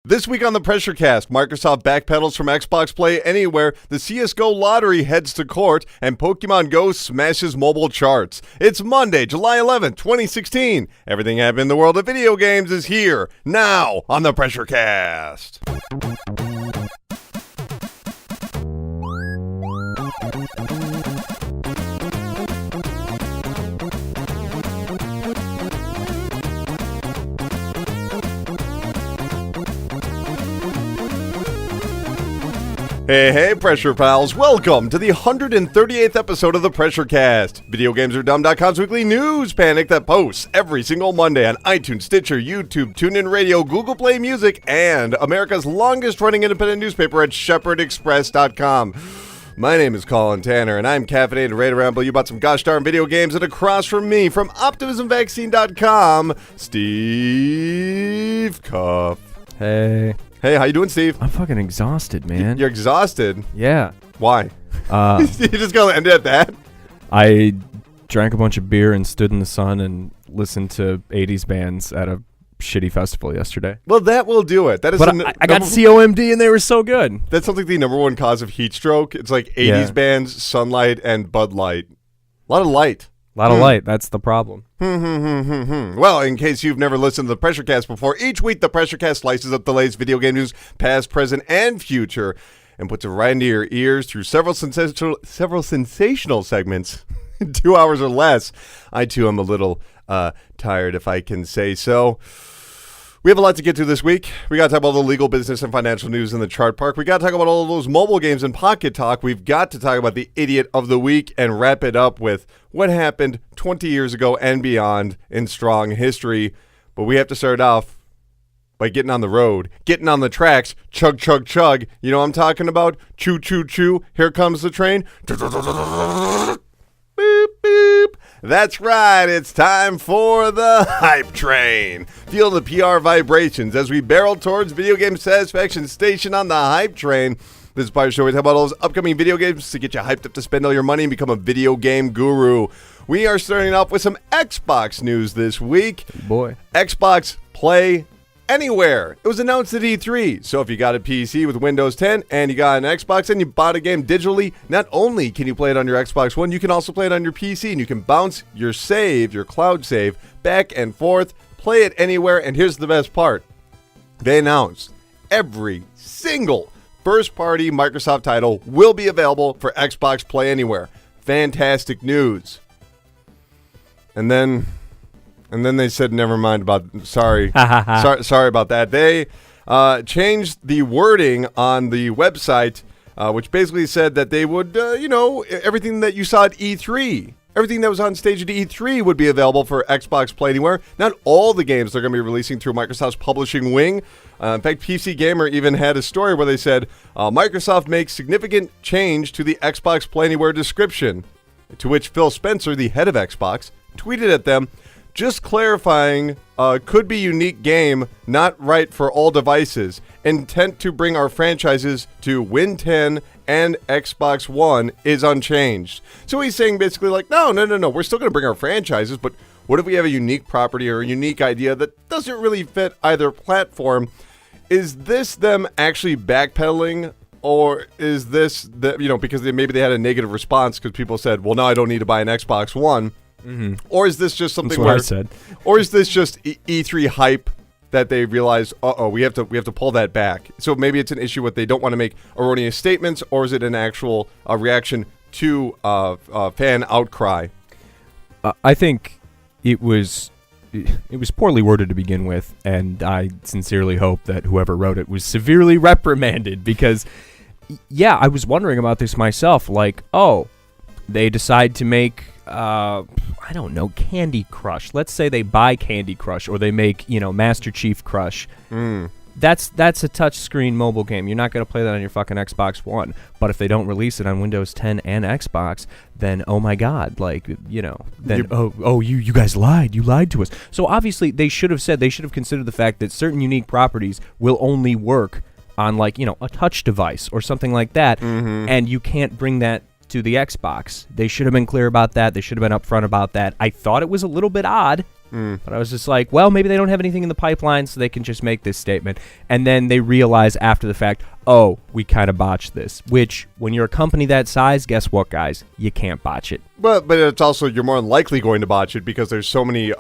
This week on the PRESSURECAST, Microsoft backpedals from Xbox Play Anywhere, the CSGO lottery heads to court, and Pokemon Go smashes mobile charts. It's Monday, July 11th, 2016. Everything happening in the world of video games is here, now, on the PRESSURECAST. Hey, Pressure Pals. Welcome to the 138th episode of the PRESSURECAST, VideoGamesAreDumb.com's weekly news panic that posts every single Monday on iTunes, Stitcher, YouTube, TuneIn Radio, Google Play Music, and America's longest-running independent newspaper at ShepherdExpress.com. My name is Colin Tanner, and I'm caffeinated and ready to ramble you about some gosh darn video games. And across from me, from OptimismVaccine.com, Steve Cuff. Hey. Hey, how you doing, Steve? I'm fucking exhausted, man. You're exhausted? Yeah. Why? You just gonna end it at that? I drank a bunch of beer and stood in the sun and listened to 80s bands at a shitty festival yesterday. Well, that will do it. That is. But I got COMD and they were so good. That's something the number one cause of heat stroke. It's like 80s bands, sunlight, and Bud Light. A lot of light. A lot of light. That's the problem. Well, in case you've never listened to the PRESSURECAST before, each week the PRESSURECAST slices up the latest video game news, past, present, and future, and puts it right into your ears through several sensational segments. 2 hours or less. I, too, am a little tired, if I can say so. We have a lot to get to this week. We got to talk about the legal business and financial news in the chart park. We got to talk about all of those mobile games and Pocket Talk. We've got to talk about the idiot of the week and wrap it up with what happened 20 years ago and beyond in strong history. But we have to start off by getting on the road, getting on the tracks, chug, chug, chug. You know what I'm talking about? Choo, choo, choo. Here comes the train. Boop, boop. That's right, it's time for the Hype Train. Feel the PR vibrations as we barrel towards Video Game Satisfaction Station on the Hype Train. This is part of the show we talk about all those upcoming video games to get you hyped up to spend all your money and become a video game guru. We are starting off with some Xbox news this week. Boy. Xbox Play Anywhere. It was announced at E3, so if you got a PC with Windows 10 and you got an Xbox and you bought a game digitally, not only can you play it on your Xbox One, you can also play it on your PC, and you can bounce your save, your cloud save, back and forth, play it anywhere, and here's the best part. They announced every single first-party Microsoft title will be available for Xbox Play Anywhere. Fantastic news. And then they said, never mind about, sorry about that. They changed the wording on the website, which basically said that they would, everything that you saw at E3, everything that was on stage at E3 would be available for Xbox Play Anywhere. Not all the games they're going to be releasing through Microsoft's publishing wing. In fact, PC Gamer even had a story where they said, Microsoft makes significant change to the Xbox Play Anywhere description, to which Phil Spencer, the head of Xbox, tweeted at them, just clarifying, could be unique game, not right for all devices. Intent to bring our franchises to Win 10 and Xbox One is unchanged. So he's saying basically like, no, we're still going to bring our franchises, but what if we have a unique property or a unique idea that doesn't really fit either platform? Is this them actually backpedaling, or is this, because maybe they had a negative response because people said, well, now I don't need to buy an Xbox One. Mm-hmm. Or is this just something where I said? Or is this just E3 hype that they realize, we have to pull that back? So maybe it's an issue with they don't want to make erroneous statements, or is it an actual reaction to fan outcry? I think it was poorly worded to begin with, and I sincerely hope that whoever wrote it was severely reprimanded because, yeah, I was wondering about this myself. Like, they decide to make I don't know, Candy Crush. Let's say they buy Candy Crush, or they make, Master Chief Crush. That's a touchscreen mobile game. You're not going to play that on your fucking Xbox One. But if they don't release it on Windows 10 and Xbox, then oh my God, then you guys lied. You lied to us. So obviously they should have considered the fact that certain unique properties will only work on a touch device or something like that, and you can't bring that to the Xbox. They should have been clear about that. They should have been upfront about that. I thought it was a little bit odd But I was just like, well, maybe they don't have anything in the pipeline, so they can just make this statement. And then they realize after the fact, oh, we kind of botched this. Which, when you're a company that size, guess what, guys? You can't botch it. But it's also, you're more than likely going to botch it because there's so many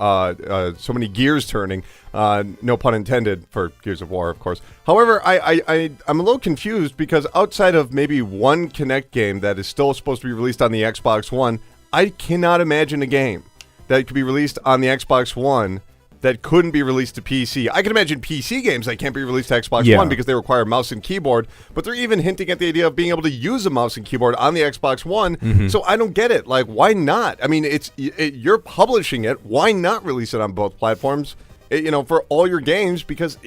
gears turning. No pun intended for Gears of War, of course. However, I'm a little confused because outside of maybe one Kinect game that is still supposed to be released on the Xbox One, I cannot imagine a game that could be released on the Xbox One that couldn't be released to PC. I can imagine PC games that can't be released to Xbox One because they require mouse and keyboard, but they're even hinting at the idea of being able to use a mouse and keyboard on the Xbox One, so I don't get it. Like, why not? I mean, you're publishing it. Why not release it on both platforms, for all your games? Because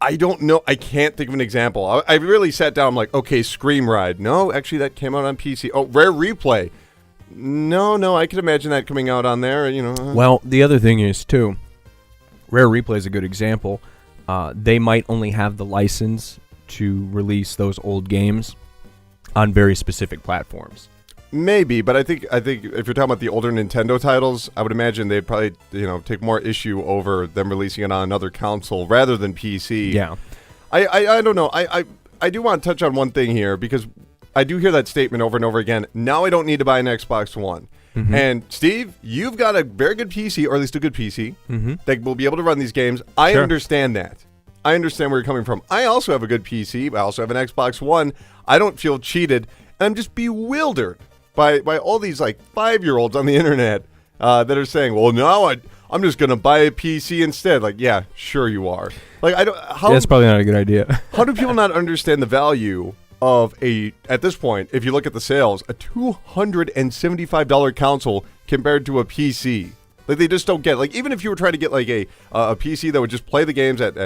I don't know. I can't think of an example. I really sat down, I'm like, okay, Scream Ride. No, actually, that came out on PC. Oh, Rare Replay. No, I could imagine that coming out on there, Well, the other thing is, too, Rare Replay is a good example. They might only have the license to release those old games on very specific platforms. Maybe, but I think if you're talking about the older Nintendo titles, I would imagine they'd probably, take more issue over them releasing it on another console rather than PC. Yeah. I don't know. I do want to touch on one thing here because I do hear that statement over and over again. Now I don't need to buy an Xbox One. And Steve, you've got a very good PC, or at least a good PC, that will be able to run these games. I understand that. I understand where you're coming from. I also have a good PC. I also have an Xbox One. I don't feel cheated. And I'm just bewildered by all these, 5-year-olds on the internet that are saying, well, no, I'm just going to buy a PC instead. Like, yeah, sure you are. That's probably not a good idea. How do people not understand the value of at this point, if you look at the sales, a $275 console compared to a PC? Like, they just don't get, even if you were trying to get a PC that would just play the games at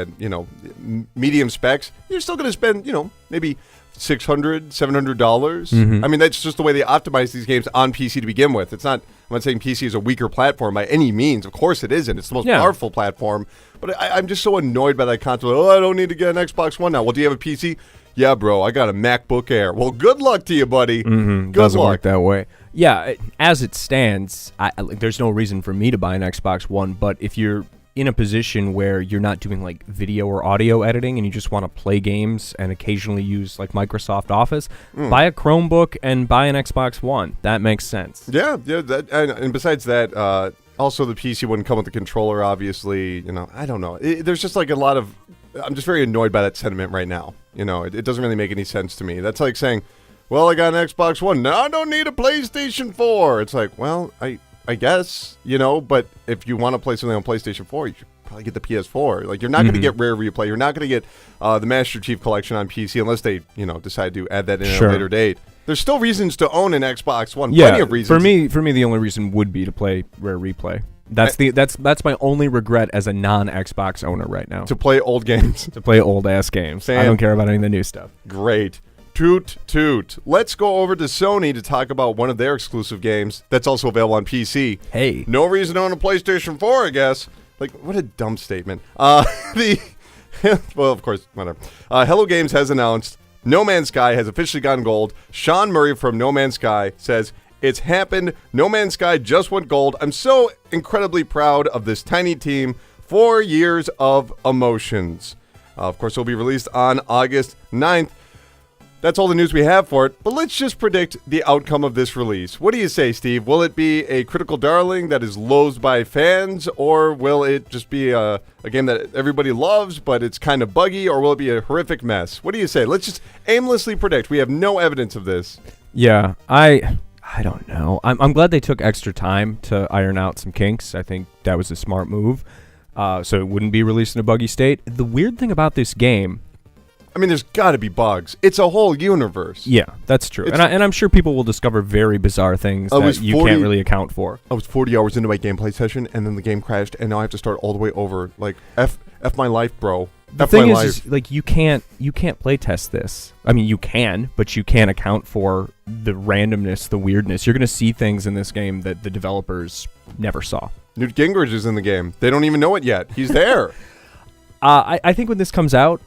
medium specs, you're still going to spend, maybe $600, $700. I mean, that's just the way they optimize these games on PC to begin with. I'm not saying PC is a weaker platform by any means. Of course it isn't. It's the most powerful platform. But I'm just so annoyed by that concept. Oh, I don't need to get an Xbox One now. Well, do you have a PC? Yeah, bro, I got a MacBook Air. Well, good luck to you, buddy. Doesn't work that way. Yeah, as it stands, there's no reason for me to buy an Xbox One, but if you're in a position where you're not doing video or audio editing and you just want to play games and occasionally use Microsoft Office, buy a Chromebook and buy an Xbox One. That makes sense. Yeah. And besides that, also the PC wouldn't come with the controller, obviously. I don't know. There's just a lot of... I'm just very annoyed by that sentiment right now. It doesn't really make any sense to me. That's like saying, well, I got an Xbox One. Now I don't need a PlayStation 4. It's like, well, I guess, but if you want to play something on PlayStation 4, you should probably get the PS4. You're not going to get Rare Replay. You're not going to get the Master Chief Collection on PC unless they, decide to add that in at a later date. There's still reasons to own an Xbox One. Yeah, plenty of reasons. For me, the only reason would be to play Rare Replay. That's my only regret as a non-Xbox owner right now. To play old games. To play old-ass games. I don't care about any of the new stuff. Great. Toot, toot. Let's go over to Sony to talk about one of their exclusive games that's also available on PC. Hey. No reason to own a PlayStation 4, I guess. What a dumb statement. Well, of course, whatever. Hello Games has announced No Man's Sky has officially gone gold. Sean Murray from No Man's Sky says, it's happened. No Man's Sky just went gold. I'm so incredibly proud of this tiny team. 4 years of emotions. Of course, it will be released on August 9th. That's all the news we have for it, but let's just predict the outcome of this release. What do you say, Steve? Will it be a critical darling that is loathed by fans, or will it just be a game that everybody loves, but it's kind of buggy, or will it be a horrific mess? What do you say? Let's just aimlessly predict. We have no evidence of this. Yeah, I don't know. I'm glad they took extra time to iron out some kinks. I think that was a smart move. So it wouldn't be released in a buggy state. The weird thing about this game... I mean, there's got to be bugs. It's a whole universe. Yeah, that's true. And I'm sure people will discover very bizarre things that you can't really account for. I was 40 hours into my gameplay session, and then the game crashed, and now I have to start all the way over. F my life, bro. The thing is, you can't play test this. I mean, you can, but you can't account for the randomness, the weirdness. You're going to see things in this game that the developers never saw. Newt Gingrich is in the game. They don't even know it yet. He's there. I think when this comes out,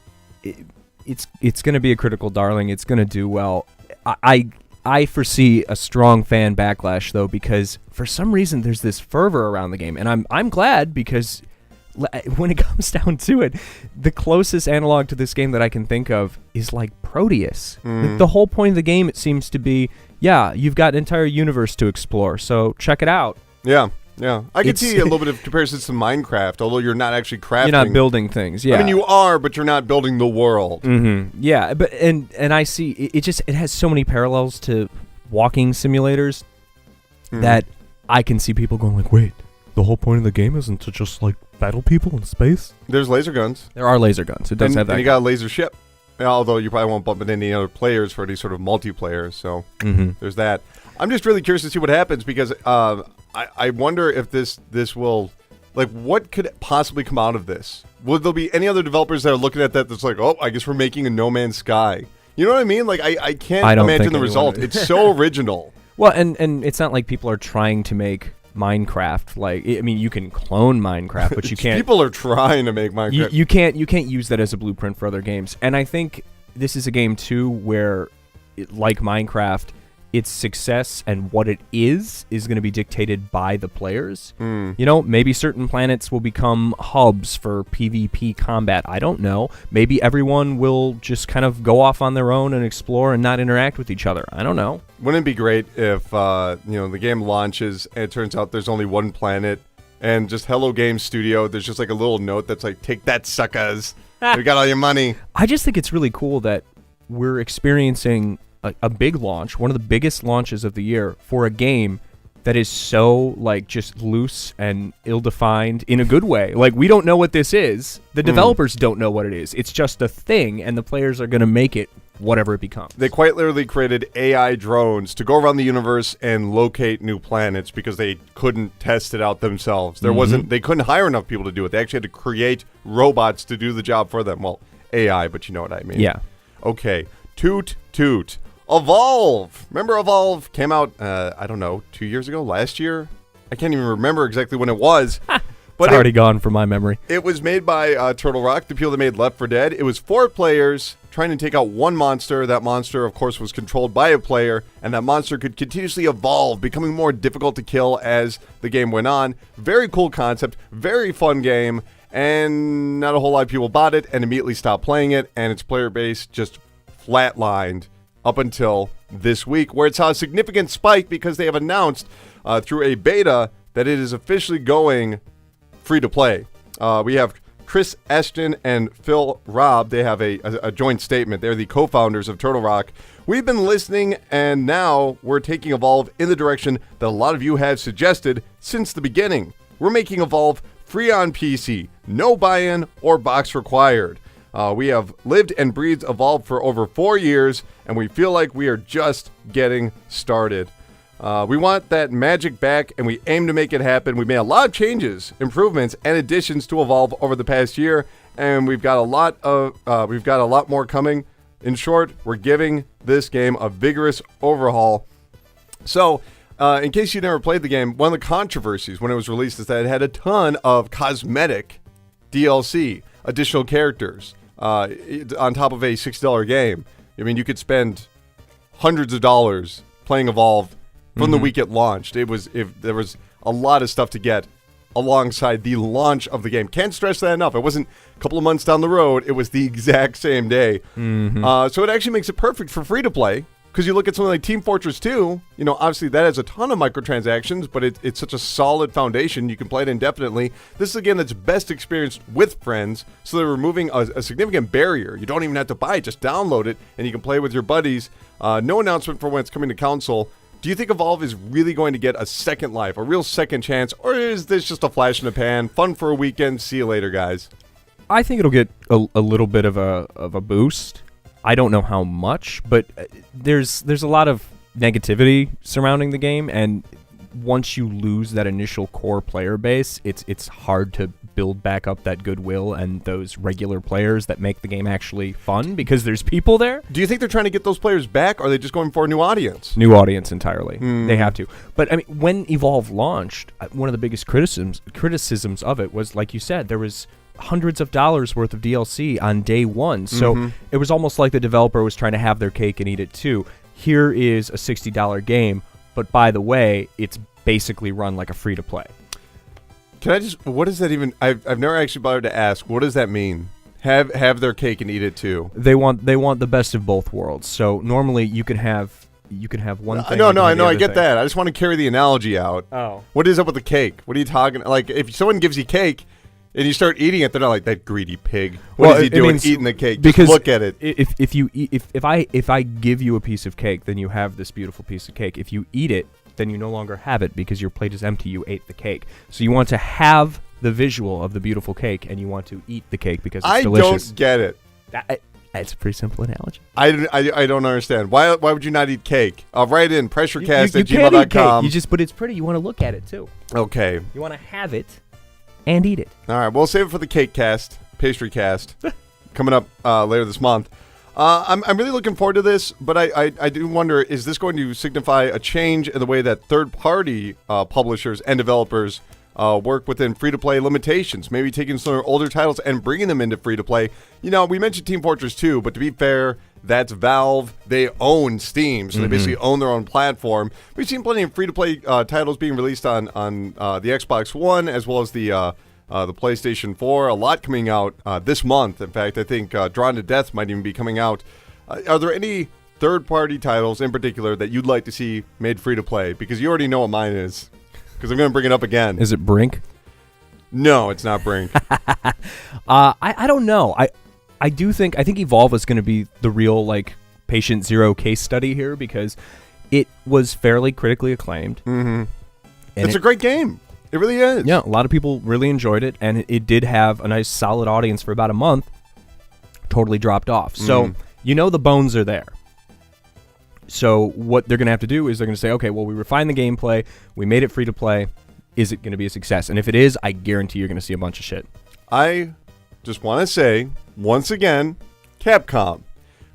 it's going to be a critical darling. It's going to do well. I foresee a strong fan backlash, though, because for some reason there's this fervor around the game, and I'm glad, because when it comes down to it, the closest analog to this game that I can think of is like Proteus. The whole point of the game, it seems to be, yeah, you've got an entire universe to explore, so check it out. Yeah. I can see a little bit of comparisons to Minecraft, although you're not actually crafting. You're not building things, yeah. I mean, you are, but you're not building the world. Yeah, but and I see it has so many parallels to walking simulators that I can see people going like, wait, the whole point of the game isn't to just like battle people in space? There's laser guns. There are laser guns. It does have that. And you got a laser ship. Although you probably won't bump into any other players for any sort of multiplayer, so there's that. I'm just really curious to see what happens, because I wonder if this will, like, what could possibly come out of this? Will there be any other developers that are looking at that's like, oh, I guess we're making a No Man's Sky? You know what I mean? Like, I can't imagine the result. It's so original. Well, and it's not like people are trying to make Minecraft. Like, I mean, you can clone Minecraft, but you can't. People are trying to make Minecraft. You can't use that as a blueprint for other games. And I think this is a game too where, like Minecraft, its success and what it is going to be dictated by the players. You know, maybe certain planets will become hubs for PvP combat. I don't know. Maybe everyone will just kind of go off on their own and explore and not interact with each other. I don't know. Wouldn't it be great if the game launches and it turns out there's only one planet, and just Hello Game Studio, there's just like a little note that's like, take that, suckers. We got all your money. I just think it's really cool that we're experiencing a big launch, one of the biggest launches of the year, for a game that is so, like, just loose and ill-defined in a good way. Like, we don't know what this is. The developers don't know what it is. It's just a thing, and the players are going to make it whatever it becomes. They quite literally created AI drones to go around the universe and locate new planets because they couldn't test it out themselves. They couldn't hire enough people to do it. They actually had to create robots to do the job for them. Well, AI, but you know what I mean. Yeah. Okay. Toot. Evolve! Remember Evolve came out, I don't know, 2 years ago? Last year? I can't even remember exactly when it was. But it's already gone from my memory. It was made by Turtle Rock, the people that made Left 4 Dead. It was 4 players trying to take out one monster. That monster, of course, was controlled by a player, and that monster could continuously evolve, becoming more difficult to kill as the game went on. Very cool concept, very fun game, and not a whole lot of people bought it and immediately stopped playing it, and its player base just flatlined up until this week, where it saw a significant spike because they have announced through a beta that it is officially going free to play. We have Chris Ashton and Phil Robb. They have a joint statement. They're the co-founders of Turtle Rock. We've been listening, and now we're taking Evolve in the direction that a lot of you have suggested since the beginning. We're making Evolve free on PC, no buy-in or box required. We have lived and breathed Evolve for over 4 years, and we feel like we are just getting started. We want that magic back, and we aim to make it happen. We made a lot of changes, improvements, and additions to Evolve over the past year, and we've got a lot more coming. In short, we're giving this game a vigorous overhaul. So, in case you never played the game, one of the controversies when it was released is that it had a ton of cosmetic DLC, additional characters, on top of a $60 game. I mean, you could spend hundreds of dollars playing Evolve from the week it launched. There was a lot of stuff to get alongside the launch of the game. Can't stress that enough. It wasn't a couple of months down the road. It was the exact same day. So it actually makes it perfect for free-to-play, because you look at something like Team Fortress 2, obviously that has a ton of microtransactions, but it's such a solid foundation. You can play it indefinitely. This is a game that's best experienced with friends, so they're removing a significant barrier. You don't even have to buy it. Just download it, and you can play with your buddies. No announcement for when it's coming to console. Do you think Evolve is really going to get a second life, a real second chance, or is this just a flash in the pan, fun for a weekend, see you later, guys? I think it'll get a little bit of a boost. I don't know how much, but there's a lot of negativity surrounding the game, and once you lose that initial core player base, it's hard to build back up that goodwill and those regular players that make the game actually fun, because there's people there. Do you think they're trying to get those players back, or are they just going for a new audience? New audience entirely. They have to. But I mean, when Evolve launched, one of the biggest criticisms of it was, like you said, there was hundreds of dollars worth of DLC on day one. So it was almost like the developer was trying to have their cake and eat it too. here is a $60 game, but by the way, it's basically run like a free-to-play. Can I just? What does that even? I've never actually bothered to ask. What does that mean? Have their cake and eat it too. They want the best of both worlds. So normally you can have one thing. No, and I the know, I other get thing. that. I just want to carry the analogy out. Oh. What is up with the cake? What are you talking? Like, if someone gives you cake and you start eating it, they're not like, that greedy pig. What is he doing eating the cake? Because just look at it. If I give you a piece of cake, then you have this beautiful piece of cake. If you eat it, then you no longer have it because your plate is empty. You ate the cake. So you want to have the visual of the beautiful cake, and you want to eat the cake because it's delicious. I don't get it. That's a pretty simple analogy. I don't understand. Why would you not eat cake? Write in PRESSURECAST at you can't eat gmail.com. cake. But it's pretty. You want to look at it too. Okay. You want to have it and eat it. All right. We'll save it for the cake cast, pastry cast, coming up later this month. I'm really looking forward to this, but I do wonder, is this going to signify a change in the way that third-party publishers and developers work within free-to-play limitations, maybe taking some of their older titles and bringing them into free-to-play? You know, we mentioned Team Fortress 2, but to be fair, that's Valve. They own Steam, so they basically own their own platform. We've seen plenty of free-to-play titles being released on the Xbox One as well as the PlayStation 4. A lot coming out this month. In fact, I think Drawn to Death might even be coming out. Are there any third-party titles in particular that you'd like to see made free-to-play? Because you already know what mine is. Because I'm going to bring it up again. Is it Brink? No, it's not Brink. I don't know. I think Evolve is going to be the real like patient zero case study here because it was fairly critically acclaimed. Mm-hmm. It's a great game. It really is. Yeah, a lot of people really enjoyed it, and it did have a nice solid audience for about a month. Totally dropped off. So you know the bones are there. So what they're going to have to do is they're going to say, okay, well, we refined the gameplay. We made it free to play. Is it going to be a success? And if it is, I guarantee you're going to see a bunch of shit. I just want to say, once again, Capcom,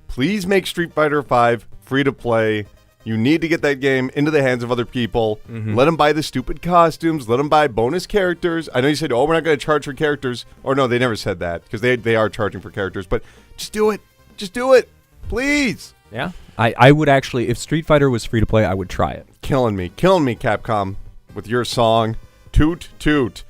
please make Street Fighter V free to play. You need to get that game into the hands of other people. Let them buy the stupid costumes. Let them buy bonus characters. I know you said, oh, we're not going to charge for characters. Or no, they never said that because they are charging for characters. But just do it. Just do it. Please. Yeah. I would actually, if Street Fighter was free to play, I would try it. Killing me, Capcom, with your song, Toot Toot.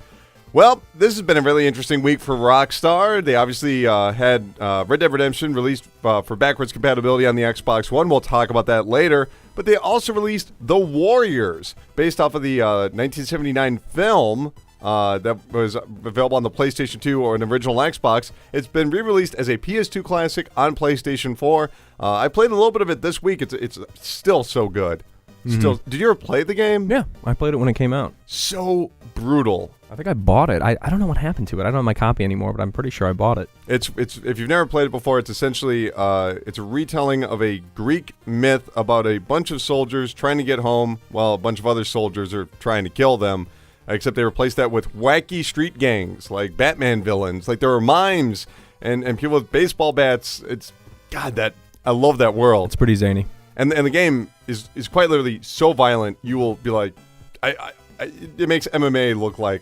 Well, this has been a really interesting week for Rockstar. They obviously had Red Dead Redemption released for backwards compatibility on the Xbox One. We'll talk about that later. But they also released The Warriors, based off of the 1979 film that was available on the PlayStation 2 or an original Xbox. It's been re-released as a PS2 classic on PlayStation 4. I played a little bit of it this week. It's still so good. Still, did you ever play the game? Yeah, I played it when it came out. So brutal. I think I bought it. I don't know what happened to it. I don't have my copy anymore, but I'm pretty sure I bought it. It's if you've never played it before, it's essentially it's a retelling of a Greek myth about a bunch of soldiers trying to get home while a bunch of other soldiers are trying to kill them. Except they replaced that with wacky street gangs, like Batman villains. Like there were mimes and people with baseball bats. It's God, I love that world. It's pretty zany. And the game is quite literally so violent, you will be like, it makes MMA look like,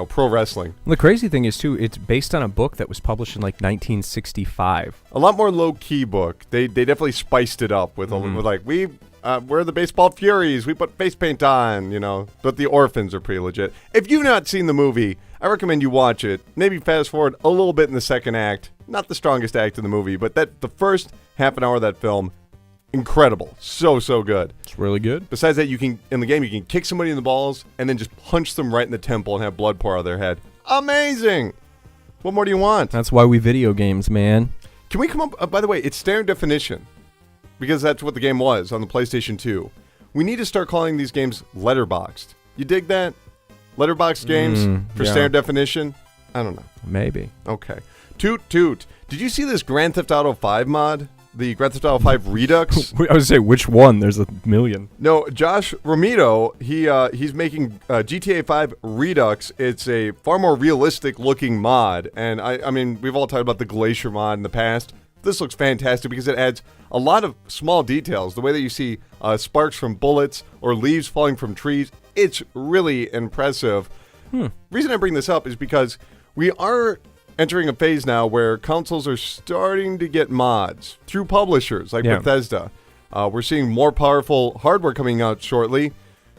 pro wrestling. The crazy thing is, too, it's based on a book that was published in, 1965. A lot more low-key book. They definitely spiced it up with we're the baseball furies. We put face paint on, But the orphans are pretty legit. If you've not seen the movie, I recommend you watch it. Maybe fast forward a little bit in the second act. Not the strongest act in the movie, but the first half an hour of that film, incredible. So good. It's really good. Besides that, in the game, you can kick somebody in the balls and then just punch them right in the temple and have blood pour out of their head. Amazing! What more do you want? That's why we video games, man. Can we come up... by the way, it's standard definition. Because that's what the game was on the PlayStation 2. We need to start calling these games letterboxed. You dig that? Letterboxed games for standard definition? I don't know. Maybe. Okay. Toot toot. Did you see this Grand Theft Auto 5 mod? The Grand Theft Auto 5 Redux? I was going to say, which one? There's a million. No, Josh Romito, he's making GTA 5 Redux. It's a far more realistic-looking mod. And, I mean, we've all talked about the Glacier mod in the past. This looks fantastic because it adds a lot of small details. The way that you see sparks from bullets or leaves falling from trees, it's really impressive. Reason I bring this up is because we are entering a phase now where consoles are starting to get mods through publishers like Bethesda. We're seeing more powerful hardware coming out shortly.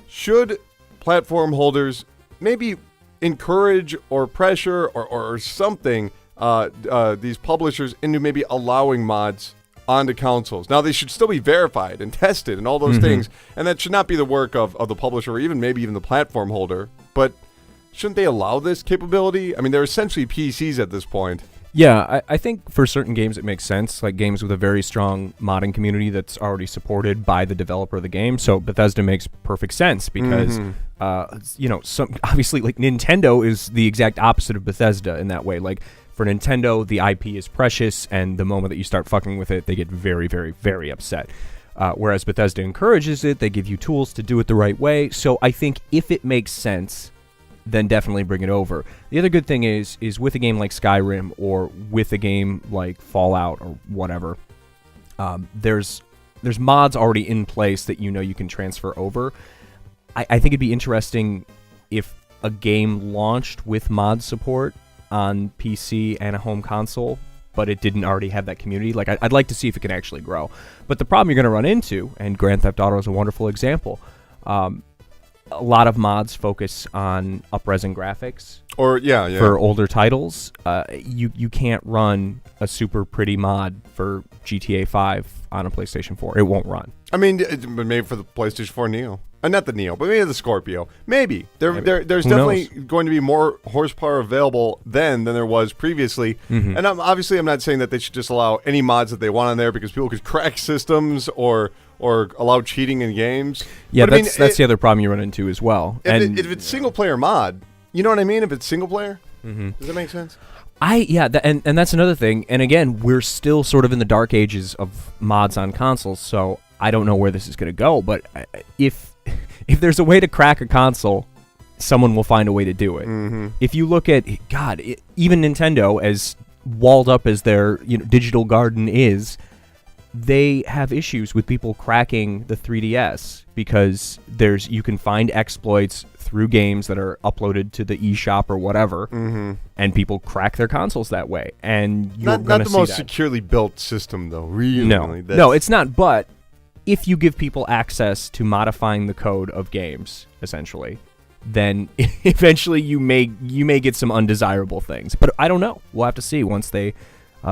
Should platform holders maybe encourage or pressure or something these publishers into maybe allowing mods onto consoles? Now, they should still be verified and tested and all those things, and that should not be the work of the publisher or maybe even the platform holder. But shouldn't they allow this capability? I mean, they're essentially PCs at this point. Yeah, I think for certain games it makes sense, like games with a very strong modding community that's already supported by the developer of the game. So Bethesda makes perfect sense because, obviously, like Nintendo is the exact opposite of Bethesda in that way. Like for Nintendo, the IP is precious, and the moment that you start fucking with it, they get very, very, very upset. Whereas Bethesda encourages it, they give you tools to do it the right way. So I think if it makes sense, then definitely bring it over. The other good thing is with a game like Skyrim or with a game like Fallout or whatever, there's mods already in place that you can transfer over. I think it'd be interesting if a game launched with mod support on PC and a home console, but it didn't already have that community. Like I'd like to see if it can actually grow. But the problem you're going to run into, and Grand Theft Auto is a wonderful example, a lot of mods focus on up-resing graphics. Or for older titles. You can't run a super pretty mod for GTA 5 on a PlayStation 4. It won't run. I mean, maybe for the PlayStation 4 Neo. Not the Neo, but maybe the Scorpio. Maybe. There's definitely going to be more horsepower available then than there was previously. And I'm not saying that they should just allow any mods that they want on there because people could crack systems or allow cheating in games. Yeah, but that's the other problem you run into as well. If it's single-player mod, you know what I mean? If it's single-player, does that make sense? And that's another thing. And again, we're still sort of in the dark ages of mods on consoles, so I don't know where this is going to go. But if there's a way to crack a console, someone will find a way to do it. If you look at even Nintendo, as walled up as their digital garden is, they have issues with people cracking the 3DS because you can find exploits through games that are uploaded to the eShop or whatever, and people crack their consoles that way. And you're not the most securely built system, though. Really, no, it's not. But if you give people access to modifying the code of games, essentially, then eventually you may get some undesirable things. But I don't know. We'll have to see once they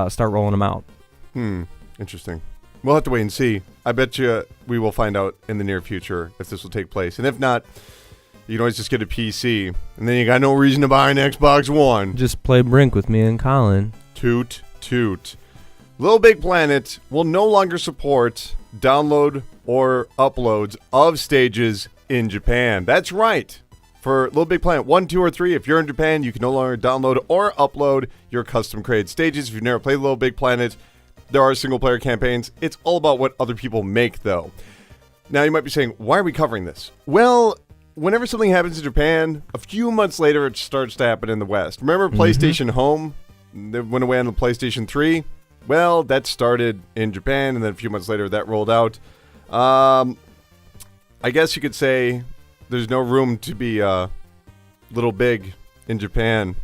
start rolling them out. Interesting. We'll have to wait and see. I bet you we will find out in the near future if this will take place. And if not, you can always just get a PC. And then you got no reason to buy an Xbox One. Just play Brink with me and Colin. Toot, toot. Little Big Planet will no longer support download or uploads of stages in Japan. That's right. For Little Big Planet 1, 2, or 3, if you're in Japan, you can no longer download or upload your custom-created stages. If you've never played Little Big Planet, there are single-player campaigns. It's all about what other people make, though. Now, you might be saying, why are we covering this? Well, whenever something happens in Japan, a few months later, it starts to happen in the West. Remember PlayStation Home? That went away on the PlayStation 3? Well, that started in Japan, and then a few months later, that rolled out. I guess you could say there's no room to be little big in Japan.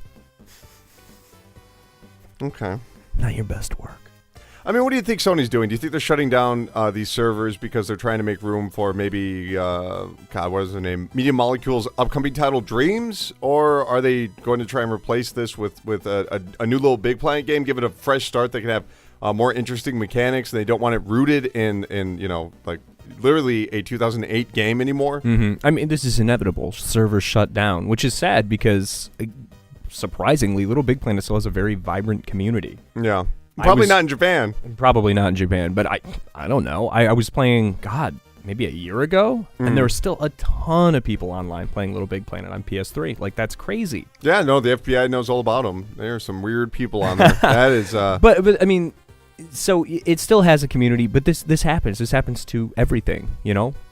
Okay. Not your best work. I mean, what do you think Sony's doing? Do you think they're shutting down these servers because they're trying to make room for maybe, what is the name? Media Molecule's upcoming title, Dreams? Or are they going to try and replace this with a new Little Big Planet game, give it a fresh start that can have more interesting mechanics, and they don't want it rooted in like literally a 2008 game anymore? I mean, this is inevitable. Servers shut down, which is sad because, surprisingly, Little Big Planet still has a very vibrant community. Yeah. Probably not in Japan. Probably not in Japan, but I don't know. I was playing, maybe a year ago, and there were still a ton of people online playing Little Big Planet on PS3. Like, that's crazy. Yeah, no, the FBI knows all about them. There are some weird people on there. That is... But I mean... So it still has a community, but this happens. This happens to everything,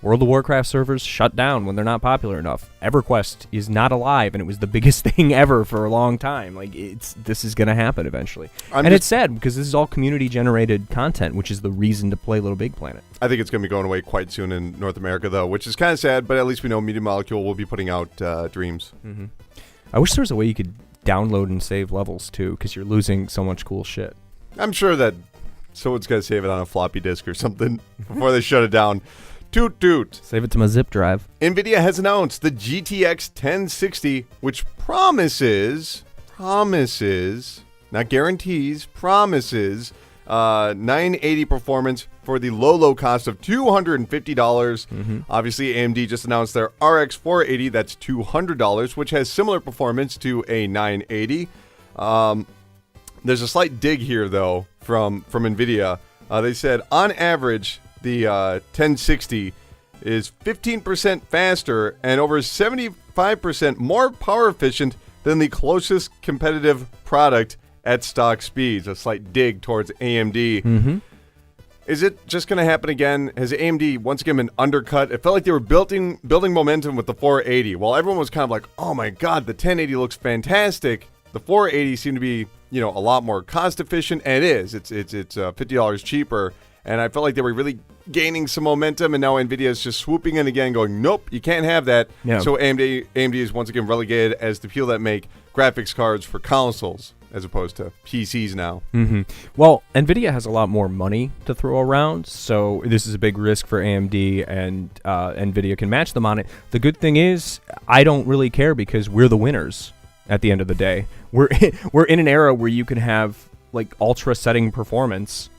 World of Warcraft servers shut down when they're not popular enough. EverQuest is not alive, and it was the biggest thing ever for a long time. Like, this is going to happen eventually. It's sad because this is all community-generated content, which is the reason to play Little Big Planet. I think it's going to be going away quite soon in North America, though, which is kind of sad, but at least we know Media Molecule will be putting out Dreams. I wish there was a way you could download and save levels, too, because you're losing so much cool shit. I'm sure that Someone's got to save it on a floppy disk or something before they shut it down. Toot toot. Save it to my zip drive. NVIDIA has announced the GTX 1060, which promises, not guarantees, promises 980 performance for the low cost of $250. Obviously, AMD just announced their RX 480. That's $200, which has similar performance to a 980. There's a slight dig here, though, from NVIDIA. They said, on average, the 1060 is 15% faster and over 75% more power efficient than the closest competitive product at stock speeds. A slight dig towards AMD. Is it just going to happen again? Has AMD once again been undercut? It felt like they were building momentum with the 480. While everyone was kind of like, oh my god, the 1080 looks fantastic, the 480 seemed to be, a lot more cost efficient, and it is. It's $50 cheaper. And I felt like they were really gaining some momentum, and now NVIDIA is just swooping in again, going, nope, you can't have that. Yeah. So AMD is once again relegated as the people that make graphics cards for consoles as opposed to PCs now. Well, NVIDIA has a lot more money to throw around, so this is a big risk for AMD, and NVIDIA can match them on it. The good thing is, I don't really care because we're the winners at the end of the day. We're in an era where you can have like ultra setting performance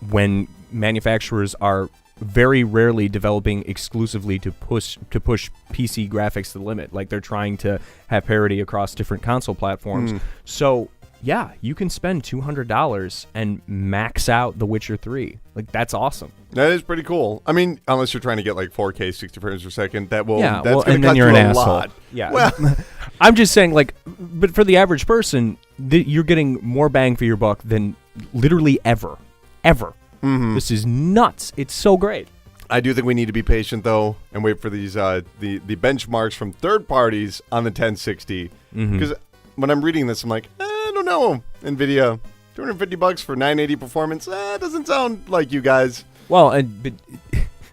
when manufacturers are very rarely developing exclusively to push PC graphics to the limit. Like they're trying to have parity across different console platforms. So yeah, you can spend $200 and max out The Witcher 3. Like that's awesome. That is pretty cool. I mean, unless you're trying to get like 4K 60 frames per second, that's going to and then cut you're you an a asshole. lot. Yeah. Well, I'm just saying, like, but for the average person, you're getting more bang for your buck than literally ever. This is nuts. It's so great. I do think we need to be patient though and wait for these the benchmarks from third parties on the 1060 because when I'm reading this I'm like, I don't know, NVIDIA $250 for 980 performance, doesn't sound like you guys. Well, but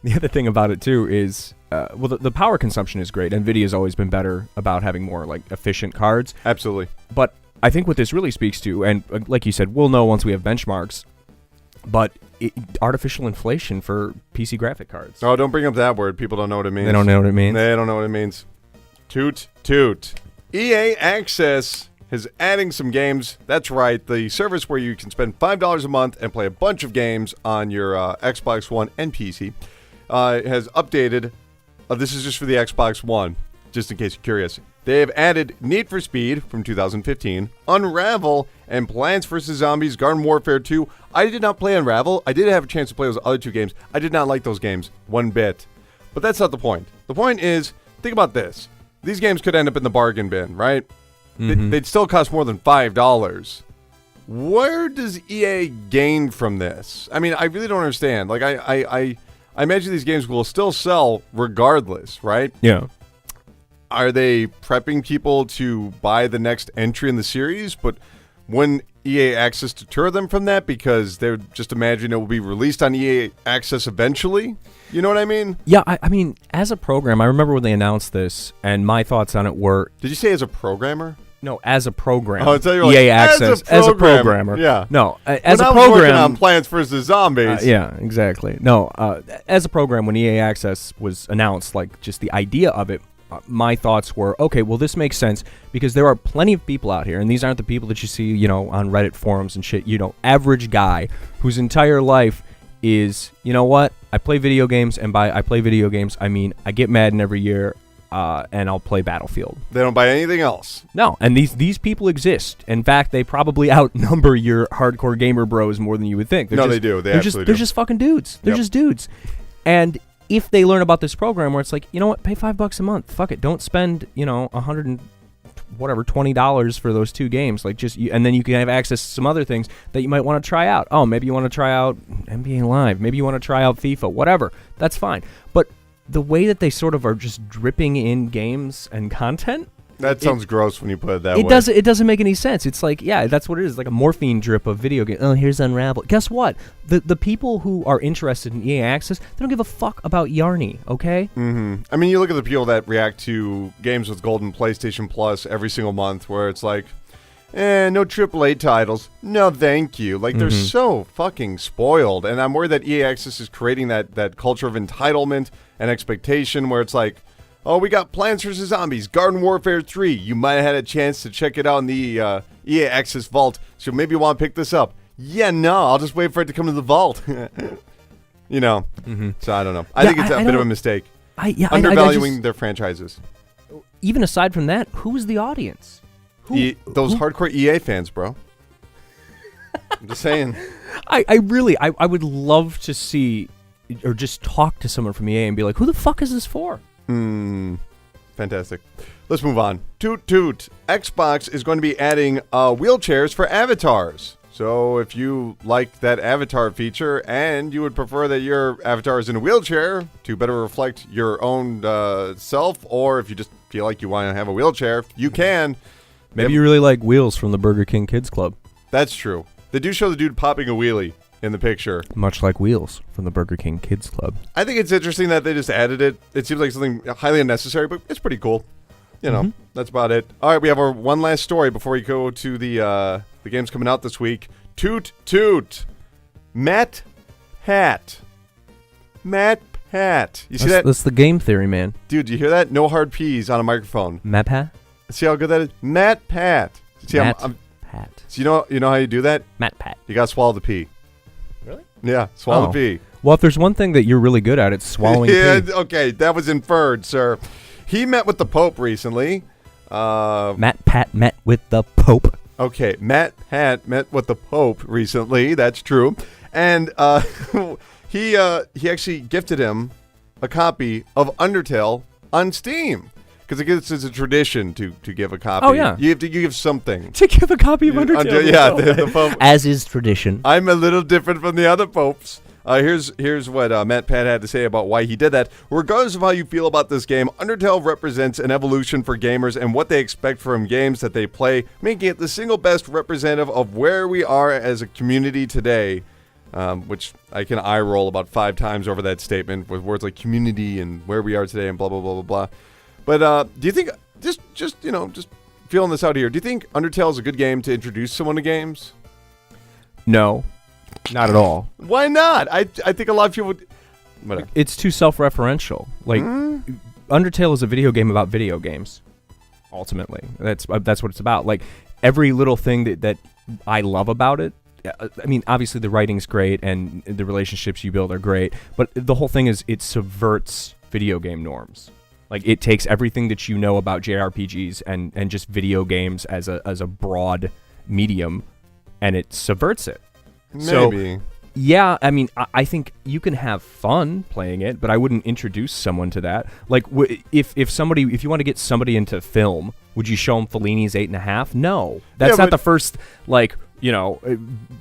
the other thing about it too is the power consumption is great. NVIDIA's always been better about having more like efficient cards. Absolutely. But I think what this really speaks to, and like you said, we'll know once we have benchmarks, but artificial inflation for PC graphic cards. Oh, don't bring up that word. People don't know what it means. They don't know what it means? They don't know what it means. Toot, toot. EA Access is adding some games. That's right. The service where you can spend $5 a month and play a bunch of games on your Xbox One and PC has updated. This is just for the Xbox One, just in case you're curious. They have added Need for Speed from 2015, Unravel, and Plants vs. Zombies Garden Warfare 2. I did not play Unravel. I did have a chance to play those other two games. I did not like those games one bit. But that's not the point. The point is, think about this. These games could end up in the bargain bin, right? They'd still cost more than $5. Where does EA gain from this? I mean, I really don't understand. Like, I imagine these games will still sell regardless, right? Yeah. Are they prepping people to buy the next entry in the series? But wouldn't EA Access deter them from that because they're just imagining it will be released on EA Access eventually? You know what I mean? Yeah, I mean, as a program, I remember when they announced this, and my thoughts on it were... Did you say as a programmer? No, as a program. Oh, I thought you were EA like, Access, as a programmer. Yeah. No, when as a I was program... working on Plants vs. Zombies. Yeah, exactly. No, as a program, when EA Access was announced, like, just the idea of it, my thoughts were, okay, well, this makes sense because there are plenty of people out here, and these aren't the people that you see, on Reddit forums and shit, average guy whose entire life is, you know what, I play video games, and by I play video games, I mean I get Madden every year, and I'll play Battlefield. They don't buy anything else. No, and these people exist. In fact, they probably outnumber your hardcore gamer bros more than you would think. They do. They absolutely do. They're just fucking dudes. They're just dudes. And if they learn about this program where it's like, you know what, pay $5 a month. Fuck it. Don't spend, $20 for those two games. Like and then you can have access to some other things that you might want to try out. Oh, maybe you want to try out NBA Live. Maybe you want to try out FIFA. Whatever. That's fine. But the way that they sort of are just dripping in games and content. That sounds gross when you put it that way. It doesn't make any sense. It's like, yeah, that's what it is. Like a morphine drip of video games. Oh, here's Unravel. Guess what? The people who are interested in EA Access, they don't give a fuck about Yarny, okay? I mean, you look at the people that react to games with Golden PlayStation Plus every single month where it's like, No AAA titles. No, thank you. Like, they're so fucking spoiled. And I'm worried that EA Access is creating that culture of entitlement and expectation where it's like, oh, we got Plants vs. Zombies, Garden Warfare 3. You might have had a chance to check it out in the EA Access vault, so maybe you want to pick this up. Yeah, no, I'll just wait for it to come to the vault. You know, so I don't know. I think it's a bit of a mistake. Undervaluing their franchises. Even aside from that, who's the audience? Those hardcore EA fans, bro. I'm just saying. I would love to see or just talk to someone from EA and be like, who the fuck is this for? Fantastic. Let's move on. Toot toot. Xbox is going to be adding wheelchairs for avatars. So if you like that avatar feature and you would prefer that your avatar is in a wheelchair to better reflect your own self, or if you just feel like you want to have a wheelchair, you can. Maybe you really like Wheels from the Burger King Kids Club. That's true. They do show the dude popping a wheelie in the picture. Much like Wheels from the Burger King Kids Club. I think it's interesting that they just added it. It seems like something highly unnecessary, but it's pretty cool. You know, that's about it. All right, we have our one last story before we go to the games coming out this week. Toot toot. Matt Pat. You see that? That's the game theory, man. Dude, you hear that? No hard P's on a microphone. Matt Pat? See how good that is? Matt Pat. See, Pat. So you know how you do that? Matt Pat. You got to swallow the P. Really? Yeah, swallow the P. Well, if there's one thing that you're really good at, it's swallowing P. Okay, that was inferred, sir. He met with the Pope recently. Matt Pat met with the Pope. Okay, Matt Pat met with the Pope recently. That's true. And he actually gifted him a copy of Undertale on Steam. Because it's a tradition to give a copy. Oh, yeah. You have to give something. To give a copy of Undertale. Yeah, the Pope. As is tradition. I'm a little different from the other popes. Here's what Matt Pat had to say about why he did that. Regardless of how you feel about this game, Undertale represents an evolution for gamers and what they expect from games that they play, making it the single best representative of where we are as a community today. Which I can eye roll about 5 times over that statement with words like community and where we are today and blah, blah, blah, blah, blah. But do you think, just feeling this out here, do you think Undertale is a good game to introduce someone to games? No, not at all. Why not? I think a lot of people would. Whatever. It's too self-referential. Like, Undertale is a video game about video games, ultimately. That's what it's about. Like, every little thing that I love about it, I mean, obviously the writing's great and the relationships you build are great, but the whole thing is it subverts video game norms. Like, it takes everything that you know about JRPGs and just video games as a broad medium, and it subverts it. Maybe. So, yeah, I mean, I think you can have fun playing it, but I wouldn't introduce someone to that. Like, if you want to get somebody into film, would you show them Fellini's 8.5? No, that's not the first, like,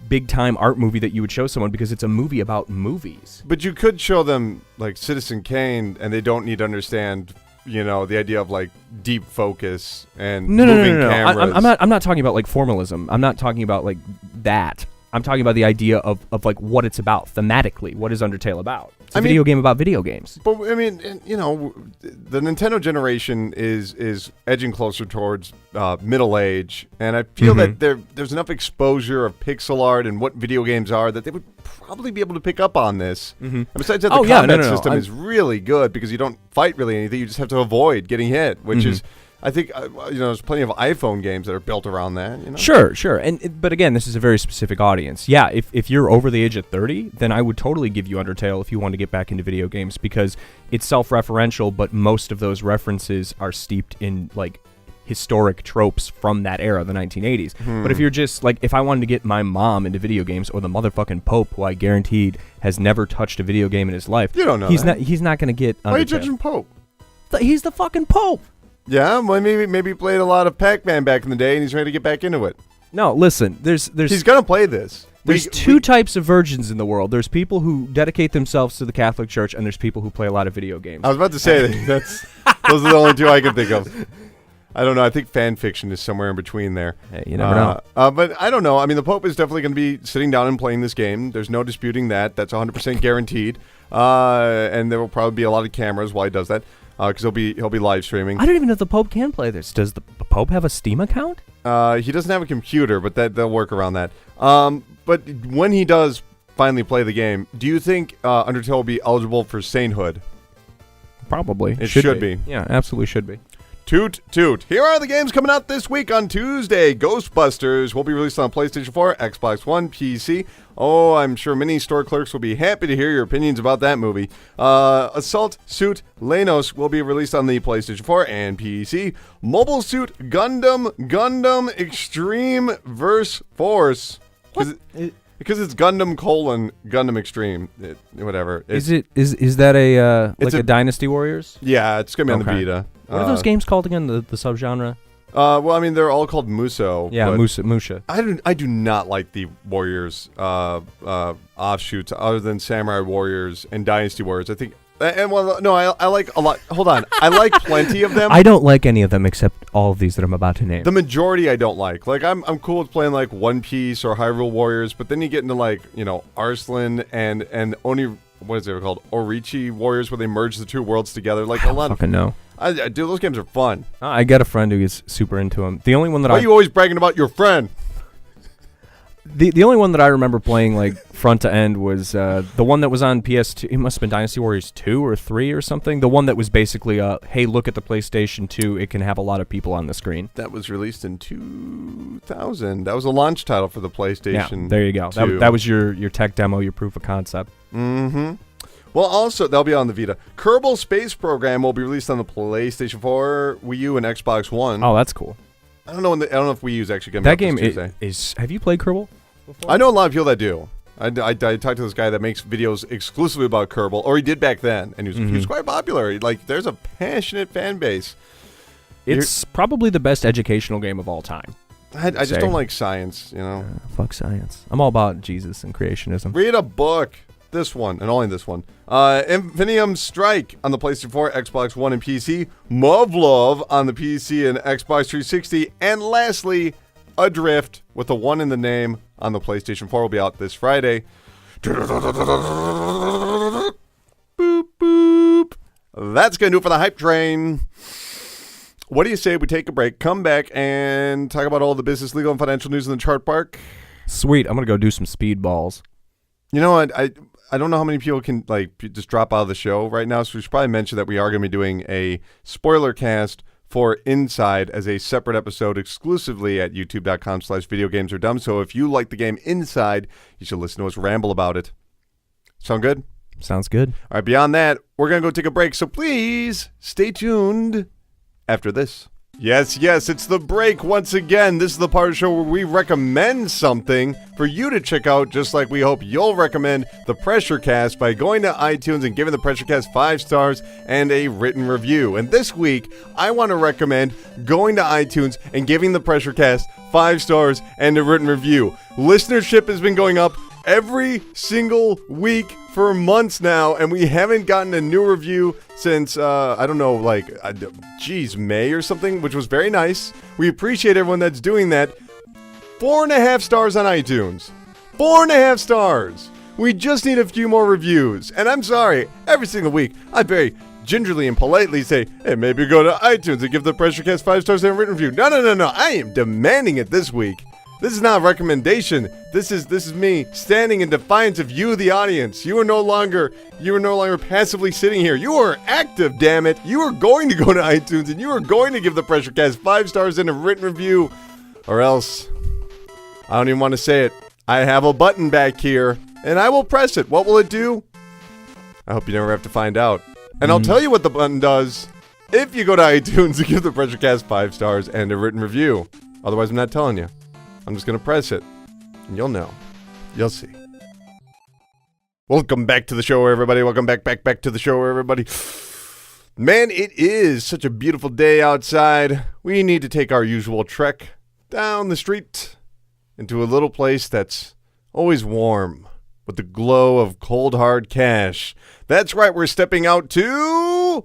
big time art movie that you would show someone, because it's a movie about movies. But you could show them like Citizen Kane, and they don't need to understand, the idea of like deep focus and moving cameras. I'm not talking about like formalism. I'm not talking about like that. I'm talking about the idea of like what it's about thematically. What is Undertale about? It's a video game about video games. But I mean, the Nintendo generation is edging closer towards middle age, and I feel that there's enough exposure of pixel art and what video games are that they would probably be able to pick up on this. And besides that, the combat system is really good because you don't fight really anything; you just have to avoid getting hit, which is. I think there's plenty of iPhone games that are built around that. Sure, but again, this is a very specific audience. Yeah, if you're over the age of 30, then I would totally give you Undertale if you want to get back into video games, because it's self-referential, but most of those references are steeped in like historic tropes from that era, the 1980s. But if you're just like, if I wanted to get my mom into video games, or the motherfucking Pope, who I guaranteed has never touched a video game in his life, you don't know he's not going to get Undertale. Why are you judging Pope? He's the fucking Pope. Yeah, well, maybe he played a lot of Pac-Man back in the day, and he's ready to get back into it. No, listen, there's he's gonna play this. There's two types of virgins in the world. There's people who dedicate themselves to the Catholic Church, and there's people who play a lot of video games. I was about to say those are the only two I can think of. I don't know. I think fan fiction is somewhere in between there. Hey, you never know. But I don't know. I mean, the Pope is definitely going to be sitting down and playing this game. There's no disputing that. That's 100% guaranteed. And there will probably be a lot of cameras while he does that. Because he'll be live streaming. I don't even know if the Pope can play this. Does the Pope have a Steam account? He doesn't have a computer, but they'll work around that. But when he does finally play the game, do you think Undertale will be eligible for sainthood? Probably. It should be. Yeah, absolutely should be. Toot, toot. Here are the games coming out this week on Tuesday. Ghostbusters will be released on PlayStation 4, Xbox One, PC. Oh, I'm sure many store clerks will be happy to hear your opinions about that movie. Assault Suit Lenos will be released on the PlayStation 4 and PC. Mobile Suit Gundam Extreme Verse Force. Because it's Gundam : Gundam Extreme. Whatever. Is that a Dynasty Warriors? Yeah, it's going to be on the Vita. What are those games called again, the subgenre? Well, I mean, they're all called Muso. Yeah, Musha. I do not like the Warriors offshoots other than Samurai Warriors and Dynasty Warriors. I think, I like a lot. Hold on, I like plenty of them. I don't like any of them except all of these that I'm about to name. The majority I don't like. Like I'm cool with playing like One Piece or Hyrule Warriors, but then you get into like Arslan and Oni. What is it called? Orichi Warriors, where they merge the two worlds together. Like a lot. Fucking no. Dude, those games are fun. I got a friend who is super into them. The only one that Why are you always bragging about your friend? The only one that I remember playing like front to end was the one that was on PS2. It must have been Dynasty Warriors 2 or 3 or something. The one that was basically hey, look at the PlayStation 2. It can have a lot of people on the screen. That was released in 2000. That was a launch title for the PlayStation. Yeah, there you go. That was your tech demo, your proof of concept. Mm-hmm. Well, also, they'll be on the Vita. Kerbal Space Program will be released on the PlayStation 4, Wii U, and Xbox One. Oh, that's cool. I don't know if Wii U's actually going to be that out game this is. Have you played Kerbal before? I know a lot of people that do. I talked to this guy that makes videos exclusively about Kerbal, or he did back then, and he was quite popular. Like, there's a passionate fan base. It's probably the best educational game of all time. I just don't like science, Fuck science. I'm all about Jesus and creationism. Read a book. This one, and only this one. Infinium Strike on the PlayStation 4, Xbox One, and PC. Muv-Luv on the PC and Xbox 360. And lastly, Adrift, with a 1 in the name, on the PlayStation 4 will be out this Friday. Boop, boop. That's going to do it for the hype train. What do you say we take a break, come back, and talk about all the business, legal, and financial news in the chart park? Sweet. I'm going to go do some speedballs. You know what? I don't know how many people can just drop out of the show right now, so we should probably mention that we are going to be doing a spoiler cast for Inside as a separate episode exclusively at youtube.com/videogamesardumb. So if you like the game Inside, you should listen to us ramble about it. Sound good? Sounds good. All right, beyond that, we're going to go take a break, so please stay tuned after this. Yes, it's the break once again. This is the part of the show where we recommend something for you to check out, just like we hope you'll recommend the Pressure Cast by going to iTunes and giving the Pressure Cast 5 stars and a written review. And this week, I want to recommend going to iTunes and giving the Pressure Cast 5 stars and a written review. Listenership has been going up every single week for months now, and we haven't gotten a new review since, May or something, which was very nice. We appreciate everyone that's doing that. 4.5 stars on iTunes. 4.5 stars. We just need a few more reviews. And I'm sorry, every single week, I very gingerly and politely say, hey, maybe go to iTunes and give the Pressure Cast 5 stars and a written review. No. I am demanding it this week. This is not a recommendation. This is me standing in defiance of you, the audience. You are no longer passively sitting here. You are active, damn it. You are going to go to iTunes and you are going to give the Pressure Cast 5 stars and a written review, or else I don't even want to say it. I have a button back here and I will press it. What will it do? I hope you never have to find out. And I'll tell you what the button does if you go to iTunes and give the Pressure Cast 5 stars and a written review. Otherwise, I'm not telling you. I'm just going to press it, and you'll know. You'll see. Welcome back to the show, everybody. Welcome back to the show, everybody. Man, it is such a beautiful day outside. We need to take our usual trek down the street into a little place that's always warm with the glow of cold, hard cash. That's right, we're stepping out to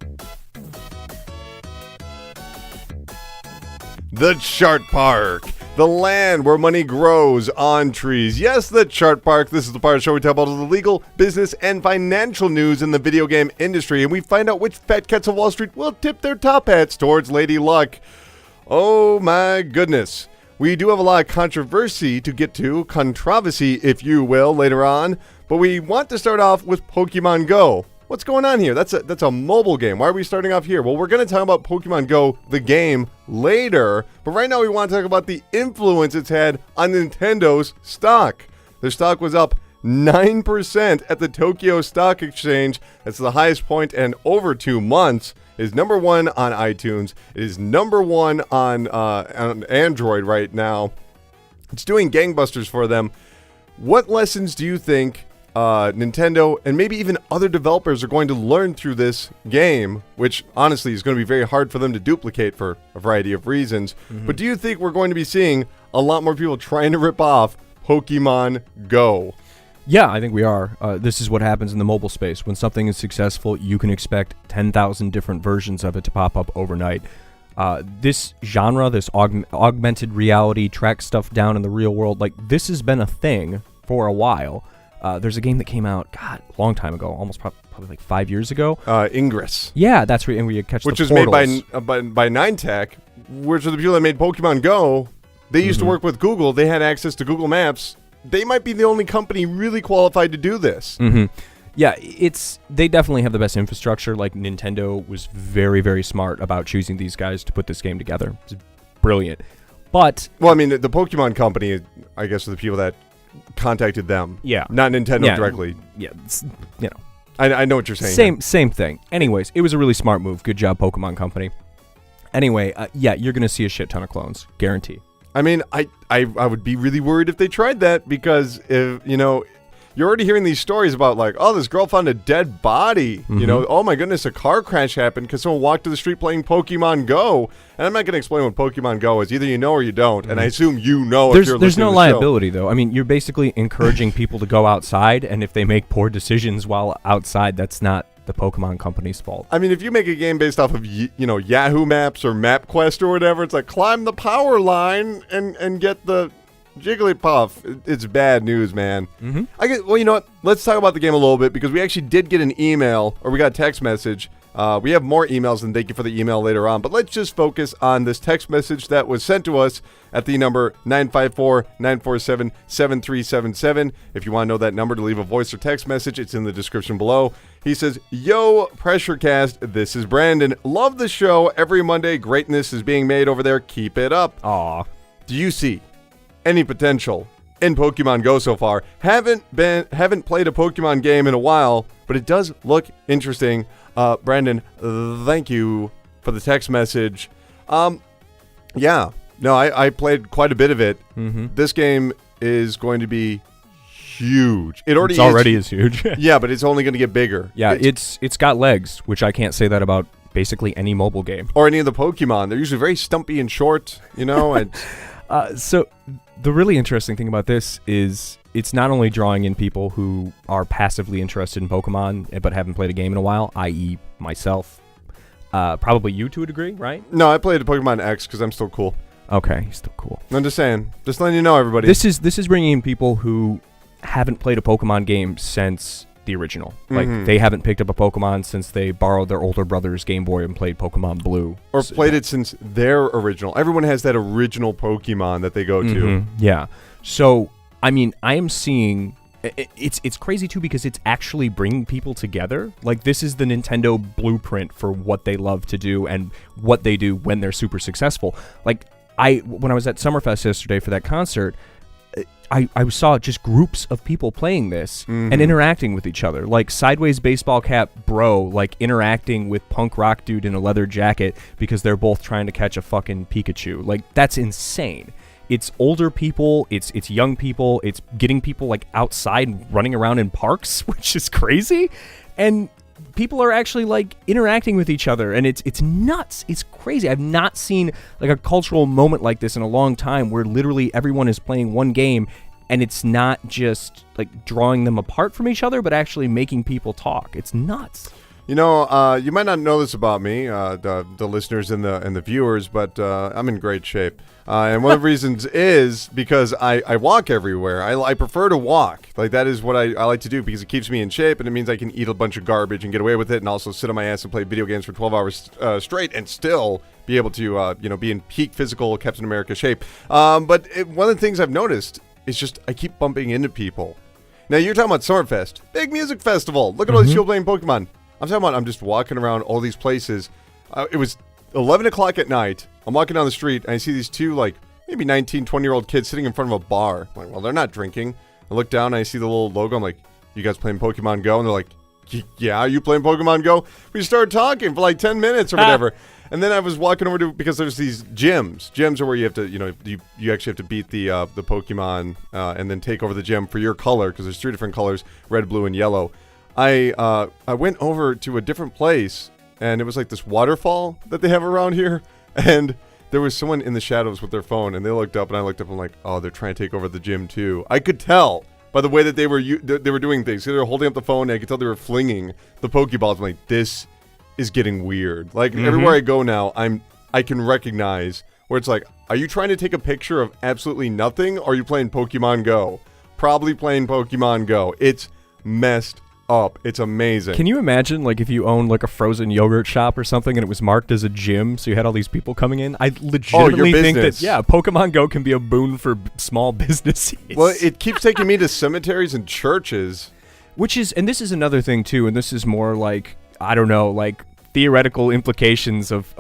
the Chart Park. The land where money grows on trees. Yes, the Chart Park. This is the part of the show we talk about all the legal, business, and financial news in the video game industry. And we find out which fat cats of Wall Street will tip their top hats towards Lady Luck. Oh my goodness. We do have a lot of controversy to get to, controversy if you will, later on. But we want to start off with Pokemon Go. What's going on here? That's a mobile game. Why are we starting off here? Well, we're going to talk about Pokemon Go, the game, later. But right now we want to talk about the influence it's had on Nintendo's stock. Their stock was up 9% at the Tokyo Stock Exchange. That's the highest point in over 2 months. It is number one on iTunes. It is number one on Android right now. It's doing gangbusters for them. What lessons do you think Nintendo and maybe even other developers are going to learn through this game, which honestly is going to be very hard for them to duplicate for a variety of reasons? But do you think we're going to be seeing a lot more people trying to rip off Pokemon Go? Yeah, I think we are. This is what happens in the mobile space. When something is successful, you can expect 10,000 different versions of it to pop up overnight. This genre, this augmented reality, track stuff down in the real world, like this has been a thing for a while. There's a game that came out, God, a long time ago, almost probably like 5 years ago. Ingress. Yeah, that's right. And we catch which the was portals. made by Niantic, which are the people that made Pokemon Go. They used to work with Google. They had access to Google Maps. They might be the only company really qualified to do this. Yeah, they definitely have the best infrastructure. Like Nintendo was very, very smart about choosing these guys to put this game together. It's brilliant. But well, I mean, the Pokemon company, I guess, are the people that contacted them. Yeah, not Nintendo directly. Yeah, you know, I know what you're saying. Same thing. Anyways, it was a really smart move. Good job, Pokemon Company. Anyway, yeah, you're gonna see a shit ton of clones, guarantee. I mean, I would be really worried if they tried that because if you're already hearing these stories about like, oh, this girl found a dead body. Oh my goodness, a car crash happened because someone walked to the street playing Pokemon Go. And I'm not going to explain what Pokemon Go is. Either you know or you don't. And I assume you know if you're listening to the show. There's no liability, though. I mean, you're basically encouraging people to go outside, and if they make poor decisions while outside, that's not the Pokemon Company's fault. I mean, if you make a game based off of, Yahoo Maps or MapQuest or whatever, it's like climb the power line and get the Jigglypuff. It's bad news, man. Well, you know what? Let's talk about the game a little bit because we actually did get an email, or we got a text message. We have more emails, and thank you for the email later on. But let's just focus on this text message that was sent to us at the number 954-947-7377. If you want to know that number to leave a voice or text message, it's in the description below. He says, "Yo, PRESSURECAST, this is Brandon. Love the show. Every Monday, greatness is being made over there. Keep it up." Aw. Do you see any potential in Pokemon Go so far? Haven't played a Pokemon game in a while, but it does look interesting. Brandon, thank you for the text message. Yeah, no, I played quite a bit of it. This game is going to be huge. It already is huge. Yeah, but it's only going to get bigger. Yeah, it's got legs, which I can't say that about basically any mobile game or any of the Pokemon. They're usually very stumpy and short, and so the really interesting thing about this is it's not only drawing in people who are passively interested in Pokemon but haven't played a game in a while, i.e. myself. Probably you to a degree, right? No, I played Pokemon X because I'm still cool. Okay, you're still cool. I'm just saying. Just letting you know, everybody. This is bringing in people who haven't played a Pokemon game since the original. Like, they haven't picked up a Pokemon since they borrowed their older brother's Game Boy and played Pokemon Blue. Or played it since their original. Everyone has that original Pokemon that they go to. Yeah. So, I mean, I am seeing... It's crazy, too, because it's actually bringing people together. Like, this is the Nintendo blueprint for what they love to do and what they do when they're super successful. Like, when I was at Summerfest yesterday for that concert... I saw just groups of people playing this and interacting with each other. Like Sideways Baseball Cap Bro, like interacting with Punk Rock Dude in a leather jacket because they're both trying to catch a fucking Pikachu. Like, that's insane. It's older people, it's young people, it's getting people like outside running around in parks, which is crazy. And people are actually like interacting with each other, and it's nuts. It's crazy. I've not seen like a cultural moment like this in a long time, where literally everyone is playing one game, and it's not just like drawing them apart from each other, but actually making people talk. It's nuts. You might not know this about me, the listeners and the viewers, but I'm in great shape. And one of the reasons is because I walk everywhere. I prefer to walk. Like, that is what I like to do because it keeps me in shape, and it means I can eat a bunch of garbage and get away with it, and also sit on my ass and play video games for 12 hours straight and still be able to, be in peak physical Captain America shape. But one of the things I've noticed is just I keep bumping into people. Now, you're talking about Summerfest, big music festival. Look at all these people playing Pokemon. I'm talking about I'm just walking around all these places. It was 11 o'clock at night. I'm walking down the street, and I see these two, like, maybe 19, 20-year-old kids sitting in front of a bar. I'm like, well, they're not drinking. I look down, and I see the little logo. I'm like, you guys playing Pokemon Go? And they're like, yeah, are you playing Pokemon Go? We started talking for like 10 minutes or whatever. And then I was walking over to, because there's these gyms. Gyms are where you have to, you actually have to beat the Pokemon and then take over the gym for your color, because there's 3 different colors, red, blue, and yellow. I went over to a different place, and it was like this waterfall that they have around here, and there was someone in the shadows with their phone, and they looked up, and I looked up, and I'm like, oh, they're trying to take over the gym too. I could tell by the way that they were doing things. They were holding up the phone, and I could tell they were flinging the Pokeballs. I'm like, this is getting weird. Like, everywhere I go now, I can recognize where it's like, are you trying to take a picture of absolutely nothing, or are you playing Pokemon Go? Probably playing Pokemon Go. It's messed up. It's amazing. Can you imagine, like, if you owned like a frozen yogurt shop or something and it was marked as a gym, so you had all these people coming in? I legitimately think that, Pokemon Go can be a boon for small businesses. Well, it keeps taking me to cemeteries and churches. And this is another thing too, and this is more like, I don't know, like theoretical implications of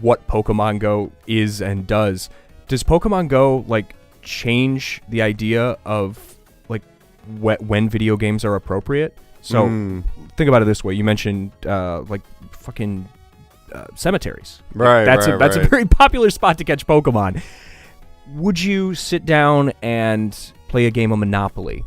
what Pokemon Go is and does. Does Pokemon Go, like, change the idea of, like, when video games are appropriate? So think about it this way. You mentioned like fucking cemeteries. Right. That's a very popular spot to catch Pokemon. Would you sit down and play a game of Monopoly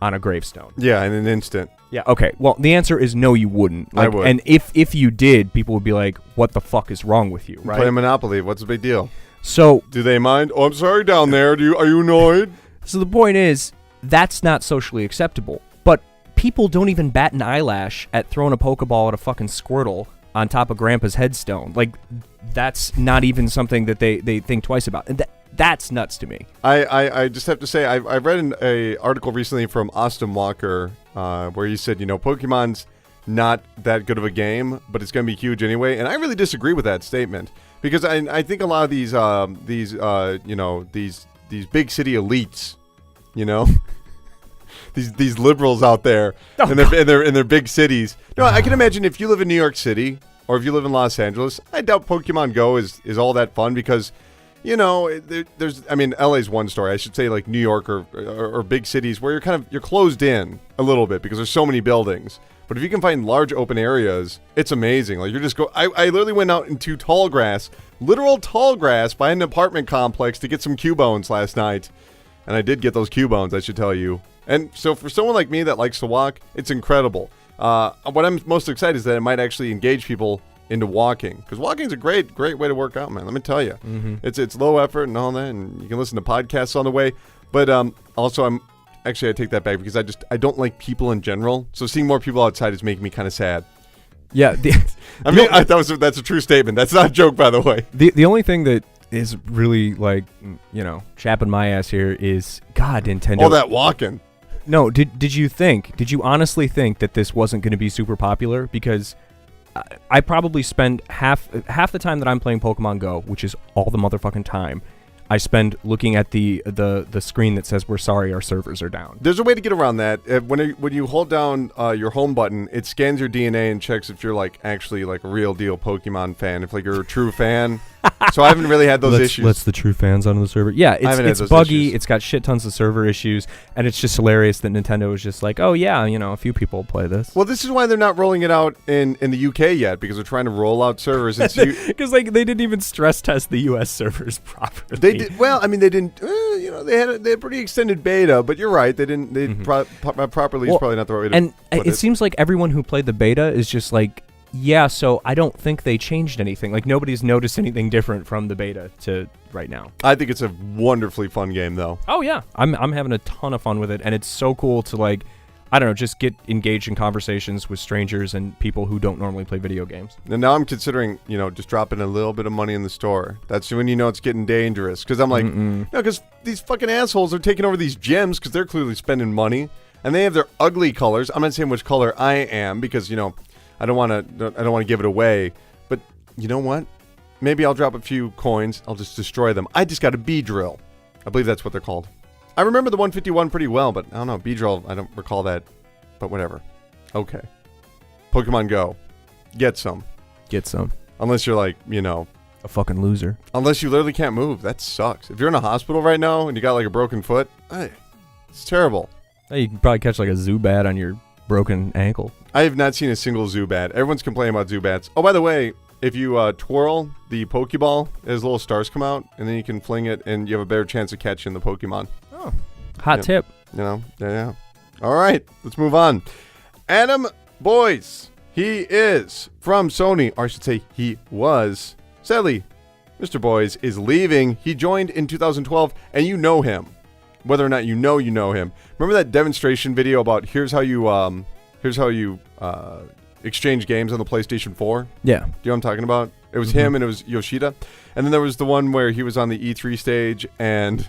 on a gravestone? Yeah, in an instant. Yeah. Okay. Well, the answer is no, you wouldn't. Like, I would. And if you did, people would be like, "What the fuck is wrong with you?" Right? Play Monopoly. What's the big deal? So, do they mind? Oh, I'm sorry down there. Are you annoyed? So the point is, that's not socially acceptable. But people don't even bat an eyelash at throwing a Pokeball at a fucking Squirtle on top of Grandpa's headstone. Like, that's not even something that they think twice about. And that's nuts to me. I just have to say, I read an article recently from Austin Walker where he said, Pokemon's not that good of a game, but it's going to be huge anyway. And I really disagree with that statement, because I think a lot of these big city elites, these liberals out there in their big cities. No, I can imagine if you live in New York City or if you live in Los Angeles, I doubt Pokemon Go is all that fun, because there's LA's one story. I should say, like, New York or big cities where you're closed in a little bit because there's so many buildings. But if you can find large open areas, it's amazing. Like, I literally went out into literal tall grass by an apartment complex to get some Cubones last night. And I did get those Cubones, I should tell you. And so for someone like me that likes to walk, it's incredible. What I'm most excited is that it might actually engage people into walking, because walking is a great way to work out, man. Let me tell you, it's low effort and all that, and you can listen to podcasts on the way. But also, I take that back, because I don't like people in general. So seeing more people outside is making me kind of sad. Yeah, that's a true statement. That's not a joke, by the way. The only thing that is really, like, chapping my ass here is, God, Nintendo. All that walking. No, did you honestly think that this wasn't going to be super popular? Because I probably spend half the time that I'm playing Pokemon Go, which is all the motherfucking time, I spend looking at the screen that says, "We're sorry, our servers are down." There's a way to get around that. When you hold down your home button, it scans your DNA and checks if you're, like, actually, like, a real deal Pokemon fan, if, like, you're a true fan. So I haven't really had those issues. Let's the true fans onto the server. Yeah, it's buggy. Issues. It's got shit tons of server issues, and it's just hilarious that Nintendo is just like, oh yeah, a few people play this. Well, this is why they're not rolling it out in the UK yet, because they're trying to roll out servers. Because they didn't even stress test the US servers properly. They did. Well, they didn't. They had pretty extended beta, but you're right. They didn't. Properly is probably not the right way to. And it seems like everyone who played the beta is just like, yeah, so I don't think they changed anything. Like, nobody's noticed anything different from the beta to right now. I think it's a wonderfully fun game, though. Oh, yeah. I'm having a ton of fun with it, and it's so cool to, like, I don't know, just get engaged in conversations with strangers and people who don't normally play video games. And now I'm considering, just dropping a little bit of money in the store. That's when you know it's getting dangerous. Because I'm like, because these fucking assholes are taking over these gyms because they're clearly spending money. And they have their ugly colors. I'm not saying which color I am because, I don't want to give it away. But you know what? Maybe I'll drop a few coins. I'll just destroy them. I just got a bee drill. I believe that's what they're called. I remember the 151 pretty well, but I don't know. Bee drill, I don't recall that. But whatever. Okay. Pokemon Go. Get some. Get some. Unless you're like, a fucking loser. Unless you literally can't move. That sucks. If you're in a hospital right now and you got like a broken foot, hey, it's terrible. Hey, you can probably catch like a Zubat on your broken ankle. I have not seen a single Zubat. Everyone's complaining about Zubats. Oh, by the way, if you twirl the Pokeball, as little stars come out, and then you can fling it, and you have a better chance of catching the Pokemon. Oh, hot tip. Yeah. All right, let's move on. Adam Boyce. He is from Sony, or I should say he was. Sadly, Mr. Boyce is leaving. He joined in 2012, and you know him. Whether or not you know him. Remember that demonstration video about here's how you exchange games on the PlayStation 4? Yeah. Do you know what I'm talking about? It was him and it was Yoshida. And then there was the one where he was on the E3 stage and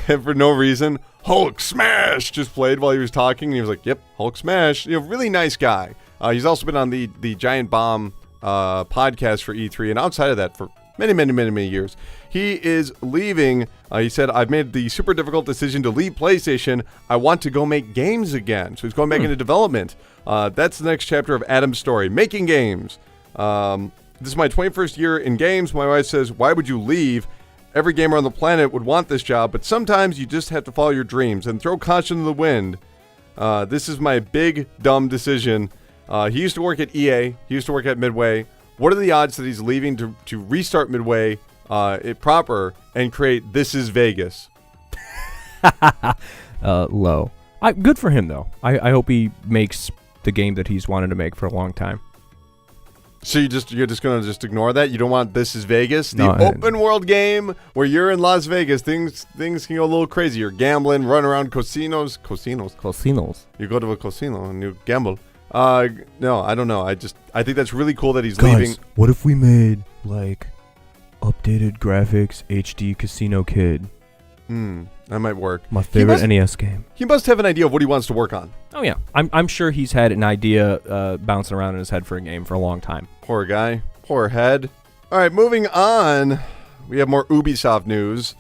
for no reason, Hulk Smash just played while he was talking. And he was like, yep, Hulk Smash. Really nice guy. He's also been on the Giant Bomb podcast for E3 and outside of that for many years. He is leaving. He said, I've made the super difficult decision to leave PlayStation. I want to go make games again. So he's going back into development. That's the next chapter of Adam's story, making games. This is my 21st year in games. My wife says, why would you leave? Every gamer on the planet would want this job, but sometimes you just have to follow your dreams and throw caution to the wind. This is my big, dumb decision. He used to work at EA. He used to work at Midway. What are the odds that he's leaving to restart Midway proper and create This Is Vegas? Low. Good for him, though. I hope he makes the game that he's wanted to make for a long time. So you're just gonna ignore that? You don't want This Is Vegas, the No, open world game where you're in Las Vegas. Things can go a little crazy. You're gambling, run around casinos. You go to a casino and you gamble. No, I don't know. I think that's really cool that he's leaving. What if we made like updated graphics HD Casino Kid? That might work. My favorite NES game. He must have an idea of what he wants to work on. Oh yeah, I'm sure he's had an idea bouncing around in his head for a game for a long time. Poor guy. Poor head. All right, moving on. We have more Ubisoft news.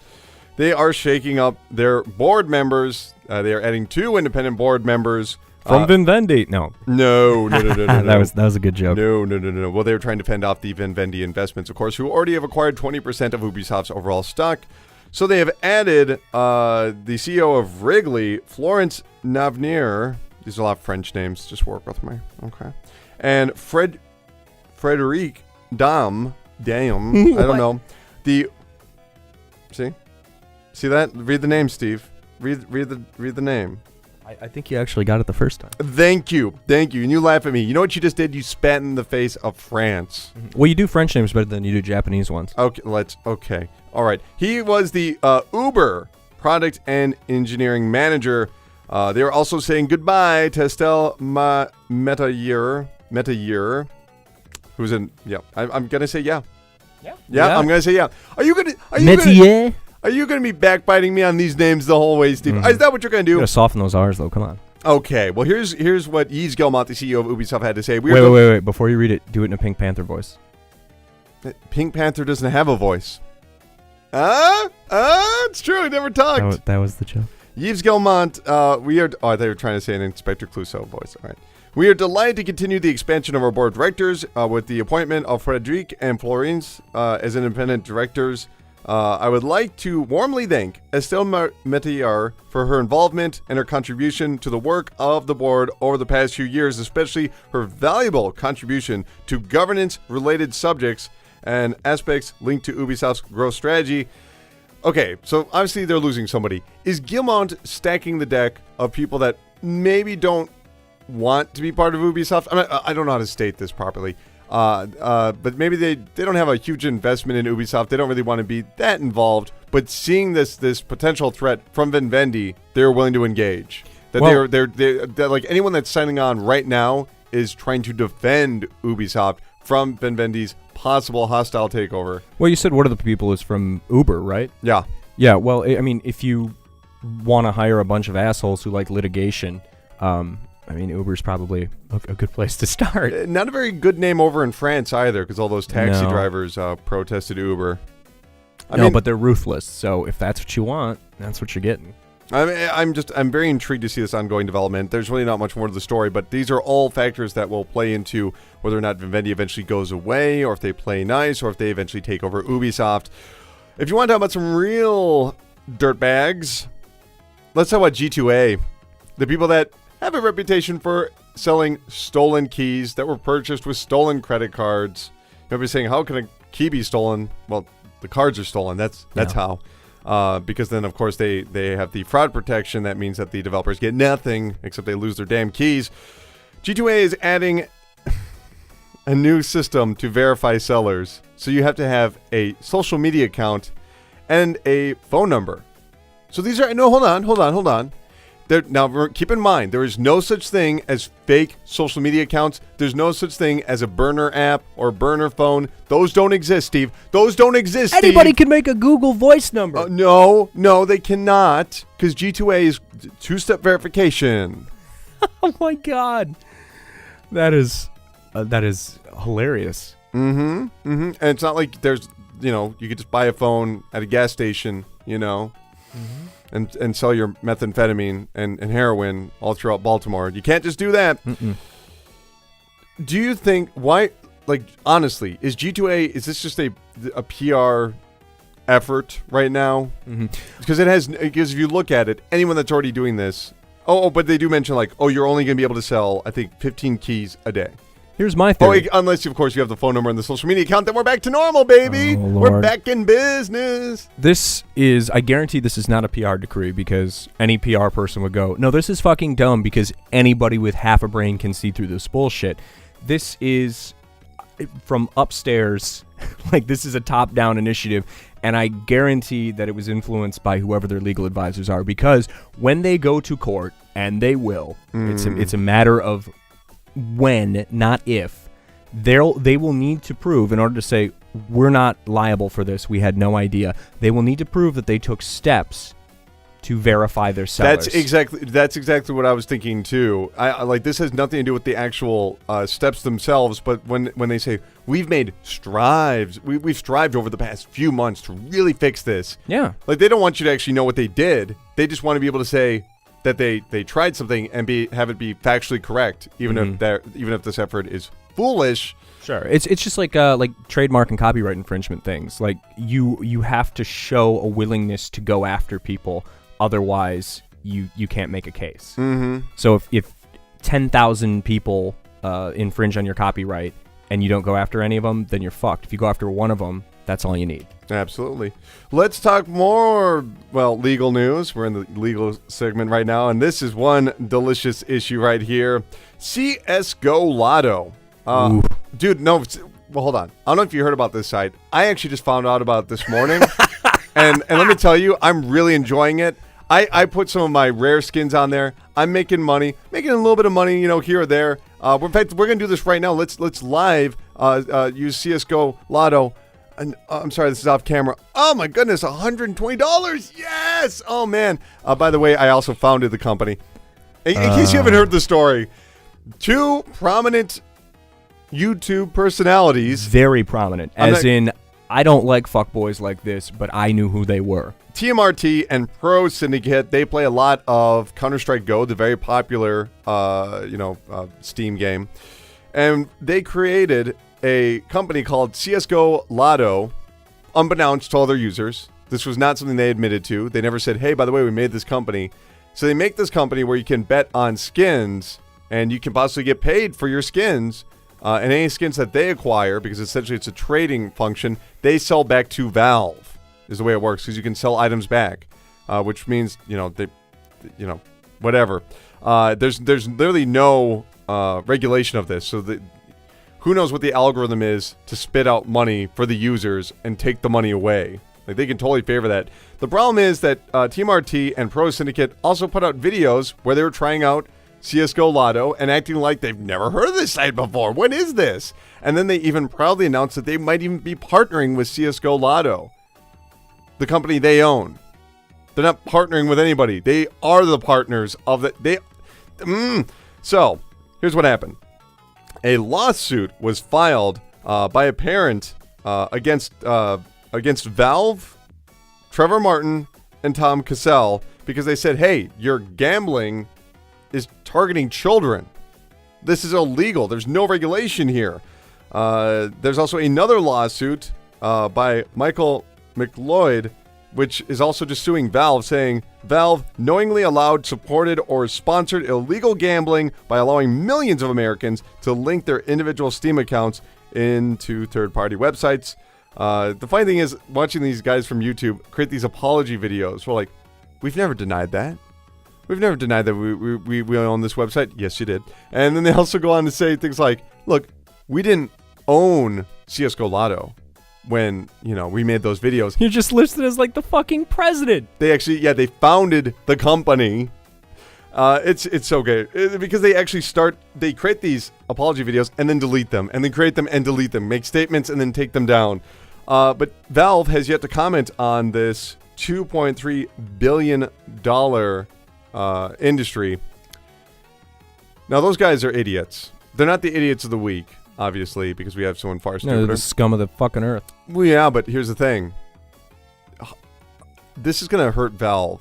They are shaking up their board members. They are adding 2 independent board members. From Vivendi. No. No. That was a good joke. No. Well, they were trying to fend off the Vivendi investments, of course, who already have acquired 20% of Ubisoft's overall stock. So they have added the CEO of Wrigley, Florence Navnier. These are a lot of French names. Just work with me. Okay. And Frederic Dam. I don't know. See that? Read the name, Steve. Read the name. I think you actually got it the first time. Thank you. And you laugh at me. You know what you just did? You spat in the face of France. Well, you do French names better than you do Japanese ones. Okay. All right. He was the Uber product and engineering manager. They are also saying goodbye to Estelle Metayer, who's in. Yeah, I'm gonna say yeah. Yeah. I'm gonna say yeah. Are you gonna be backbiting me on these names the whole way, Steve? Is that what you're gonna do? You gotta soften those R's, though. Come on. Okay. Well, here's what Yves Guillemot, the CEO of Ubisoft, had to say. Wait. Before you read it, do it in a Pink Panther voice. Pink Panther doesn't have a voice. It's true. He never talked. That was the joke. Yves Guillemot, we are... Oh, they were trying to say an Inspector Clouseau voice. All right. We are delighted to continue the expansion of our board of directors with the appointment of Frederic and Florence as independent directors. I would like to warmly thank Estelle Metier for her involvement and her contribution to the work of the board over the past few years, especially her valuable contribution to governance-related subjects and aspects linked to Ubisoft's growth strategy. Okay, so obviously they're losing somebody. Is Guillemot stacking the deck of people that maybe don't want to be part of Ubisoft? I don't know how to state this properly. But maybe they don't have a huge investment in Ubisoft. They don't really want to be that involved. But seeing this potential threat from Vivendi, they're willing to engage. That Well- they're like anyone that's signing on right now is trying to defend Ubisoft from Vivendi's possible hostile takeover. Well, you said one of the people is from Uber, right? Yeah. Yeah, well, I mean, if you want to hire a bunch of assholes who like litigation, I mean, Uber's probably a good place to start. Not a very good name over in France either, because all those taxi No. drivers protested Uber. I No, mean, but they're ruthless. So if that's what you want, that's what you're getting. I'm very intrigued to see this ongoing development. There's really not much more to the story, but these are all factors that will play into whether or not Vivendi eventually goes away, or if they play nice, or if they eventually take over Ubisoft. If you want to talk about some real dirtbags, let's talk about G2A. The people that have a reputation for selling stolen keys that were purchased with stolen credit cards. You'll be saying, how can a key be stolen? Well, the cards are stolen. That's how. Because then, of course, they have the fraud protection. That means that the developers get nothing except they lose their damn keys. G2A is adding a new system to verify sellers. So you have to have a social media account and a phone number. So these are... No, hold on. Now, keep in mind, there is no such thing as fake social media accounts. There's no such thing as a burner app or burner phone. Those don't exist, Steve. Those don't exist, Steve. Anybody can make a Google Voice number. No, they cannot, because G2A is two-step verification. Oh my God, that is hilarious. And it's not like there's, you could just buy a phone at a gas station, and sell your methamphetamine and heroin all throughout Baltimore. You can't just do that. Do you think, honestly, is G2A, is this just a PR effort right now? Because if you look at it, anyone that's already doing this, but they do mention you're only going to be able to sell, I think, 15 keys a day. Here's my theory. Unless, of course, you have the phone number and the social media account, then we're back to normal, baby. Oh, we're Lord. back in business. I guarantee this is not a PR decree, because any PR person would go, no, this is fucking dumb, because anybody with half a brain can see through this bullshit. This is from upstairs, this is a top-down initiative, and I guarantee that it was influenced by whoever their legal advisors are, because when they go to court, and they will, it's a matter of when, not if, they will need to prove, in order to say, we're not liable for this, we had no idea, they will need to prove that they took steps to verify their sellers. That's exactly what I was thinking too. This has nothing to do with the actual steps themselves, but when they say we've made strides, we've strived over the past few months to really fix this. Yeah. They don't want you to actually know what they did. They just want to be able to say that they tried something and have it be factually correct, even if this effort is foolish. Sure. It's just like trademark and copyright infringement things. You have to show a willingness to go after people, otherwise you can't make a case. So if 10,000 people infringe on your copyright and you don't go after any of them, then you're fucked. If you go after one of them, that's all you need. Absolutely. Let's talk more, legal news. We're in the legal segment right now, and this is one delicious issue right here. CSGO Lotto. Dude, no, hold on. I don't know if you heard about this site. I actually just found out about it this morning, and let me tell you, I'm really enjoying it. I put some of my rare skins on there. I'm making a little bit of money, here or there. In fact, we're gonna do this right now. Let's live use CSGO Lotto. And I'm sorry, this is off camera. Oh my goodness, $120. Yes. Oh man. By the way, I also founded the company. In case you haven't heard the story, two prominent YouTube personalities. Very prominent. I don't like fuckboys like this, but I knew who they were. TMRT and Pro Syndicate, they play a lot of Counter-Strike Go, the very popular, Steam game. And they created a company called CSGO Lotto, unbeknownst to all their users. This was not something they admitted to. They never said, hey, by the way, we made this company. So they make this company where you can bet on skins, and you can possibly get paid for your skins. And any skins that they acquire, because essentially it's a trading function, they sell back to Valve, is the way it works, because you can sell items back, which means, whatever. There's literally no regulation of this, so who knows what the algorithm is to spit out money for the users and take the money away. Like, they can totally favor that. The problem is that Team RT and Pro Syndicate also put out videos where they were trying out CSGO Lotto and acting like they've never heard of this site before. What is this? And then they even proudly announced that they might even be partnering with CSGO Lotto, the company they own. They're not partnering with anybody. They are the partners of the... So, here's what happened. A lawsuit was filed by a parent against Valve, Trevor Martin, and Tom Cassell because they said, hey, your gambling is targeting children. This is illegal. There's no regulation here. There's also another lawsuit by Michael McLeod, which is also just suing Valve, saying Valve knowingly allowed, supported, or sponsored illegal gambling by allowing millions of Americans to link their individual Steam accounts into third-party websites. The funny thing is, watching these guys from YouTube create these apology videos, we're like, we've never denied that. We've never denied that we own this website. Yes, you did. And then they also go on to say things like, look, we didn't own CSGO Lotto when, we made those videos. You're just listed as like the fucking president. They actually, they founded the company. It's so good because they actually they create these apology videos and then delete them and then create them and delete them, make statements and then take them down. But Valve has yet to comment on this $2.3 billion industry. Now, those guys are idiots. They're not the idiots of the week, obviously, because we have someone far stupider. No, they're the scum of the fucking earth. Well, yeah, but here's the thing. This is going to hurt Valve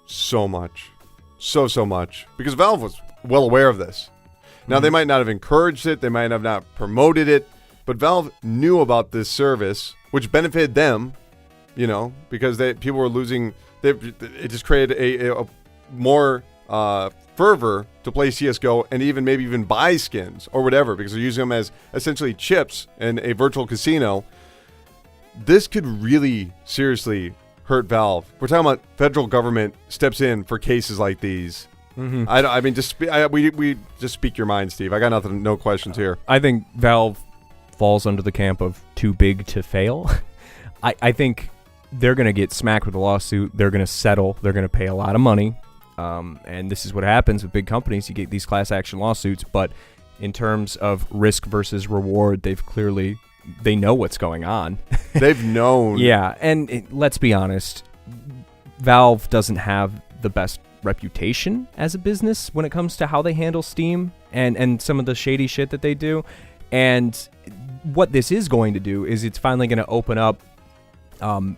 so much. So much. Because Valve was well aware of this. Now, they might not have encouraged it. They might have not promoted it. But Valve knew about this service, which benefited them, because people were losing. It just created a more fervor to play CSGO and maybe even buy skins or whatever, because they're using them as essentially chips in a virtual casino. This could really seriously hurt Valve. We're talking about federal government steps in for cases like these. Mm-hmm. We just speak your mind, Steve. I got nothing, no questions here. I think Valve falls under the camp of too big to fail. I think they're going to get smacked with a lawsuit. They're going to settle. They're going to pay a lot of money. And this is what happens with big companies. You get these class action lawsuits, but in terms of risk versus reward, they know what's going on. They've known. Yeah, and let's be honest, Valve doesn't have the best reputation as a business when it comes to how they handle Steam and some of the shady shit that they do. And what this is going to do is it's finally going to open up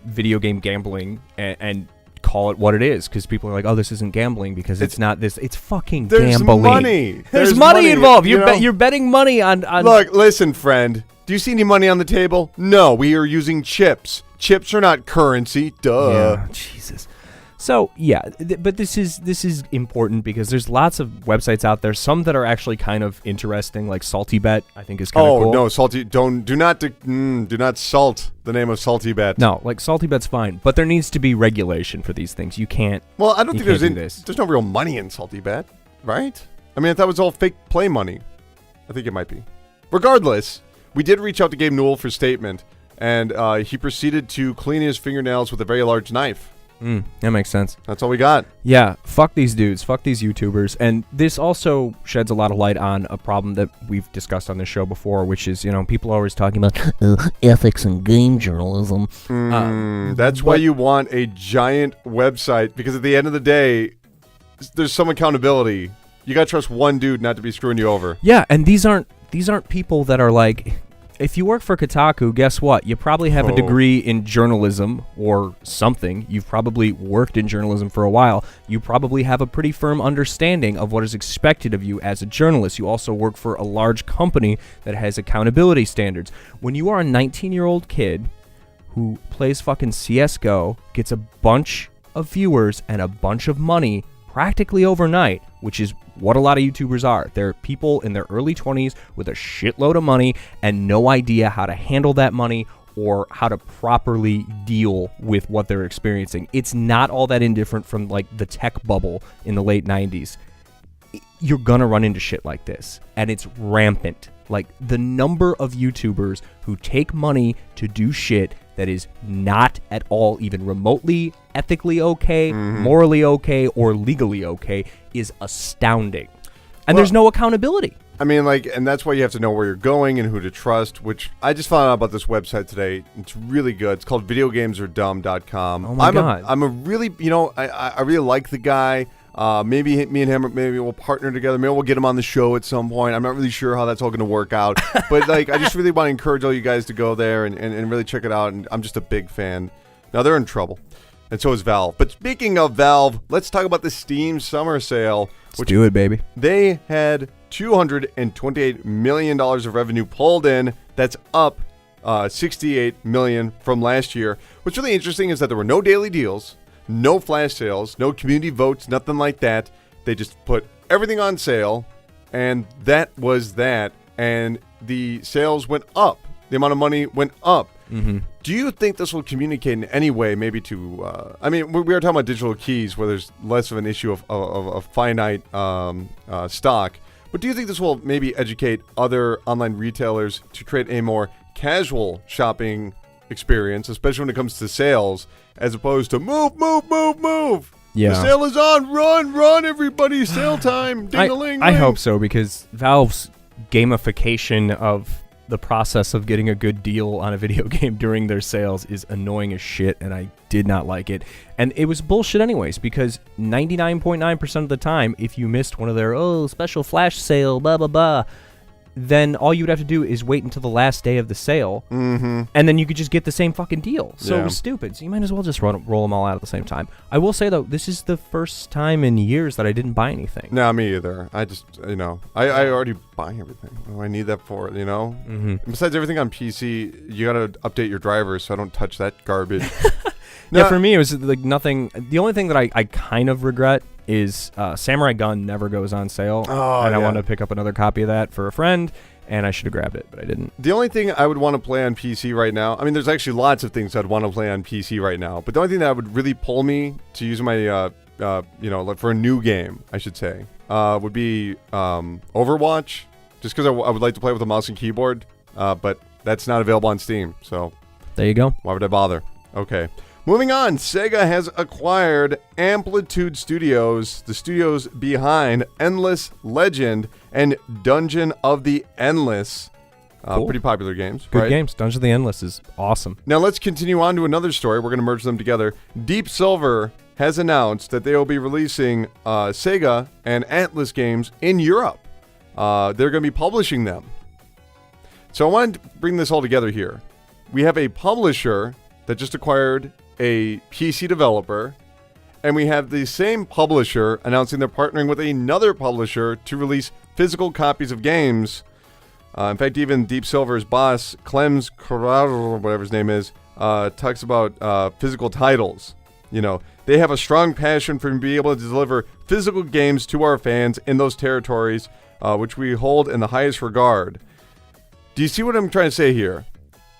video game gambling and call it what it is, because people are like, oh, this isn't gambling because it's not this. It's fucking gambling. There's money involved. You're betting money on. Look, listen, friend. Do you see any money on the table? No, we are using chips. Chips are not currency. Duh. Yeah, Jesus. So yeah, but this is important because there's lots of websites out there. Some that are actually kind of interesting, like Salty Bet. I think is kind of cool. Oh no, Salty! Do not salt the name of Salty Bet. No, like Salty Bet's fine, but there needs to be regulation for these things. You can't. Well, I don't think there's no real money in Salty Bet, right? I mean, if that was all fake play money, I think it might be. Regardless, we did reach out to Gabe Newell for statement, and he proceeded to clean his fingernails with a very large knife. That makes sense. That's all we got. Yeah, fuck these dudes. Fuck these YouTubers. And this also sheds a lot of light on a problem that we've discussed on this show before, which is, people are always talking about ethics and game journalism. That's why you want a giant website, because at the end of the day, there's some accountability. You got to trust one dude not to be screwing you over. Yeah, and these aren't people that are like... If you work for Kotaku, guess what? You probably have a degree in journalism or something. You've probably worked in journalism for a while. You probably have a pretty firm understanding of what is expected of you as a journalist. You also work for a large company that has accountability standards. When you are a 19-year-old kid who plays fucking CSGO, gets a bunch of viewers and a bunch of money practically overnight, which is what a lot of YouTubers are. They're people in their early 20s with a shitload of money and no idea how to handle that money or how to properly deal with what they're experiencing. It's not all that indifferent from like the tech bubble in the late 90s. you're gonna run into shit like this, and it's rampant. Like, the number of YouTubers who take money to do shit that is not at all even remotely ethically okay, morally okay, or legally okay is astounding. And there's no accountability. I mean, like, and that's why you have to know where you're going and who to trust, which I just found out about this website today. It's really good. It's called videogamesardumb.com. Oh my God. I'm a really, I really like the guy. Maybe me and him, maybe we'll partner together. Maybe we'll get him on the show at some point. I'm not really sure how that's all going to work out. But, like, I just really want to encourage all you guys to go there and really check it out. And I'm just a big fan. Now, they're in trouble. And so is Valve. But speaking of Valve, let's talk about the Steam Summer Sale. Let's do it, baby. They had $228 million of revenue pulled in. That's up $68 million from last year. What's really interesting is that there were no daily deals, no flash sales, no community votes, nothing like that. They just put everything on sale, and that was that. And the sales went up. The amount of money went up. Mm-hmm. Do you think this will communicate in any way, maybe to, I mean, we were talking about digital keys where there's less of an issue of finite stock, but do you think this will maybe educate other online retailers to create a more casual shopping experience, especially when it comes to sales, as opposed to move? Yeah. The sale is on, run, everybody, sale time, ding-a-ling. I hope so, because Valve's gamification of the process of getting a good deal on a video game during their sales is annoying as shit, and I did not like it. And it was bullshit anyways, because 99.9% of the time, if you missed one of their, special flash sale, blah, blah, blah, then all you would have to do is wait until the last day of the sale, and then you could just get the same fucking deal. So it was stupid. So you might as well just roll them all out at the same time. I will say, though, this is the first time in years that I didn't buy anything. No, me either. I just, I already buy everything. What do I need that for, Mm-hmm. Besides everything on PC, you got to update your drivers so I don't touch that garbage. Yeah, for me, it was like nothing. The only thing that I kind of regret is Samurai Gun never goes on sale. I want to pick up another copy of that for a friend, and I should have grabbed it, but I didn't. The only thing I would want to play on PC right now, I mean, there's actually lots of things I'd want to play on PC right now, but the only thing that would really pull me to use my, like for a new game, I should say, would be Overwatch, just because I would like to play with a mouse and keyboard, but that's not available on Steam, so there you go. Why would I bother? Okay. Moving on, Sega has acquired Amplitude Studios, the studios behind Endless Legend and Dungeon of the Endless. Cool. Pretty popular games, Good right? games. Dungeon of the Endless is awesome. Now let's continue on to another story. We're going to merge them together. Deep Silver has announced that they will be releasing Sega and Atlas games in Europe. They're going to be publishing them. So I wanted to bring this all together here. We have a publisher that just acquired a PC developer, and we have the same publisher announcing they're partnering with another publisher to release physical copies of games. In fact, even Deep Silver's boss, Clems Corral, whatever his name is, talks about physical titles. They have a strong passion for being able to deliver physical games to our fans in those territories, which we hold in the highest regard. Do you see what I'm trying to say here?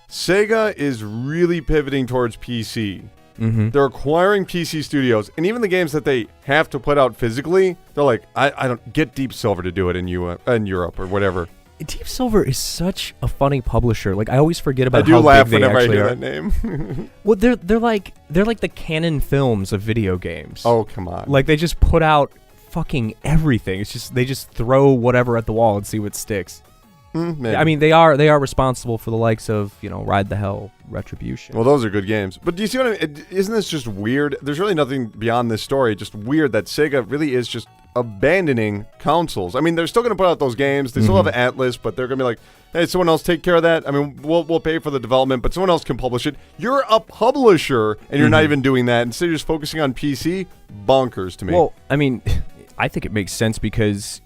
Sega is really pivoting towards PC. Mm-hmm. They're acquiring PC studios, and even the games that they have to put out physically, they're like, I don't get Deep Silver to do it in Europe or whatever. Deep Silver is such a funny publisher. Like, I always forget about I do how laugh big they whenever I actually hear are. that name. Well, they're like the Canon Films of video games. Oh, come on. Like, they just put out fucking everything. It's just they just throw whatever at the wall and see what sticks. Maybe. I mean, they are responsible for the likes of, Ride the Hell, Retribution. Well, those are good games. But do you see what I mean? Isn't this just weird? There's really nothing beyond this story. Just weird that Sega really is just abandoning consoles. I mean, they're still going to put out those games. They still have Atlas, but they're going to be like, hey, someone else take care of that. I mean, we'll pay for the development, but someone else can publish it. You're a publisher, and you're not even doing that. Instead, you're just focusing on PC. Bonkers to me. Well, I mean, I think it makes sense because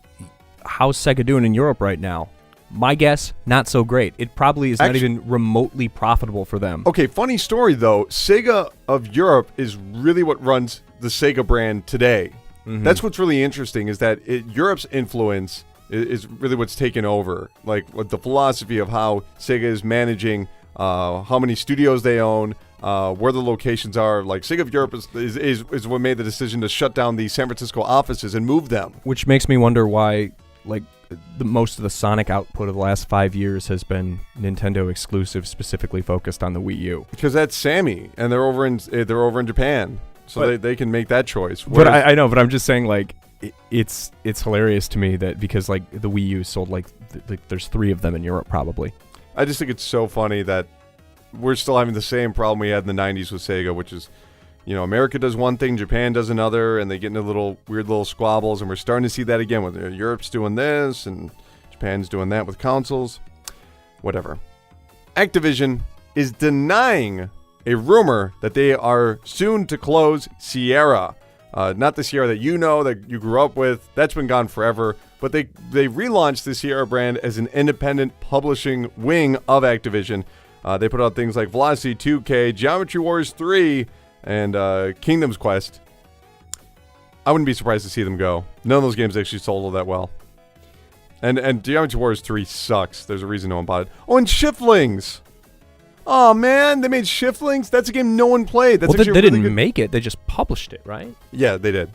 how's Sega doing in Europe right now? My guess, not so great. It probably is not even remotely profitable for them. Okay, funny story, though. Sega of Europe is really what runs the Sega brand today. That's what's really interesting, is that Europe's influence is really what's taken over. Like, with the philosophy of how Sega is managing how many studios they own, where the locations are. Like Sega of Europe is what made the decision to shut down the San Francisco offices and move them. Which makes me wonder why, like, most of the Sonic output of the last 5 years has been Nintendo exclusive, specifically focused on the Wii U. Because that's Sammy, and they're over in Japan, so But- they can make that choice. But I know, but I'm just saying, like, it's hilarious to me that because, like, the Wii U sold, like, there's 3 of them in Europe probably. I just think it's so funny that we're still having the same problem we had in the 90s with Sega, which is, America does one thing, Japan does another, and they get into weird little squabbles, and we're starting to see that again with Europe's doing this, and Japan's doing that with consoles. Whatever. Activision is denying a rumor that they are soon to close Sierra. Not the Sierra that that you grew up with. That's been gone forever. But they relaunched the Sierra brand as an independent publishing wing of Activision. They put out things like Velocity 2K, Geometry Wars 3, and Kingdom's Quest. I wouldn't be surprised to see them go. None of those games actually sold all that well. And Geometry Wars 3 sucks. There's a reason no one bought it. Oh, and Shiftlings! Oh, man, they made Shiftlings? That's a game no one played. That's Well, actually they a really didn't good... make it. They just published it, right? Yeah, they did.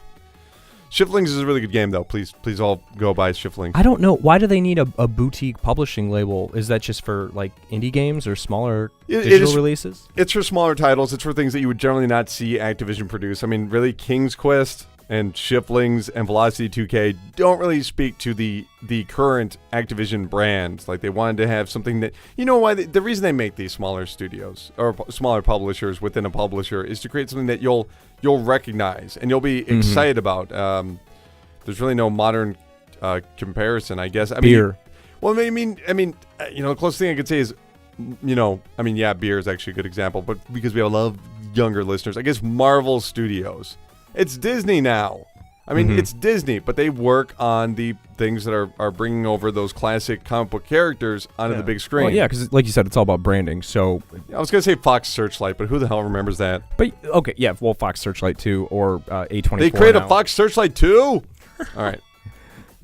Shiftlings is a really good game, though. Please all go buy Shiftlings. I don't know. Why do they need a boutique publishing label? Is that just for, like, indie games or smaller digital releases? It's for smaller titles. It's for things that you would generally not see Activision produce. I mean, really, King's Quest and Shiftlings and Velocity 2K don't really speak to the current Activision brand. Like, they wanted to have something that... why? The reason they make these smaller studios or smaller publishers within a publisher is to create something that you'll recognize and you'll be excited about. There's really no modern comparison, I guess. Beer. Well, I mean, the closest thing I could say is, beer is actually a good example, but because we have a lot of younger listeners, I guess Marvel Studios. It's Disney now. I mean, it's Disney, but they work on the things that are bringing over those classic comic book characters onto the big screen. Well, yeah, because like you said, it's all about branding. So I was going to say Fox Searchlight, but who the hell remembers that? But okay, yeah, well, Fox Searchlight 2 or A24. They created a Fox Searchlight 2? All right.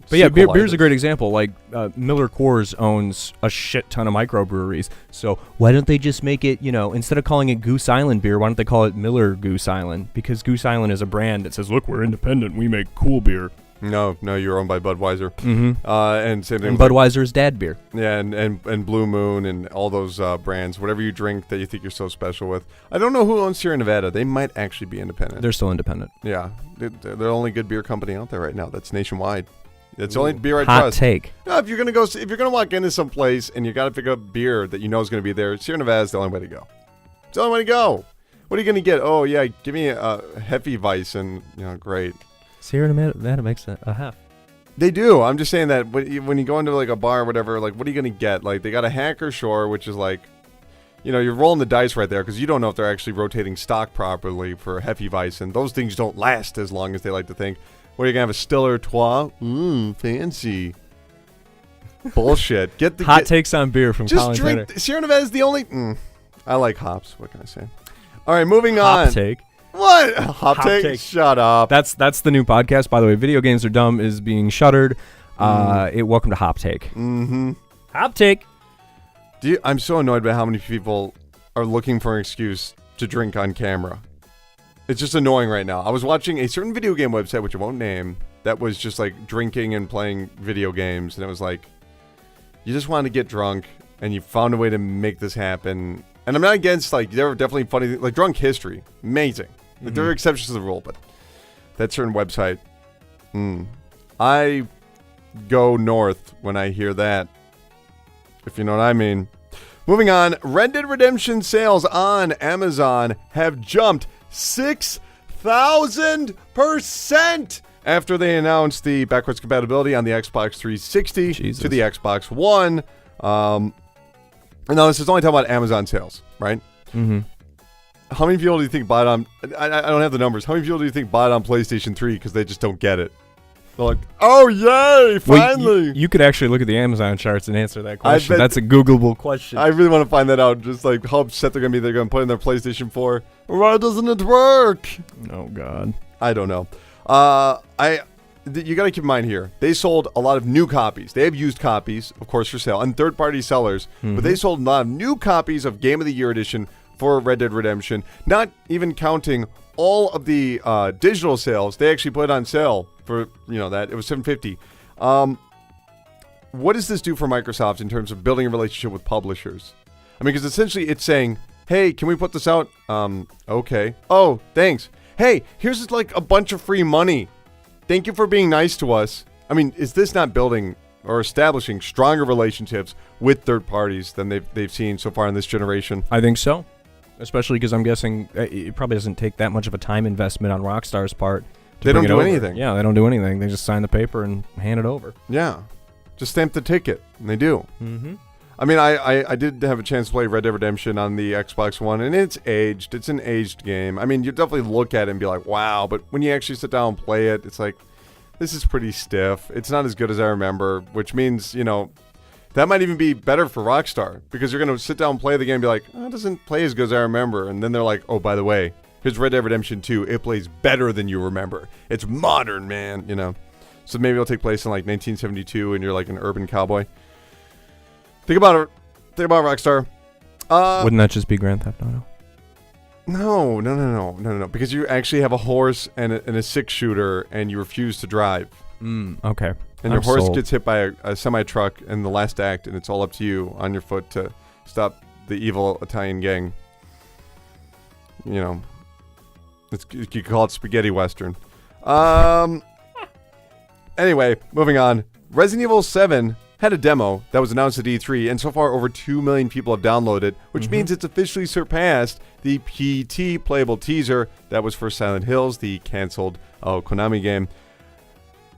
But yeah, beer's a great example. Like, Miller Coors owns a shit ton of microbreweries. So why don't they just make it, instead of calling it Goose Island beer, why don't they call it Miller Goose Island? Because Goose Island is a brand that says, look, we're independent. We make cool beer. No, you're owned by Budweiser. Mm-hmm. And same thing. And Budweiser is dad beer. Yeah, and Blue Moon and all those brands, whatever you drink that you think you're so special with. I don't know who owns Sierra Nevada. They might actually be independent. They're still independent. Yeah. They're the only good beer company out there right now that's nationwide. It's the only beer I Hot trust. take. No, if you're gonna walk into some place and you got to pick up beer that you know is gonna be there, Sierra Nevada is the only way to go. It's the only way to go. What are you gonna get? Oh yeah, give me a Hefeweizen. Great. Sierra Nevada makes a half. They do. I'm just saying that when you go into like a bar or whatever, like what are you gonna get? Like they got a Hacker Shore, which is like, you're rolling the dice right there because you don't know if they're actually rotating stock properly for Hefeweizen. Those things don't last as long as they like to think. What are you gonna have, a Stella Artois? Fancy. Bullshit. Get the hot takes on beer from just Colin drink. Tanner. Sierra Nevada is the only. I like hops. What can I say? All right, moving on. Hop take. What? Hop take? take. Shut up. That's the new podcast, by the way. Video Games Are Dumb is being shuttered. Welcome to Hop Take. Mm-hmm. Hop Take. I'm so annoyed by how many people are looking for an excuse to drink on camera. It's just annoying right now. I was watching a certain video game website, which I won't name, that was just like drinking and playing video games. And it was like, you just wanted to get drunk and you found a way to make this happen. And I'm not against, like, there are definitely funny, like Drunk History. Amazing. Like, there are exceptions to the rule, but that certain website, I go north when I hear that, if you know what I mean. Moving on, Red Dead Redemption sales on Amazon have jumped 6,000% after they announced the backwards compatibility on the Xbox 360 to the Xbox One. And now this is only talking about Amazon sales, right? Mm-hmm. How many people do you think bought it on... I don't have the numbers. How many people do you think bought it on PlayStation 3 because they just don't get it? They're like, oh, yay, finally! Well, you could actually look at the Amazon charts and answer that question. bet- That's a Googleable question. I really want to find that out. Just like how upset they're going to be. They're going to put it in their PlayStation 4. Why doesn't it work? Oh, God. I don't know. You got to keep in mind here, they sold a lot of new copies. They have used copies, of course, for sale, and third-party sellers. But they sold a lot of new copies of Game of the Year Edition for Red Dead Redemption, not even counting all of the digital sales. They actually put it on sale for, that it was $750. What does this do for Microsoft in terms of building a relationship with publishers? I mean, because essentially it's saying, hey, can we put this out? Okay. Oh, thanks. Hey, here's like a bunch of free money. Thank you for being nice to us. I mean, is this not building or establishing stronger relationships with third parties than they've seen so far in this generation? I think so. Especially because I'm guessing it probably doesn't take that much of a time investment on Rockstar's part. They don't do anything. Yeah, they don't do anything. They just sign the paper and hand it over. Yeah. Just stamp the ticket, and they do. Mm-hmm. I mean, I did have a chance to play Red Dead Redemption on the Xbox One, and it's aged. It's an aged game. I mean, you definitely look at it and be like, wow, but when you actually sit down and play it, it's like, this is pretty stiff. It's not as good as I remember, which means, that might even be better for Rockstar, because you're going to sit down and play the game and be like, oh, it doesn't play as good as I remember. And then they're like, oh, by the way, here's Red Dead Redemption 2. It plays better than you remember. It's modern, man, So maybe it'll take place in like 1972 and you're like an urban cowboy. Think about it. Think about Rockstar. Wouldn't that just be Grand Theft Auto? No. Because you actually have a horse and a 6-shooter and you refuse to drive. Okay. And your horse gets hit by a semi-truck in the last act, and it's all up to you on your foot to stop the evil Italian gang. You could call it spaghetti western. Anyway, moving on. Resident Evil 7 had a demo that was announced at E3, and so far over 2 million people have downloaded, which means it's officially surpassed the PT playable teaser that was for Silent Hills, the canceled Konami game.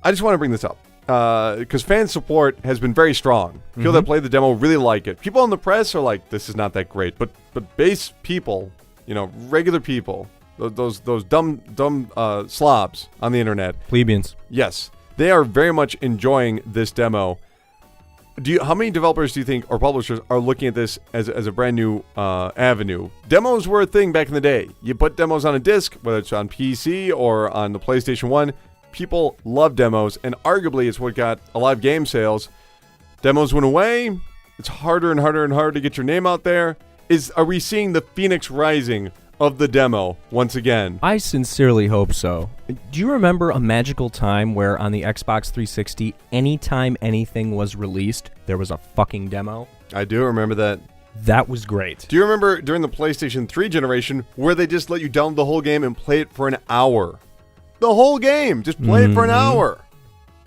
I just want to bring this up because fan support has been very strong. People that played the demo really like it. People in the press are like, this is not that great, but base people, regular people, those dumb slobs on the internet, plebeians, yes, they are very much enjoying this demo. How many developers do you think or publishers are looking at this as a brand new avenue? Demos were a thing back in the day. You put demos on a disc, whether it's on PC or on the PlayStation 1. People love demos, and arguably it's what got a lot of game sales. Demos went away. It's harder and harder and harder to get your name out there. Are we seeing the Phoenix Rising of the demo once again? I sincerely hope so. Do you remember a magical time where on the Xbox 360, anytime anything was released, there was a fucking demo? I do remember that. That was great. Do you remember during the PlayStation 3 generation where they just let you download the whole game and play it for an hour? The whole game. Just play it for an hour.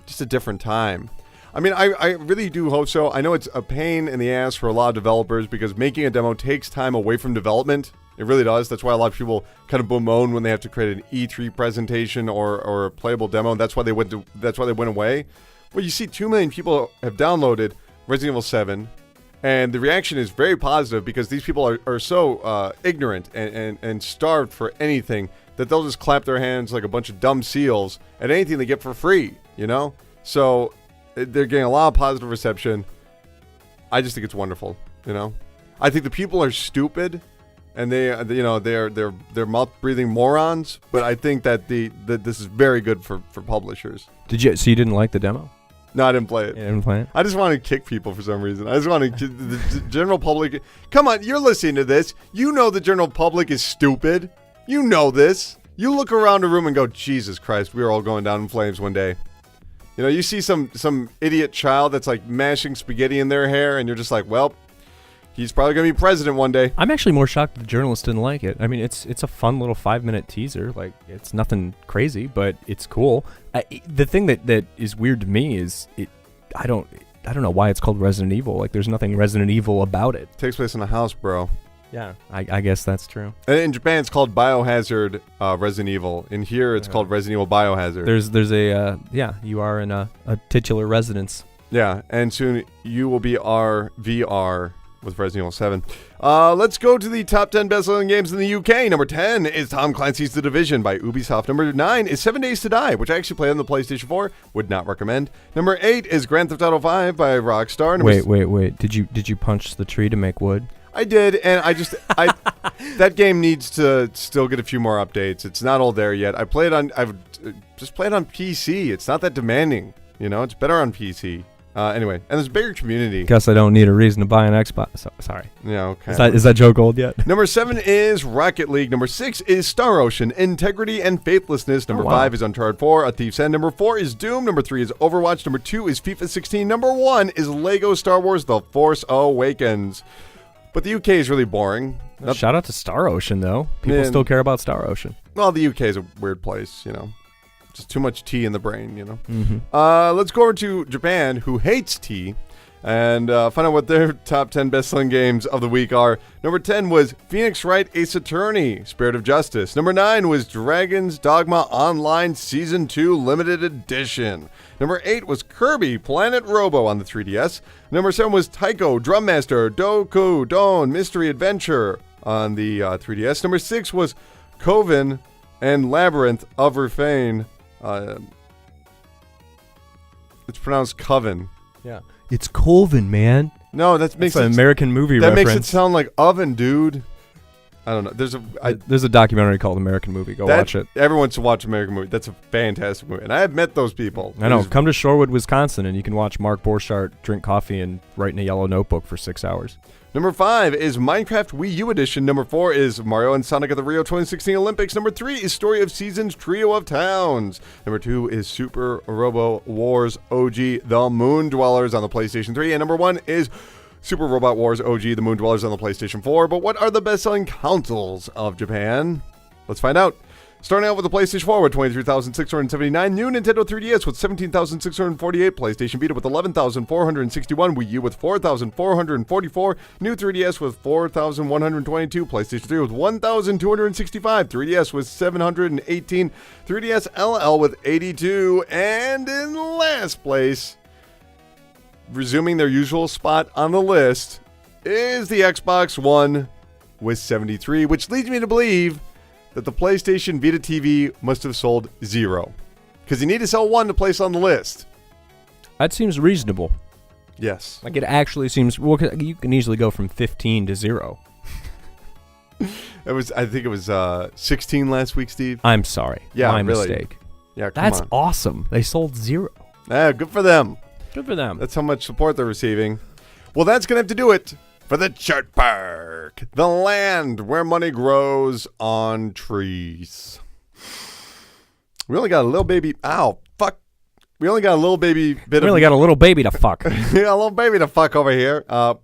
Just a different time. I mean, I really do hope so. I know it's a pain in the ass for a lot of developers because making a demo takes time away from development. It really does. That's why a lot of people kind of bemoan when they have to create an E3 presentation or a playable demo. That's why they went away. Well, you see 2 million people have downloaded Resident Evil 7, and the reaction is very positive because these people are so ignorant and starved for anything that they'll just clap their hands like a bunch of dumb seals at anything they get for free, So they're getting a lot of positive reception. I just think it's wonderful, I think the people are stupid. And they're mouth-breathing morons, but I think that this is very good for publishers. So you didn't like the demo? No, I didn't play it. You didn't play it? I just want to kick people for some reason. I just want to the general public. Come on, you're listening to this. You know the general public is stupid. You know this. You look around a room and go, Jesus Christ, we are all going down in flames one day. You see some idiot child that's like mashing spaghetti in their hair, and you're just like, well, he's probably going to be president one day. I'm actually more shocked that the journalist didn't like it. I mean, it's a fun little 5-minute teaser. Like, it's nothing crazy, but it's cool. The thing that is weird to me is I don't know why it's called Resident Evil. Like, there's nothing Resident Evil about it. It takes place in a house, bro. Yeah, I guess that's true. And in Japan, it's called Biohazard Resident Evil. In here, it's called Resident Evil Biohazard. There's a you are in a titular residence. Yeah, and soon you will be our VR with Resident Evil 7. Let's go to the top 10 best-selling games in the UK. Number 10 is Tom Clancy's The Division by Ubisoft. Number 9 is 7 Days to Die, which I actually played on the PlayStation 4. Would not recommend. Number 8 is Grand Theft Auto 5 by Rockstar. Wait. Did you punch the tree to make wood? I did, and that game needs to still get a few more updates. It's not all there yet. I've just played on PC. It's not that demanding, it's better on PC. Anyway, and there's a bigger community. Guess I don't need a reason to buy an Xbox. Sorry. Yeah, okay. Is that joke old yet? Number 7 is Rocket League. Number 6 is Star Ocean, Integrity and Faithlessness. Number 5 is Uncharted 4, A Thief's End. Number 4 is Doom. Number 3 is Overwatch. Number 2 is FIFA 16. Number 1 is Lego Star Wars The Force Awakens. But the UK is really boring. Shout out to Star Ocean, though. People still care about Star Ocean. Well, the UK is a weird place, you know. Just too much tea in the brain, you know. Mm-hmm. Let's go over to Japan, who hates tea, and find out what their top 10 best-selling games of the week are. Number 10 was Phoenix Wright Ace Attorney, Spirit of Justice. Number 9 was Dragon's Dogma Online Season 2 Limited Edition. Number 8 was Kirby Planet Robo on the 3DS. Number 7 was Taiko Drum Master Doku Don Mystery Adventure on the 3DS. Number 6 was Coven and Labyrinth of Refrain. It's pronounced Coven. Yeah. It's Colvin, man. No, that makes an American movie that reference. makes it sound like oven, dude. I don't know. There's a documentary called American Movie. Go watch it. Everyone should watch American Movie. That's a fantastic movie. And I have met those people. I know. Come to Shorewood, Wisconsin, and you can watch Mark Borchardt drink coffee and write in a yellow notebook for 6 hours. Number 5 is Minecraft Wii U Edition. Number 4 is Mario and Sonic at the Rio 2016 Olympics. Number 3 is Story of Seasons Trio of Towns. Number 2 is Super Robo Wars OG The Moon Dwellers on the PlayStation 3. And number 1 is Super Robot Wars OG The Moon Dwellers on the PlayStation 4. But what are the best-selling consoles of Japan? Let's find out. Starting out with the PlayStation 4 with 23,679, new Nintendo 3DS with 17,648, PlayStation Vita with 11,461, Wii U with 4,444, new 3DS with 4,122, PlayStation 3 with 1,265, 3DS with 718, 3DS LL with 82, and in last place, resuming their usual spot on the list, is the Xbox One with 73, which leads me to believe that the PlayStation Vita TV must have sold 0. Because you need to sell 1 to place on the list. That seems reasonable. Yes. Like, it actually seems... Well, you can easily go from 15 to 0. I think it was 16 last week, Steve. I'm sorry. Yeah, My really. mistake. Yeah, That's awesome. They sold 0. Yeah, good for them. Good for them. That's how much support they're receiving. Well, that's going to have to do it for the Chart Park, the land where money grows on trees. We only got a little baby. Ow, fuck. We only got a little baby bit We only got a little baby to fuck. a little baby to fuck over here. Want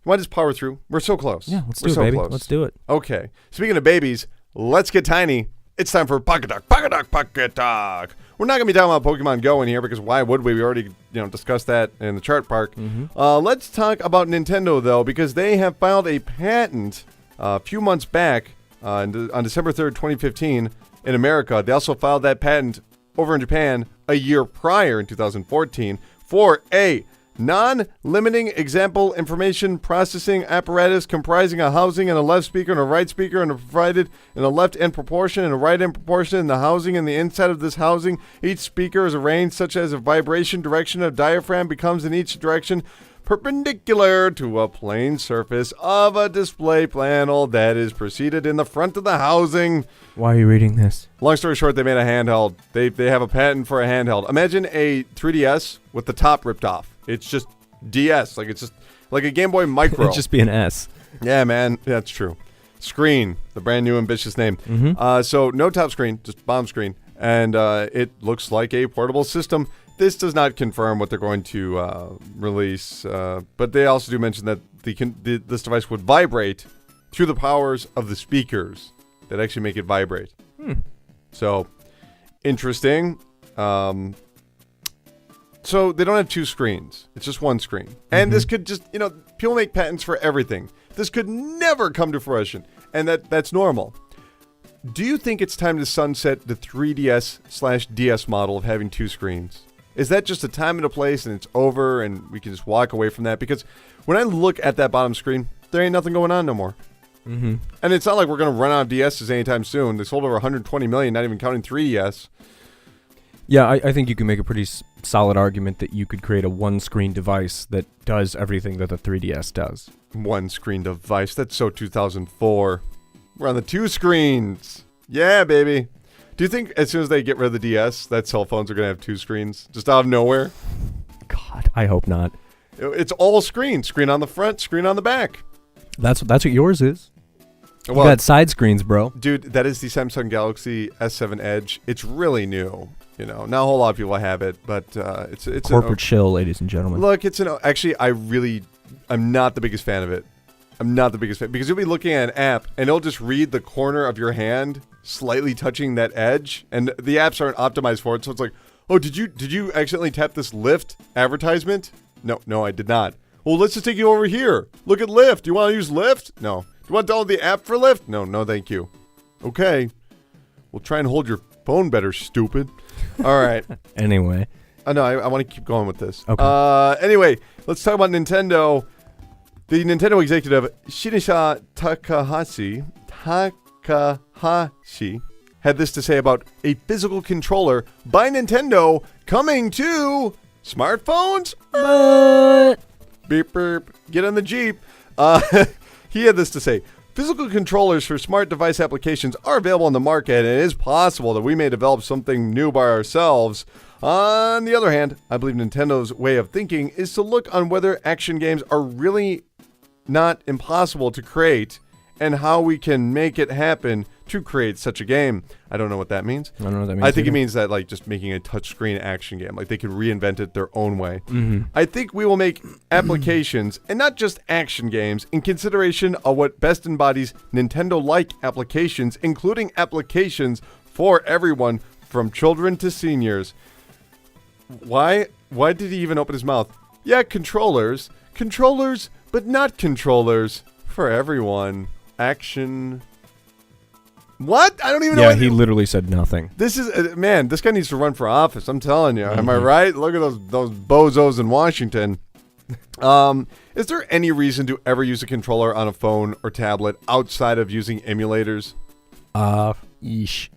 to just power through? We're so close. Yeah, let's We're do it, so baby. close. Let's do it. Okay. Speaking of babies, let's get tiny. It's time for Pocket Talk. Pocket Talk. Pocket Talk. We're not going to be talking about Pokemon Go in here because why would we? We already discussed that in the Chart Park. Let's talk about Nintendo, though, because they have filed a patent a few months back on December 3rd, 2015 in America. They also filed that patent over in Japan a year prior in 2014 for a non-limiting example information processing apparatus comprising a housing and a left speaker and a right speaker and provided in a left end proportion and a right end proportion in the housing and the inside of this housing. Each speaker is arranged such as a vibration direction of diaphragm becomes in each direction perpendicular to a plane surface of a display panel that is preceded in the front of the housing. Why are you reading this? Long story short, they made a handheld. They have a patent for a handheld. Imagine a 3DS with the top ripped off. It's just DS. Like, it's just like a Game Boy Micro. It'd just be an S. Yeah, man. Yeah, that's true. Screen, the brand new ambitious name. So no top screen, just bomb screen. And it looks like a portable system. This does not confirm what they're going to release, but they also do mention that this device would vibrate through the powers of the speakers that actually make it vibrate. So, interesting. So they don't have two screens. It's just one screen. And this could just, people make patents for everything. This could never come to fruition. And that's normal. Do you think it's time to sunset the 3DS/DS model of having two screens? Is that just a time and a place and it's over and we can just walk away from that? Because when I look at that bottom screen, there ain't nothing going on no more. And it's not like we're going to run out of DSs anytime soon. They sold over 120 million, not even counting 3DS. Yeah, I think you can make a pretty solid argument that you could create a one-screen device that does everything that the 3DS does. One screen device. That's so 2004. We're on the two screens. Yeah, baby. Do you think as soon as they get rid of the DS, that cell phones are going to have two screens? Just out of nowhere? God, I hope not. It's all screen on the front, screen on the back. That's what yours is. You Well, got side screens, bro. dude, that is the Samsung Galaxy S7 Edge. It's really new. Not a whole lot of people have it, but it's Corporate shill, ladies and gentlemen. Look, actually, I'm not the biggest fan of it. I'm not the biggest fan because you'll be looking at an app and it'll just read the corner of your hand slightly touching that edge, and the apps aren't optimized for it. So it's like, oh, did you accidentally tap this Lyft advertisement? No, I did not. Well, let's just take you over here. Look at Lyft. Do you want to use Lyft? No. Do you want to download the app for Lyft? No, thank you. Okay. We'll try and hold your phone better, stupid. All right. Anyway. No, I want to keep going with this. Okay. Anyway, let's talk about Nintendo. The Nintendo executive Shinisha Takahashi had this to say about a physical controller by Nintendo coming to smartphones. But Beep, beep. Get on the Jeep. He had this to say. Physical controllers for smart device applications are available on the market, and it is possible that we may develop something new by ourselves. On the other hand, I believe Nintendo's way of thinking is to look on whether action games are really not impossible to create and how we can make it happen to create such a game. I don't know what that means. I don't know what that means. I think either. it means that like just making a touchscreen action game, like they could reinvent it their own way. Mm-hmm. I think we will make applications and not just action games in consideration of what best embodies Nintendo-like applications, including applications for everyone from children to seniors. Why did he even open his mouth? Yeah, controllers, but not controllers for everyone. Action. What? I don't even know. Yeah, what he literally said nothing. This is man. This guy needs to run for office. I'm telling you. Am I Mhm. right? Look at those bozos in Washington. Is there any reason to ever use a controller on a phone or tablet outside of using emulators? Yeesh.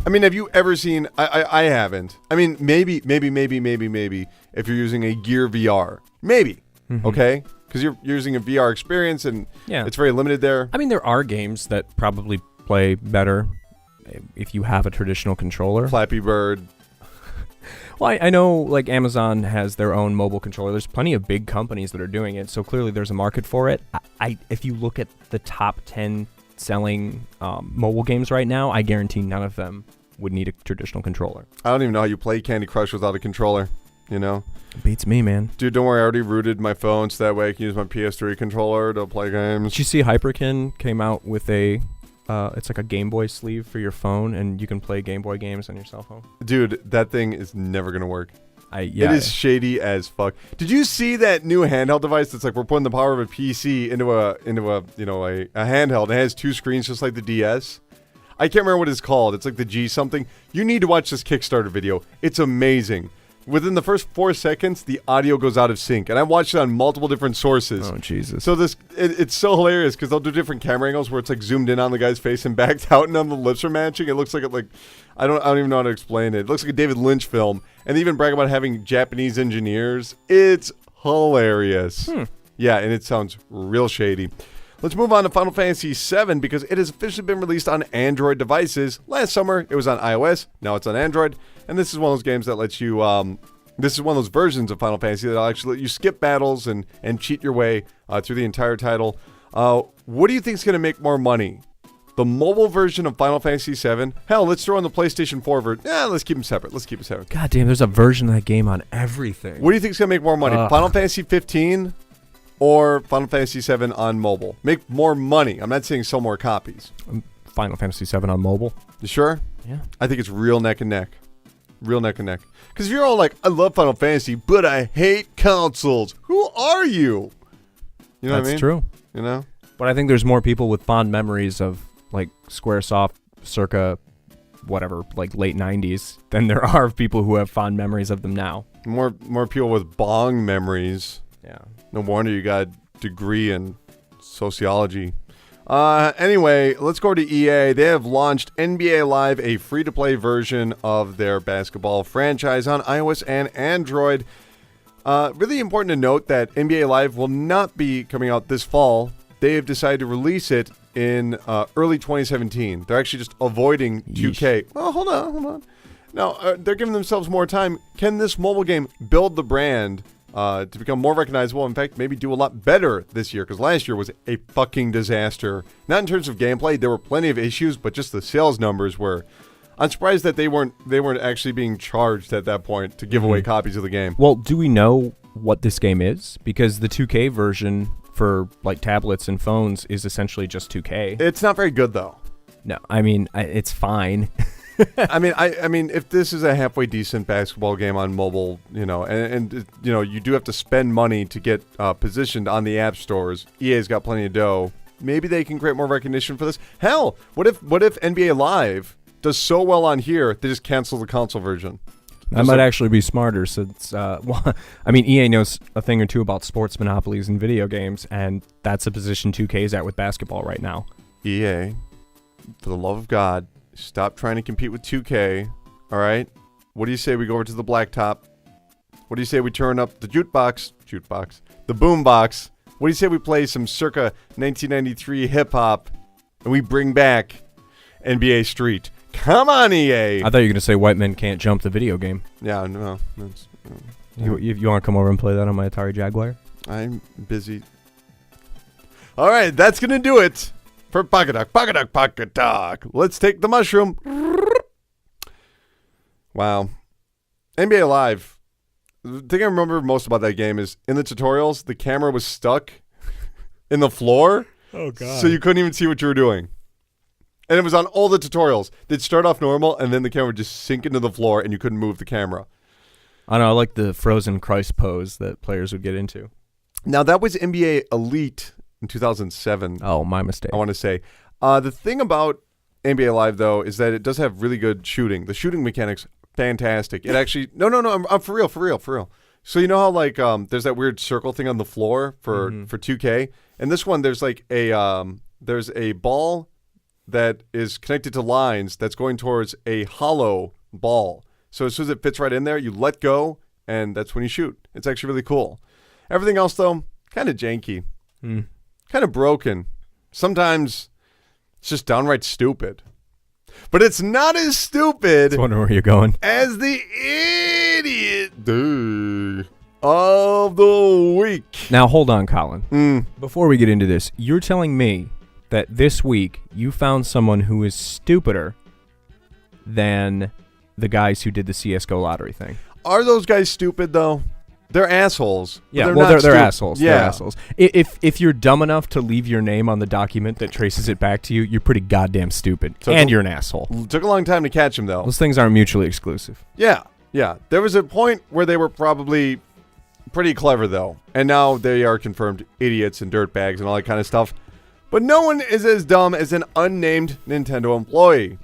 I mean, have you ever seen? I haven't. I mean, maybe if you're using a Gear VR, maybe. Mhm. Okay, because you're using a VR experience and Yeah. it's very limited there. I mean, there are games that probably play better if you have a traditional controller. Flappy Bird. Well, I know like Amazon has their own mobile controller. There's plenty of big companies that are doing it, so clearly there's a market for it. If you look at the top 10 selling mobile games right now, I guarantee none of them would need a traditional controller. I don't even know how you play Candy Crush without a controller. Beats me, man. Dude, don't worry. I already rooted my phone so that way I can use my PS3 controller to play games. Did you see Hyperkin came out with it's like a Game Boy sleeve for your phone, and you can play Game Boy games on your cell phone? Dude, that thing is never gonna work. Yeah. It is shady as fuck. Did you see that new handheld device that's like we're putting the power of a PC into a handheld and it has two screens just like the DS? I can't remember what it's called. It's like the G something. You need to watch this Kickstarter video. It's amazing. Within the first 4 seconds, the audio goes out of sync, and I watched it on multiple different sources. Oh Jesus! So it's so hilarious because they'll do different camera angles where it's like zoomed in on the guy's face and backed out, and none of the lips are matching. It looks like I don't even know how to explain it. It looks like a David Lynch film, and they even brag about having Japanese engineers. It's hilarious. Yeah, and it sounds real shady. Let's move on to Final Fantasy VII because it has officially been released on Android devices. Last summer, it was on iOS. Now it's on Android. And this is one of those games that lets you, this is one of those versions of Final Fantasy that'll actually let you skip battles and cheat your way through the entire title. What do you think is going to make more money? The mobile version of Final Fantasy VII? Hell, let's throw in the PlayStation 4 version. Let's keep them separate. God damn, there's a version of that game on everything. What do you think is going to make more money? Final Fantasy 15 or Final Fantasy VII on mobile? Make more money. I'm not saying sell more copies. Final Fantasy VII on mobile. You sure? Yeah. I think it's real neck and neck. Because if you're all like, I love Final Fantasy, but I hate consoles. Who are you? You know what I mean? That's true. You know? But I think there's more people with fond memories of like Squaresoft circa whatever, like late 90s than there are of people who have fond memories of them now. More people with bong memories. Yeah. No wonder you got a degree in sociology. Anyway, let's go to EA. They have launched NBA Live, a free-to-play version of their basketball franchise on iOS and Android. Really important to note that NBA Live will not be coming out this fall. They have decided to release it in early 2017. They're actually just avoiding 2K. Well, hold on. Now, they're giving themselves more time. Can this mobile game build the brand to become more recognizable. In fact, maybe do a lot better this year, because last year was a fucking disaster. Not in terms of gameplay, there were plenty of issues, but just the sales numbers were. I'm surprised that they weren't actually being charged at that point to give away copies of the game. Well, do we know what this game is? Because the 2K version for like tablets and phones is essentially just 2K. It's not very good though. No, I mean it's fine. I mean, if this is a halfway decent basketball game on mobile, and you do have to spend money to get positioned on the app stores. EA's got plenty of dough. Maybe they can create more recognition for this. Hell, what if NBA Live does so well on here they just cancel the console version? That might actually be smarter, since EA knows a thing or two about sports monopolies in video games, and that's a position 2K is at with basketball right now. EA, for the love of God, stop trying to compete with 2K, all right? What do you say we go over to the blacktop? What do you say we turn up the the boombox? What do you say we play some circa 1993 hip-hop, and we bring back NBA Street? Come on, EA! I thought you were going to say white men can't jump the video game. Yeah, no. You want to come over and play that on my Atari Jaguar? I'm busy. All right, that's going to do it for Pocket Talk. Let's take the mushroom. Wow. NBA Live. The thing I remember most about that game is in the tutorials, the camera was stuck in the floor. Oh, God. So you couldn't even see what you were doing. And it was on all the tutorials. They'd start off normal, and then the camera would just sink into the floor, and you couldn't move the camera. I know. I like the frozen Christ pose that players would get into. Now, that was NBA Elite in 2007. Oh, my mistake. I want to say. The thing about NBA Live, though, is that it does have really good shooting. The shooting mechanics, fantastic. It actually... No, I'm for real. So you know how, like, there's that weird circle thing on the floor for 2K? And this one, there's, like, there's a ball that is connected to lines that's going towards a hollow ball. So as soon as it fits right in there, you let go, and that's when you shoot. It's actually really cool. Everything else, though, kind of janky. Kind of broken. Sometimes it's just downright stupid. But it's not as stupid I wonder where you're going. as the idiot of the week. Now, hold on, Colin. Before we get into this, you're telling me that this week you found someone who is stupider than the guys who did the CSGO lottery thing. Are those guys stupid, though? They're assholes. Yeah, they're assholes. Yeah. They're assholes. If you're dumb enough to leave your name on the document that traces it back to you, you're pretty goddamn stupid. And you're an asshole. Took a long time to catch him, though. Those things aren't mutually exclusive. Yeah. There was a point where they were probably pretty clever, though. And now they are confirmed idiots and dirtbags and all that kind of stuff. But no one is as dumb as an unnamed Nintendo employee.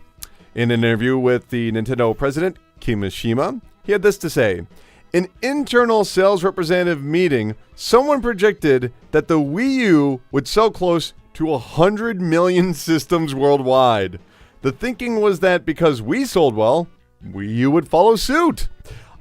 In an interview with the Nintendo president, Kimishima, he had this to say. In internal sales representative meeting, someone projected that the Wii U would sell close to 100 million systems worldwide. The thinking was that because we sold well, Wii U would follow suit.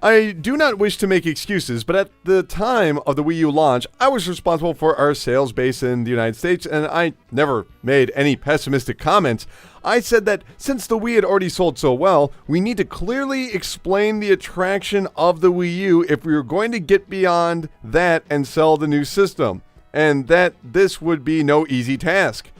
I do not wish to make excuses, but at the time of the Wii U launch, I was responsible for our sales base in the United States, and I never made any pessimistic comments. I said that since the Wii had already sold so well, we need to clearly explain the attraction of the Wii U if we were going to get beyond that and sell the new system, and that this would be no easy task.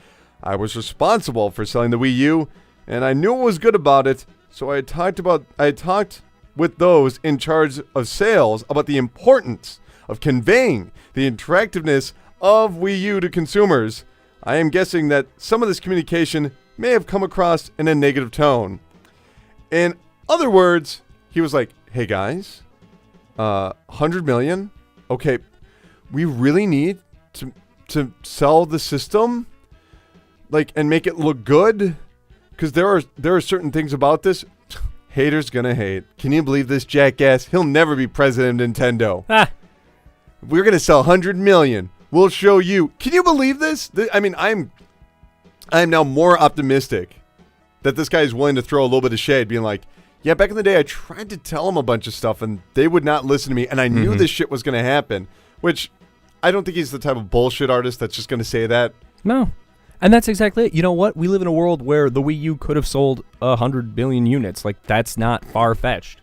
I was responsible for selling the Wii U, and I knew what was good about it, so I talked with those in charge of sales about the importance of conveying the attractiveness of Wii U to consumers. I am guessing that some of this communication may have come across in a negative tone. In other words, he was like, hey guys, 100 million? Okay, we really need to sell the system, like, and make it look good? Because there are certain things about this. Haters gonna hate. Can you believe this jackass? He'll never be president of Nintendo. We're gonna sell 100 million. We'll show you. Can you believe this? I mean, I'm now more optimistic that this guy is willing to throw a little bit of shade, being like, yeah, back in the day, I tried to tell him a bunch of stuff, and they would not listen to me, and I knew this shit was gonna happen. Which, I don't think he's the type of bullshit artist that's just gonna say that. No. And that's exactly it. You know what? We live in a world where the Wii U could have sold 100 billion units. Like, that's not far-fetched.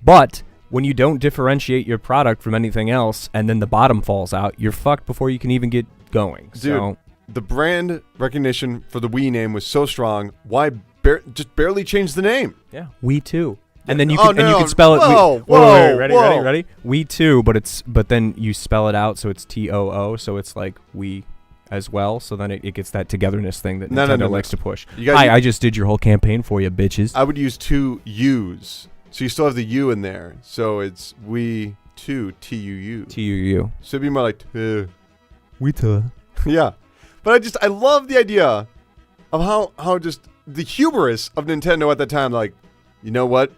But when you don't differentiate your product from anything else and then the bottom falls out, you're fucked before you can even get going. Dude, So the brand recognition for the Wii name was so strong. Why just barely change the name? yeah, We too. And then you Oh, can no, you can spell it. whoa, Wait, whoa. ready. We too, but then you spell it out, so it's TOO, so it's like we as well. So then it gets that togetherness thing that Nintendo likes to push. I just did your whole campaign for you, bitches. I would use 2 U's, so you still have the U in there. So it's we two TUU. TUU. So it'd be more like We too. yeah. But I love the idea of how just the hubris of Nintendo at the time. Like, you know what?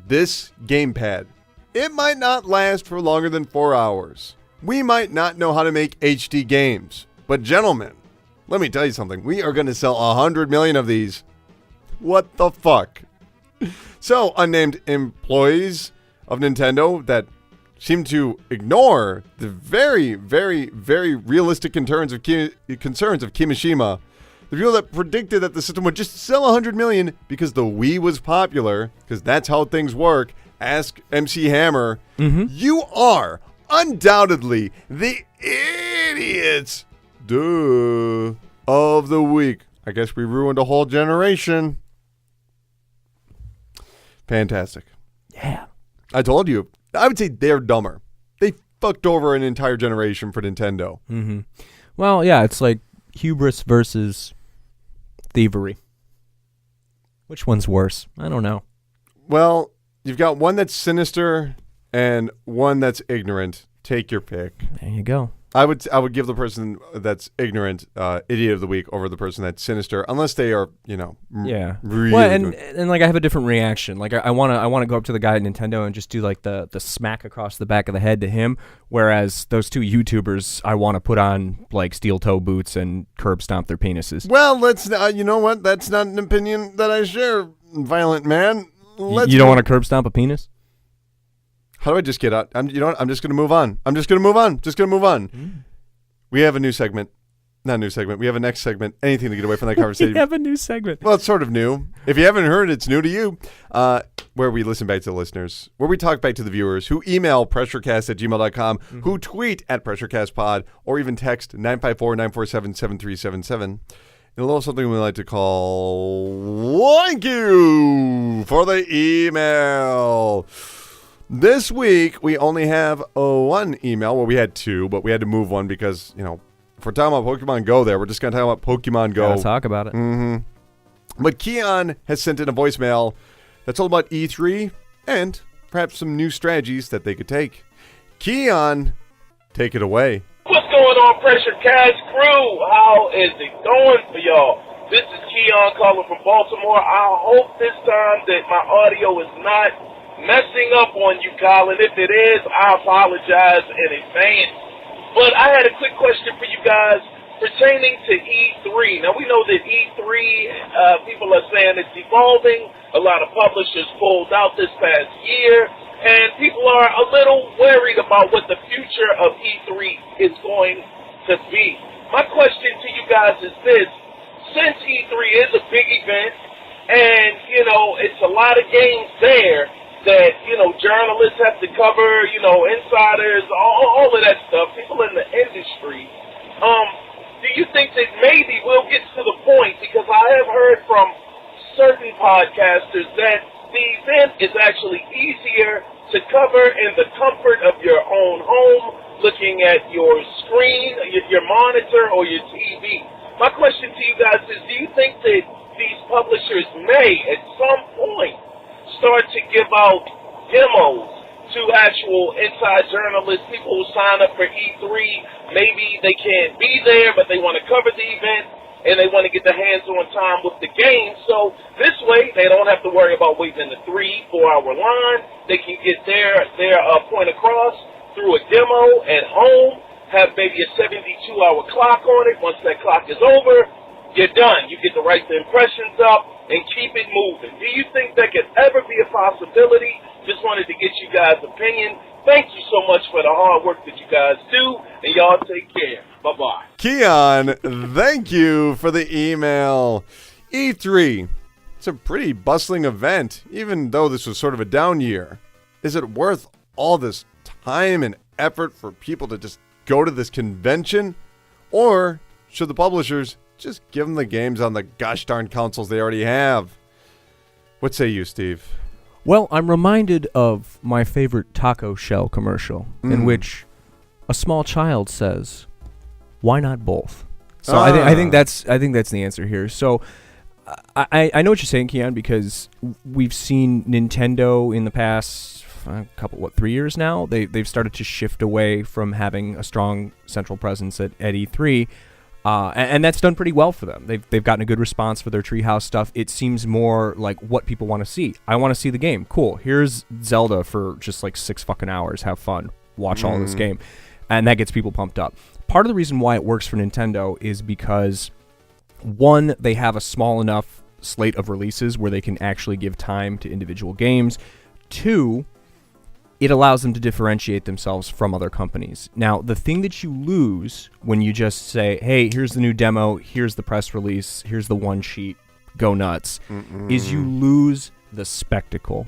This gamepad, it might not last for longer than 4 hours. We might not know how to make HD games. But gentlemen, let me tell you something. We are going to sell 100 million of these. What the fuck? So, unnamed employees of Nintendo that seem to ignore the very, very, very realistic concerns of Kimishima. The people that predicted that the system would just sell 100 million because the Wii was popular, because that's how things work. Ask MC Hammer. Mm-hmm. You are undoubtedly the idiots of the week. I guess we ruined a whole generation. Fantastic. Yeah. I told you. I would say they're dumber. They fucked over an entire generation for Nintendo. Mm-hmm. Well, yeah, it's like hubris versus thievery. Which one's worse? I don't know. Well, you've got one that's sinister and one that's ignorant. Take your pick. There you go. I would give the person that's ignorant idiot of the week over the person that's sinister, unless they are, Yeah. really well, good. and like I have a different reaction. Like I wanna go up to the guy at Nintendo and just do like the smack across the back of the head to him. Whereas those 2 YouTubers, I want to put on like steel toe boots and curb stomp their penises. Well, let's. You know what? That's not an opinion that I share, violent man. You don't want to curb stomp a penis? How do I just get out? You know what? I'm just going to move on. We have a new segment. Not a new segment. We have a next segment. Anything to get away from that conversation. We have a new segment. Well, it's sort of new. If you haven't heard it, it's new to you. Where we listen back to the listeners. Where we talk back to the viewers who email pressurecast@gmail.com, who tweet at pressurecastpod, or even text 954-947-7377. And a little something we like to call thank you for the email. This week, we only have 1 email. Well, we had 2, but we had to move one because, if we're talking about Pokemon Go there, we're just going to talk about Pokemon Go. Gotta talk about it. Mm-hmm. But Keon has sent in a voicemail that's all about E3 and perhaps some new strategies that they could take. Keon, take it away. What's going on, Pressure Cast crew? How is it going for y'all? This is Keon calling from Baltimore. I hope this time that my audio is not messing up on you, Colin. If it is, I apologize in advance. But I had a quick question for you guys pertaining to E3. Now, we know that E3, people are saying it's evolving. A lot of publishers pulled out this past year, and people are a little worried about what the future of E3 is going to be. My question to you guys is this. Since E3 is a big event, and, it's a lot of games there, that, journalists have to cover, insiders, all of that stuff, people in the industry. Do you think that maybe we'll get to the point, because I have heard from certain podcasters that the event is actually easier to cover in the comfort of your own home, looking at your screen, your monitor, or your TV. My question to you guys is, do you think that these publishers may, at some point, start to give out demos to actual inside journalists, people who sign up for E3. Maybe they can't be there, but they want to cover the event, and they want to get their hands-on time with the game. So this way, they don't have to worry about waiting in the 3-4 hour line. They can get their point across through a demo at home, have maybe a 72-hour clock on it. Once that clock is over, you're done. You get to write the impressions up and keep it moving. Do you think that could ever be a possibility? Just wanted to get you guys' opinion. Thank you so much for the hard work that you guys do, and y'all take care. Bye-bye. Keon, thank you for the email. E3, it's a pretty bustling event, even though this was sort of a down year. is it worth all this time and effort for people to just go to this convention? Or should the publishers just give them the games on the gosh darn consoles they already have? What say you, Steve? Well, I'm reminded of my favorite taco shell commercial in which a small child says, "Why not both?" So I think that's the answer here. So I know what you're saying, Keon, because we've seen Nintendo in the past couple 3 years now. They've started to shift away from having a strong central presence at E3. And that's done pretty well for them. They've gotten a good response for their Treehouse stuff. It seems more like what people want to see. I want to see the game. Cool. Here's Zelda for just like 6 fucking hours. Have fun. Watch all this game. And that gets people pumped up. Part of the reason why it works for Nintendo is because, one, they have a small enough slate of releases where they can actually give time to individual games. Two, it allows them to differentiate themselves from other companies. Now, the thing that you lose when you just say, hey, here's the new demo, here's the press release, here's the one sheet, go nuts, is you lose the spectacle.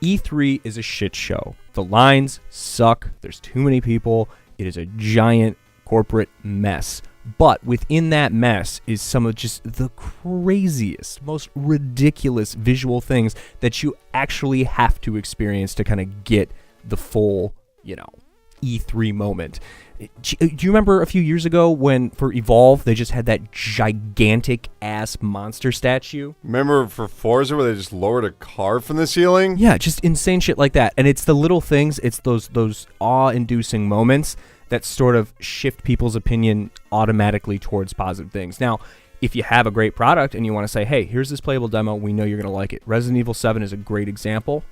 E3 is a shit show. The lines suck. There's too many people. It is a giant corporate mess. But within that mess is some of just the craziest, most ridiculous visual things that you actually have to experience to kind of get the full, E3 moment. Do you remember a few years ago when, for Evolve, they just had that gigantic-ass monster statue? Remember for Forza where they just lowered a car from the ceiling? Yeah, just insane shit like that. And it's the little things, it's those awe-inducing moments that sort of shift people's opinion automatically towards positive things. Now, if you have a great product and you want to say, hey, here's this playable demo, we know you're going to like it. Resident Evil 7 is a great example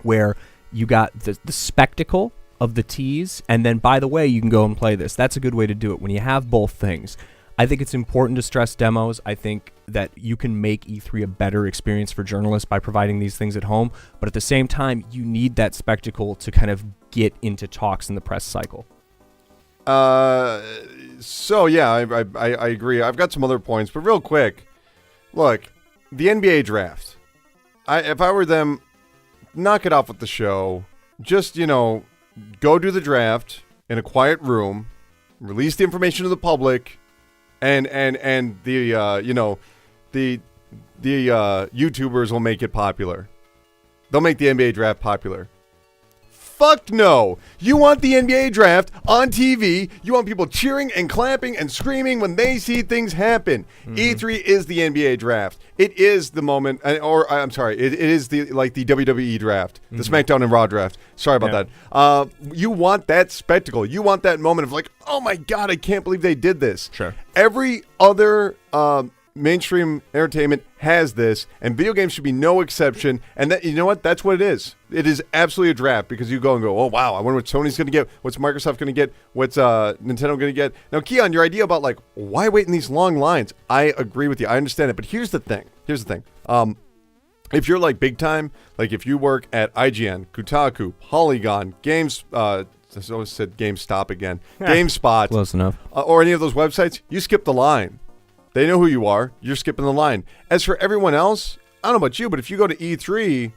where you got the spectacle of the tease, and then, by the way, you can go and play this. That's a good way to do it. When you have both things, I think it's important to stress demos. I think that you can make E3 a better experience for journalists by providing these things at home, but at the same time, you need that spectacle to kind of get into talks in the press cycle. So yeah, I agree. I've got some other points, but real quick, look, the NBA draft. If I were them, knock it off with the show. Just, go do the draft in a quiet room, release the information to the public, and the YouTubers will make it popular. They'll make the NBA draft popular. Fuck no. You want the NBA draft on TV. You want people cheering and clapping and screaming when they see things happen. E3 is the NBA draft. It is the moment, it is the WWE draft, the SmackDown and Raw draft. Sorry about that. You want that spectacle. You want that moment of like, oh my God, I can't believe they did this. Sure. Every other mainstream entertainment has this, and video games should be no exception. And that, you know what? That's what it is. It is absolutely a draft because you go and go, oh wow, I wonder what Sony's going to get, what's Microsoft going to get, what's Nintendo going to get. Now, Keon, your idea about like why wait in these long lines, I agree with you. I understand it, but here's the thing. If you're like big time, like if you work at IGN, Kotaku, Polygon, Games, I always said GameStop again, GameSpot, Close enough, or any of those websites, you skip the line. They know who you are. You're skipping the line. As for everyone else, I don't know about you, but if you go to E3,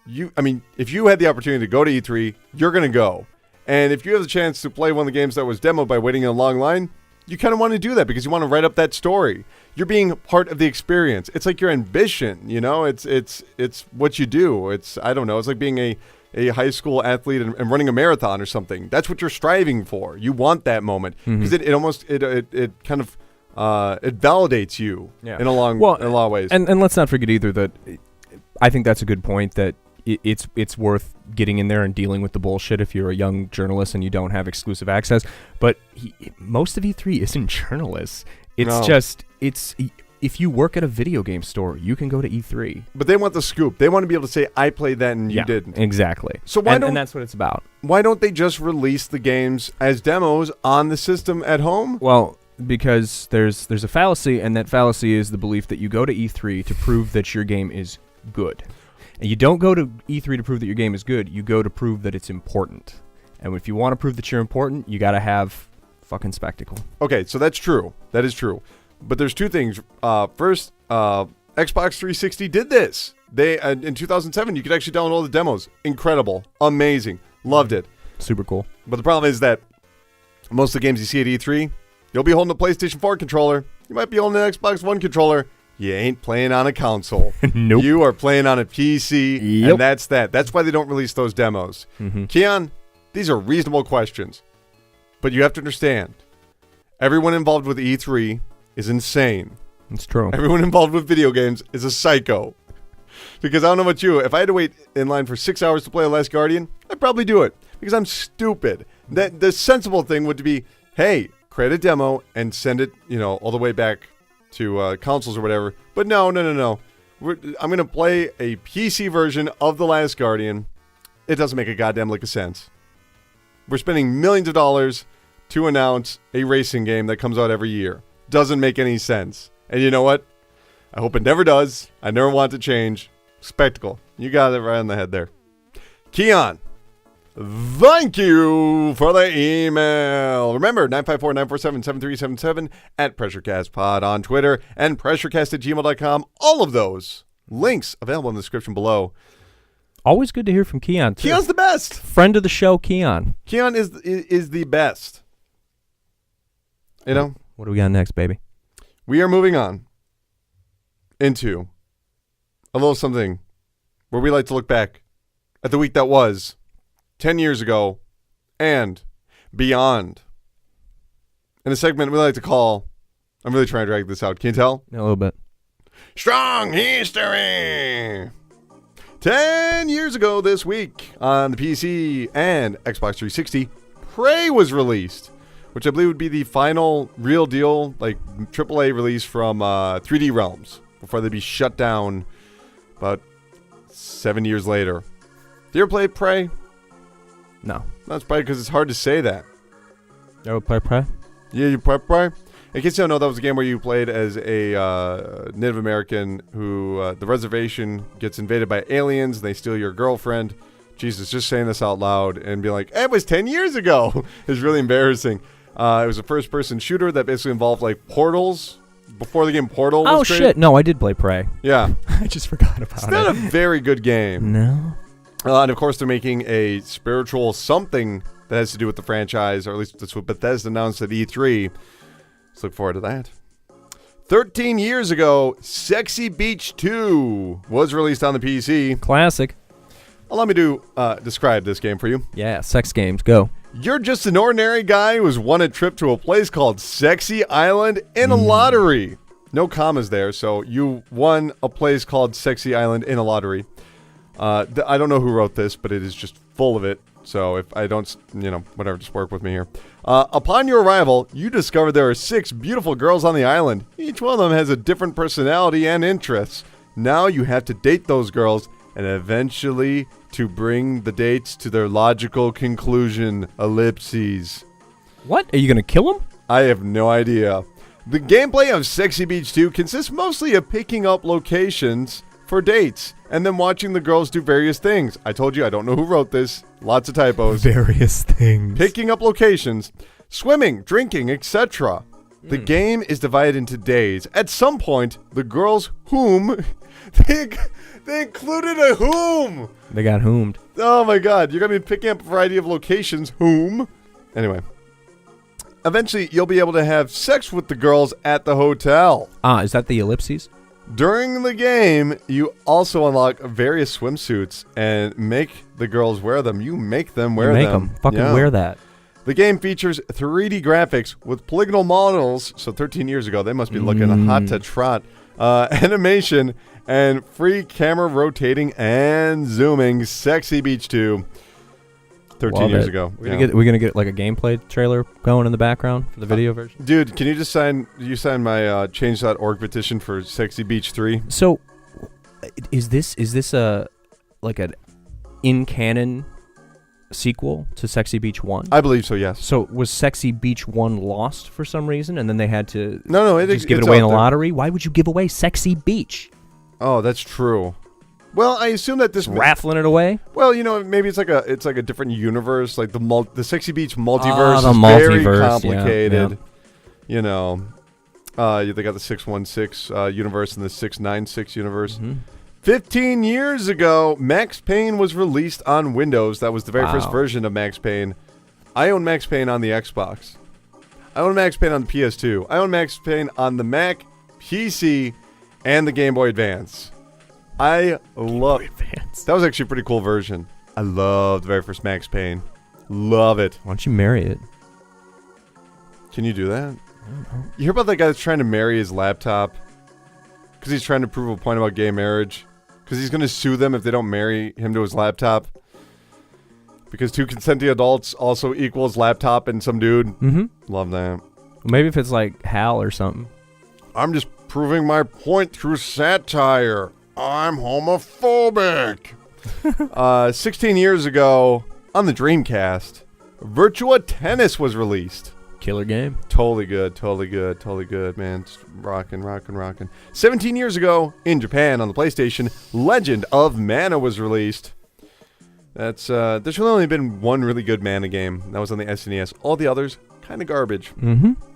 if you had the opportunity to go to E3, you're going to go. And if you have the chance to play one of the games that was demoed by waiting in a long line, you kind of want to do that because you want to write up that story. You're being part of the experience. It's like your ambition, it's what you do. It's like being a high school athlete and running a marathon or something. That's what you're striving for. You want that moment because it kind of it validates you in a lot of ways. And let's not forget either that I think that's a good point, that it's worth getting in there and dealing with the bullshit if you're a young journalist and you don't have exclusive access. But most of E3 isn't journalists. It's if you work at a video game store, you can go to E3. But they want the scoop. They want to be able to say, I played that and you didn't. Exactly. So and that's what it's about. Why don't they just release the games as demos on the system at home? Well, because there's a fallacy, and that fallacy is the belief that you go to E3 to prove that your game is good. And you don't go to E3 to prove that your game is good. You go to prove that it's important. And if you want to prove that you're important, you got to have fucking spectacle. Okay, so that's true. That is true. But there's two things. First, Xbox 360 did this. They in 2007, you could actually download the demos. Incredible. Amazing. Loved it. Super cool. But the problem is that most of the games you see at E3, you'll be holding a PlayStation 4 controller. You might be holding an Xbox One controller. You ain't playing on a console. Nope. You are playing on a PC, Yep. and that's that. That's why they don't release those demos. Keon, these are reasonable questions. But you have to understand, everyone involved with E3 is insane. It's true. Everyone involved with video games is a psycho. Because I don't know about you, if I had to wait in line for 6 hours to play The Last Guardian, I'd probably do it. Because I'm stupid. The sensible thing would be, hey, create a demo and send it, all the way back to consoles or whatever. But no. I'm going to play a PC version of The Last Guardian. It doesn't make a goddamn lick of sense. We're spending millions of dollars to announce a racing game that comes out every year. Doesn't make any sense. And you know what? I hope it never does. I never want it to change. Spectacle. You got it right on the head there. Keon, thank you for the email. Remember, 954-947-7377 at PressureCastPod on Twitter and PressureCast@gmail.com. All of those links available in the description below. Always good to hear from Keon, too. Keon's the best. Friend of the show, Keon. Keon is the best. What do we got next, baby? We are moving on into a little something where we like to look back at the week that was 10 years ago and beyond. In a segment we like to call, I'm really trying to drag this out. Can you tell? A little bit. Strong History. 10 years ago this week on the PC and Xbox 360, Prey was released, which I believe would be the final real deal, AAA release from 3D Realms before they'd be shut down about 7 years later. Do you ever play Prey? No. That's probably because it's hard to say that. You ever play Prey? Yeah, you play Prey? In case you don't know, that was a game where you played as a Native American who the reservation gets invaded by aliens and they steal your girlfriend. Jesus, just saying this out loud and being like, it was 10 years ago is really embarrassing. It was a first-person shooter that basically involved portals. Before the game Portal was created. Shit. No, I did play Prey. Yeah. I just forgot about it. It's not a very good game. No. And of course, they're making a spiritual something that has to do with the franchise, or at least that's what Bethesda announced at E3. Let's look forward to that. 13 years ago, Sexy Beach 2 was released on the PC. Classic. Allow me to describe this game for you. Yeah, sex games. Go. You're just an ordinary guy who's won a trip to a place called Sexy Island in a lottery. No commas there, so you won a place called Sexy Island in a lottery. I don't know who wrote this, but it is just full of it. So if I don't, whatever, just work with me here. Upon your arrival, you discover there are 6 beautiful girls on the island. Each one of them has a different personality and interests. Now you have to date those girls and eventually to bring the dates to their logical conclusion. Ellipses. What? Are you going to kill him? I have no idea. The gameplay of Sexy Beach 2 consists mostly of picking up locations for dates and then watching the girls do various things. I told you I don't know who wrote this. Lots of typos. Various things. Picking up locations, swimming, drinking, etc. The game is divided into days. At some point, the girls whom... They included a whom. They got whomed. Oh my god. You're going to be picking up a variety of locations. Whom. Anyway. Eventually, you'll be able to have sex with the girls at the hotel. Is that the ellipses? During the game, you also unlock various swimsuits and make the girls wear them. You make them wear them. Fucking wear that. The game features 3D graphics with polygonal models. So 13 years ago, they must be looking hot to trot. Animation and free camera rotating and zooming. Sexy Beach 2. 13 years ago. We're gonna get like a gameplay trailer going in the background for the video version. Dude, can you just sign my change.org petition for Sexy Beach 3? So, is this a like an in canon sequel to Sexy Beach 1? I believe so. Yes. So was Sexy Beach 1 lost for some reason, and then they had to just give it away in a lottery? Why would you give away Sexy Beach? Oh, that's true. Well, I assume that this raffling it away. Well, maybe it's like a different universe, like the Sexy Beach multiverse the is multiverse, very complicated. Yeah. They got the 616 universe and the 696 universe. 15 years ago, Max Payne was released on Windows. That was the very first version of Max Payne. I own Max Payne on the Xbox. I own Max Payne on the PS2. I own Max Payne on the Mac, PC, and the Game Boy Advance. I love Advance. That was actually a pretty cool version. I love the very first Max Payne. Love it. Why don't you marry it? Can you do that? You hear about that guy that's trying to marry his laptop because he's trying to prove a point about gay marriage? Because he's going to sue them if they don't marry him to his laptop. Because 2 consenting adults also equals laptop and some dude. Love that. Maybe if it's like Hal or something. I'm just proving my point through satire. I'm homophobic. 16 years ago, on the Dreamcast, Virtua Tennis was released. Killer game. Totally good, man. Just rocking. 17 years ago, in Japan, on the PlayStation, Legend of Mana was released. There's really only been one really good Mana game. That was on the SNES. All the others, kind of garbage.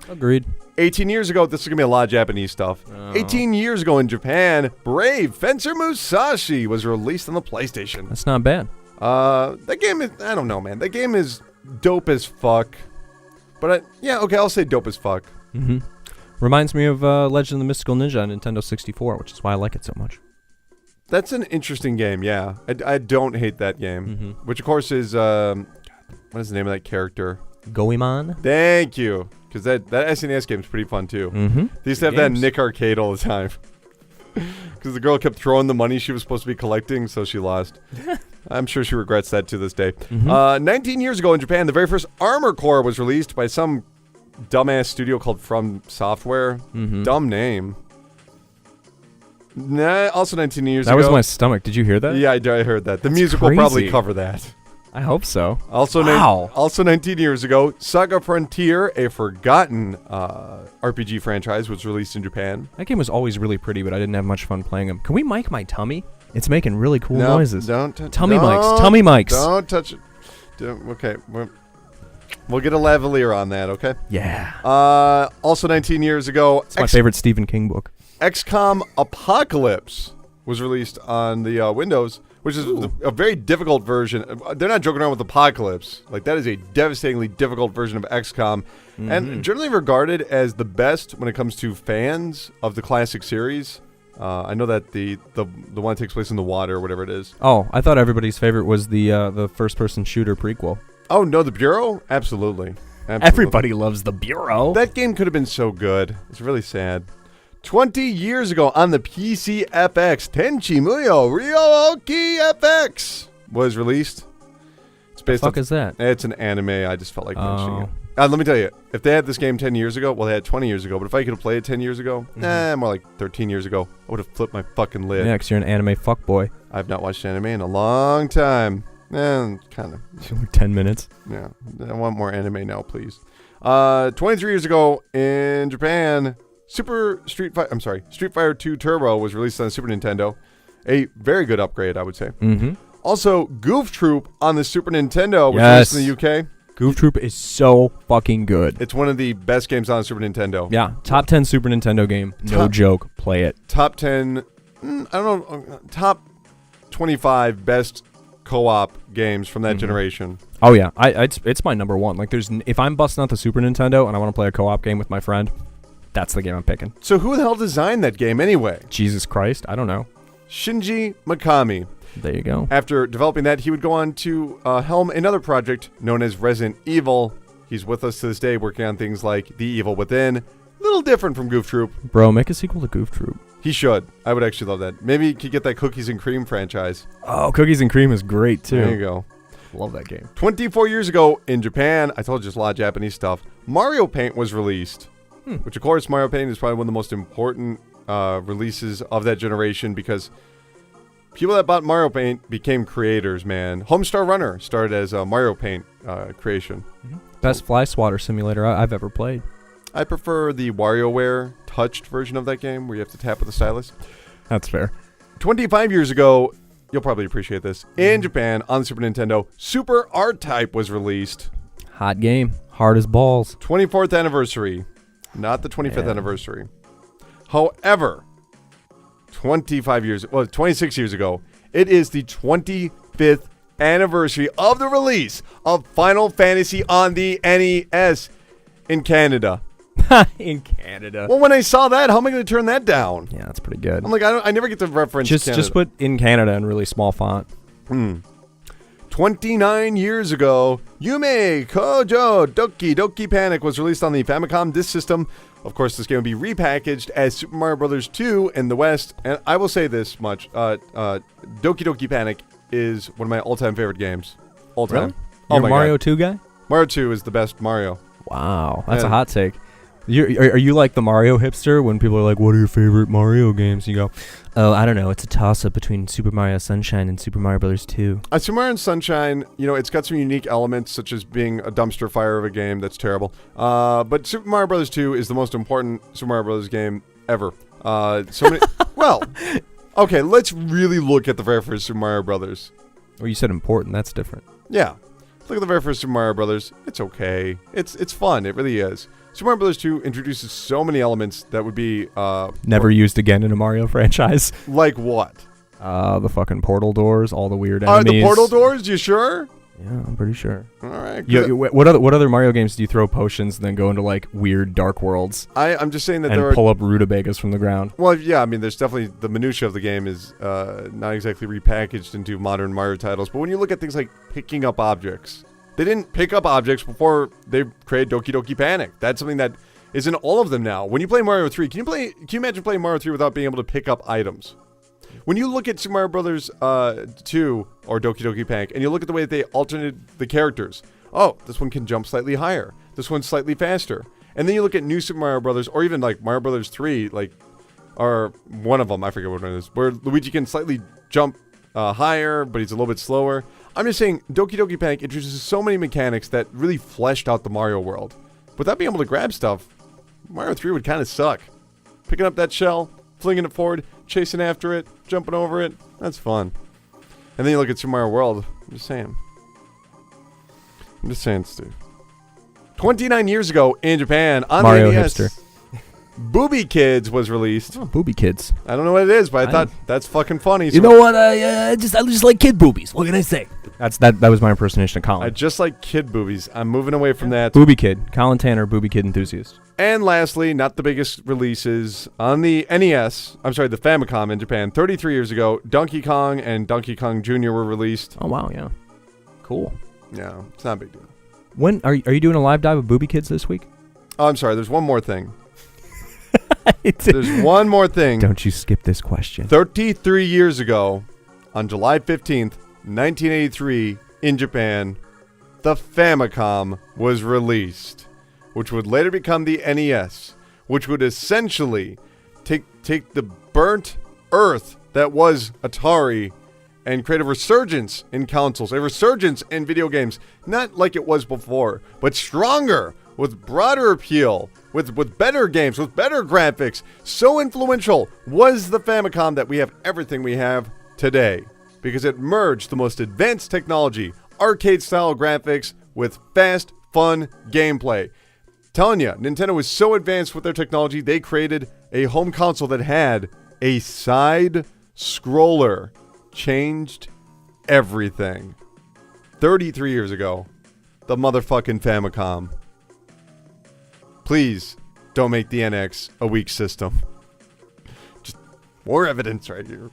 Agreed. 18 years ago, this is going to be a lot of Japanese stuff. 18 years ago in Japan, Brave Fencer Musashi was released on the PlayStation. That's not bad. That game is, I don't know, man. That game is dope as fuck. But, I'll say dope as fuck. Reminds me of Legend of the Mystical Ninja on Nintendo 64, which is why I like it so much. That's an interesting game, yeah. I don't hate that game. Which, of course, is, what is the name of that character? Goemon? Thank you. Because that SNES game is pretty fun, too. They used to have that in Nick Arcade all the time. Because the girl kept throwing the money she was supposed to be collecting, so she lost. I'm sure she regrets that to this day. 19 years ago in Japan, the very first Armor Core was released by some dumbass studio called From Software. Dumb name. Also 19 years ago. That was my stomach. Did you hear that? Yeah, I heard that. The That's music crazy. will probably cover that. I hope so. Also, wow. Also 19 years ago, Saga Frontier, a forgotten RPG franchise, was released in Japan. That game was always really pretty, but I didn't have much fun playing them. Can we mic my tummy? It's making really cool noises. Don't tummy mics. Don't touch it. Okay. We'll get a lavalier on that, okay? Yeah. Also 19 years ago, It's my favorite Stephen King book. XCOM Apocalypse was released on the Windows, which is a very difficult version. They're not joking around with Apocalypse. Like, that is a devastatingly difficult version of XCOM, and generally regarded as the best when it comes to fans of the classic series. I know that the one that takes place in the water or whatever it is. Oh, I thought everybody's favorite was the first-person shooter prequel. Oh, no, the Bureau? Absolutely. Everybody loves the Bureau. That game could have been so good. It's really sad. 20 years ago on the PC FX, Tenchi Muyo Ryoki FX was released. It's based the fuck is that? It's an anime. I just felt like mentioning it. Let me tell you, if they had this game 10 years ago, well, they had 20 years ago, but if I could have played it 10 years ago, more like 13 years ago, I would have flipped my fucking lid. Yeah, because you're an anime fuckboy. I've not watched anime in a long time. Kind of. 10 minutes. Yeah. I want more anime now, please. 23 years ago in Japan, Street Fighter 2 Turbo was released on the Super Nintendo. A very good upgrade, I would say. Also, Goof Troop on the Super Nintendo was released in the UK. Goof Troop is so fucking good. It's one of the best games on the Super Nintendo. Yeah, top 10 Super Nintendo game. No joke. Play it. Top 10, top 25 best co-op games from that generation. Oh yeah, it's my number one. Like, if I'm busting out the Super Nintendo and I want to play a co-op game with my friend, that's the game I'm picking. So who the hell designed that game anyway? Jesus Christ, I don't know. Shinji Mikami. There you go. After developing that, he would go on to helm another project known as Resident Evil. He's with us to this day, working on things like The Evil Within. A little different from Goof Troop. Bro, make a sequel to Goof Troop. He should. I would actually love that. Maybe he could get that Cookies and Cream franchise. Oh, Cookies and Cream is great, too. There you go. Love that game. 24 years ago in Japan, I told you just a lot of Japanese stuff, Mario Paint was released. Which, of course, Mario Paint is probably one of the most important releases of that generation because people that bought Mario Paint became creators, man. Homestar Runner started as a Mario Paint creation. Best fly swatter simulator I've ever played. I prefer the WarioWare touched version of that game where you have to tap with the stylus. That's fair. 25 years ago, you'll probably appreciate this, in Japan on the Super Nintendo, Super R-Type was released. Hot game. Hard as balls. 24th anniversary. not the 25th Yeah. anniversary. However, 26 years ago, it is the 25th anniversary of the release of Final Fantasy on the NES in Canada. In Canada. Well, when I saw that, how am I going to turn that down? Yeah, that's pretty good. I'm like, I never get to reference Canada. Just put in Canada in really small font. 29 years ago, Yume Kojo Doki Doki Panic was released on the Famicom Disk System. Of course, this game would be repackaged as Super Mario Bros. 2 in the West. And I will say this much. Doki Doki Panic is one of my all-time favorite games. All-time. Really? Oh You're my a Mario God. 2 guy? Mario 2 is the best Mario. Wow, that's Yeah. a hot take. Are you like the Mario hipster when people are like, what are your favorite Mario games? You go, oh, I don't know. It's a toss-up between Super Mario Sunshine and Super Mario Bros. 2. Super Mario Sunshine, it's got some unique elements, such as being a dumpster fire of a game that's terrible. But Super Mario Bros. 2 is the most important Super Mario Bros. Game ever. Well, okay, let's really look at the very first Super Mario Brothers. Or you said important. That's different. Yeah. Look at the very first Super Mario Brothers. It's okay. It's fun. It really is. Super Mario Bros. 2 introduces so many elements that would be... Never used again in a Mario franchise. Like what? The fucking portal doors, all the weird enemies. The portal doors? You sure? Yeah, I'm pretty sure. All right. What other Mario games do you throw potions and then go into like weird dark worlds I'm just saying that there and are... pull up rutabagas from the ground? Well, yeah, I mean, there's definitely... The minutia of the game is not exactly repackaged into modern Mario titles. But when you look at things like picking up objects... They didn't pick up objects before they created Doki Doki Panic. That's something that is in all of them now. When you play Mario 3, can you imagine playing Mario 3 without being able to pick up items? When you look at Super Mario Brothers 2 or Doki Doki Panic, and you look at the way that they alternated the characters. Oh, this one can jump slightly higher. This one's slightly faster. And then you look at New Super Mario Brothers, or even like Mario Brothers 3, or one of them, I forget what one it is, where Luigi can slightly jump higher, but he's a little bit slower. I'm just saying, Doki Doki Panic introduces so many mechanics that really fleshed out the Mario world. Without being able to grab stuff, Mario 3 would kind of suck. Picking up that shell, flinging it forward, chasing after it, jumping over it, that's fun. And then you look at Super Mario World, I'm just saying, Steve. 29 years ago in Japan, on Mario the NES, hipster. Booby Kids was released. Oh, booby kids. I don't know what it is, but I thought that's fucking funny. You know what? I just like kid boobies. What can I say? That was my impersonation of Colin. I just like kid boobies. I'm moving away from that. Booby kid. Colin Tanner, booby kid enthusiast. And lastly, not the biggest releases, on the NES, the Famicom in Japan, 33 years ago, Donkey Kong and Donkey Kong Jr. were released. Oh, wow, yeah. Cool. Yeah, it's not a big deal. When are you doing a live dive of booby kids this week? Oh, I'm sorry, there's one more thing. There's one more thing. Don't you skip this question. 33 years ago, on July 15th, 1983, in Japan, the Famicom was released, which would later become the NES, which would essentially take the burnt earth that was Atari and create a resurgence in consoles, a resurgence in video games, not like it was before, but stronger, with broader appeal, with better games, with better graphics. So influential was the Famicom that we have everything we have today, because it merged the most advanced technology, arcade-style graphics, with fast, fun gameplay. Telling you, Nintendo was so advanced with their technology, they created a home console that had a side scroller. Changed everything. 33 years ago, the motherfucking Famicom. Please don't make the NX a weak system. Just more evidence right here.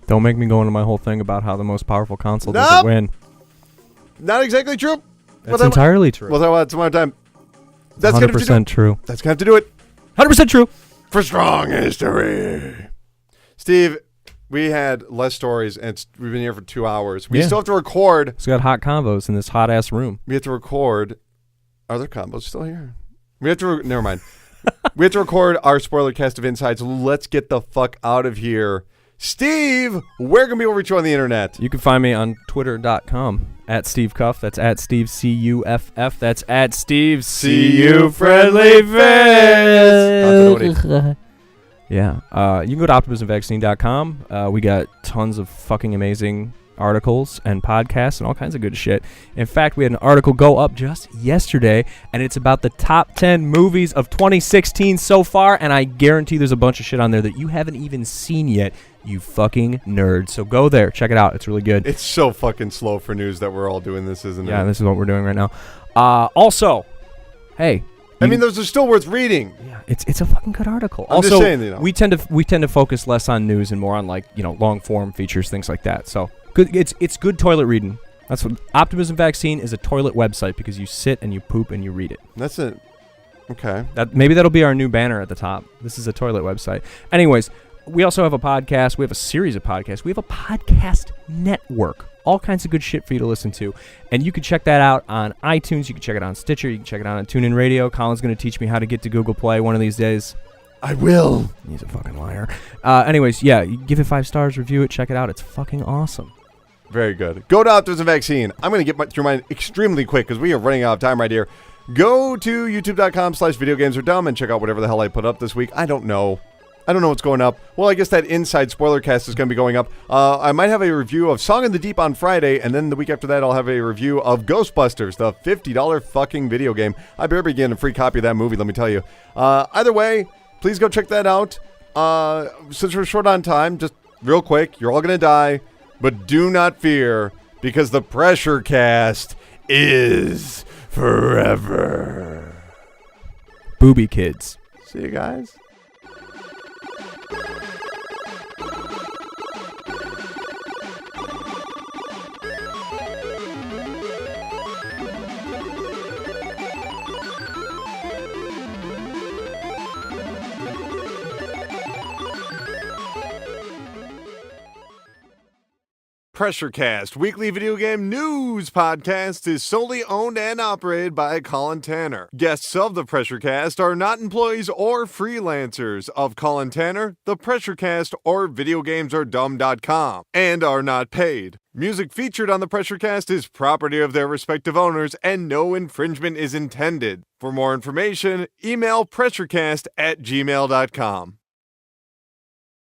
Don't make me go into my whole thing about how the most powerful console Nope. doesn't win. Not exactly true. That's entirely true. We'll talk about it tomorrow time. That's gonna have to do 100% true. That's gonna have to do it 100% true. for Strong History. Steve, we had less stories, and we've been here for 2 hours. We Yeah. still have to record. It's got hot combos in this hot ass room. We have to record. Are there combos still here? We have to. Never mind. We have to record our spoiler cast of Inside. So let's get the fuck out of here. Steve, where can people reach you on the internet? You can find me on twitter.com at Steve Cuff. That's at Steve CUFF. That's at Steve CU Friendly Fist. Continuity. Yeah. You can go to optimismvaccine.com. We got tons of fucking amazing articles and podcasts and all kinds of good shit. In fact, we had an article go up just yesterday, and it's about the top 10 movies of 2016 so far, and I guarantee there's a bunch of shit on there that you haven't even seen yet, you fucking nerd. So go there, check it out. It's really good. It's so fucking slow for news that we're all doing this, isn't it? Yeah, this is what we're doing right now. Also, hey, I mean, those are still worth reading. yeah, it's a fucking good article. I'm Also, just saying, you know. we tend to focus less on news and more on long form features, things like that. So good, it's good toilet reading. That's what Optimism Vaccine is, a toilet website, because you sit and you poop and you read it. That's it. Okay. Maybe that'll be our new banner at the top. This is a toilet website. Anyways, we also have a podcast. We have a series of podcasts. We have a podcast network. All kinds of good shit for you to listen to. And you can check that out on iTunes. You can check it out on Stitcher. You can check it out on TuneIn Radio. Colin's going to teach me how to get to Google Play one of these days. I will. He's a fucking liar. Anyways, yeah, you give it 5 stars, review it, check it out. It's fucking awesome. Very good. Go to Optimism Vaccine. I'm going to get through mine extremely quick because we are running out of time right here. Go to youtube.com/videogamesardumb and check out whatever the hell I put up this week. I don't know what's going up. Well, I guess that Inside Spoiler Cast is going to be going up. I might have a review of Song in the Deep on Friday, and then the week after that, I'll have a review of Ghostbusters, the $50 fucking video game. I better be getting a free copy of that movie, let me tell you. Either way, please go check that out. Since we're short on time, just real quick, you're all going to die, but do not fear, because the Pressure Cast is forever. Booby kids. See you guys. PressureCast, weekly video game news podcast, is solely owned and operated by Colin Tanner. Guests of the PressureCast are not employees or freelancers of Colin Tanner, the PressureCast, or VideoGamesAreDumb.com, and are not paid. Music featured on the PressureCast is property of their respective owners, and no infringement is intended. For more information, email pressurecast@gmail.com.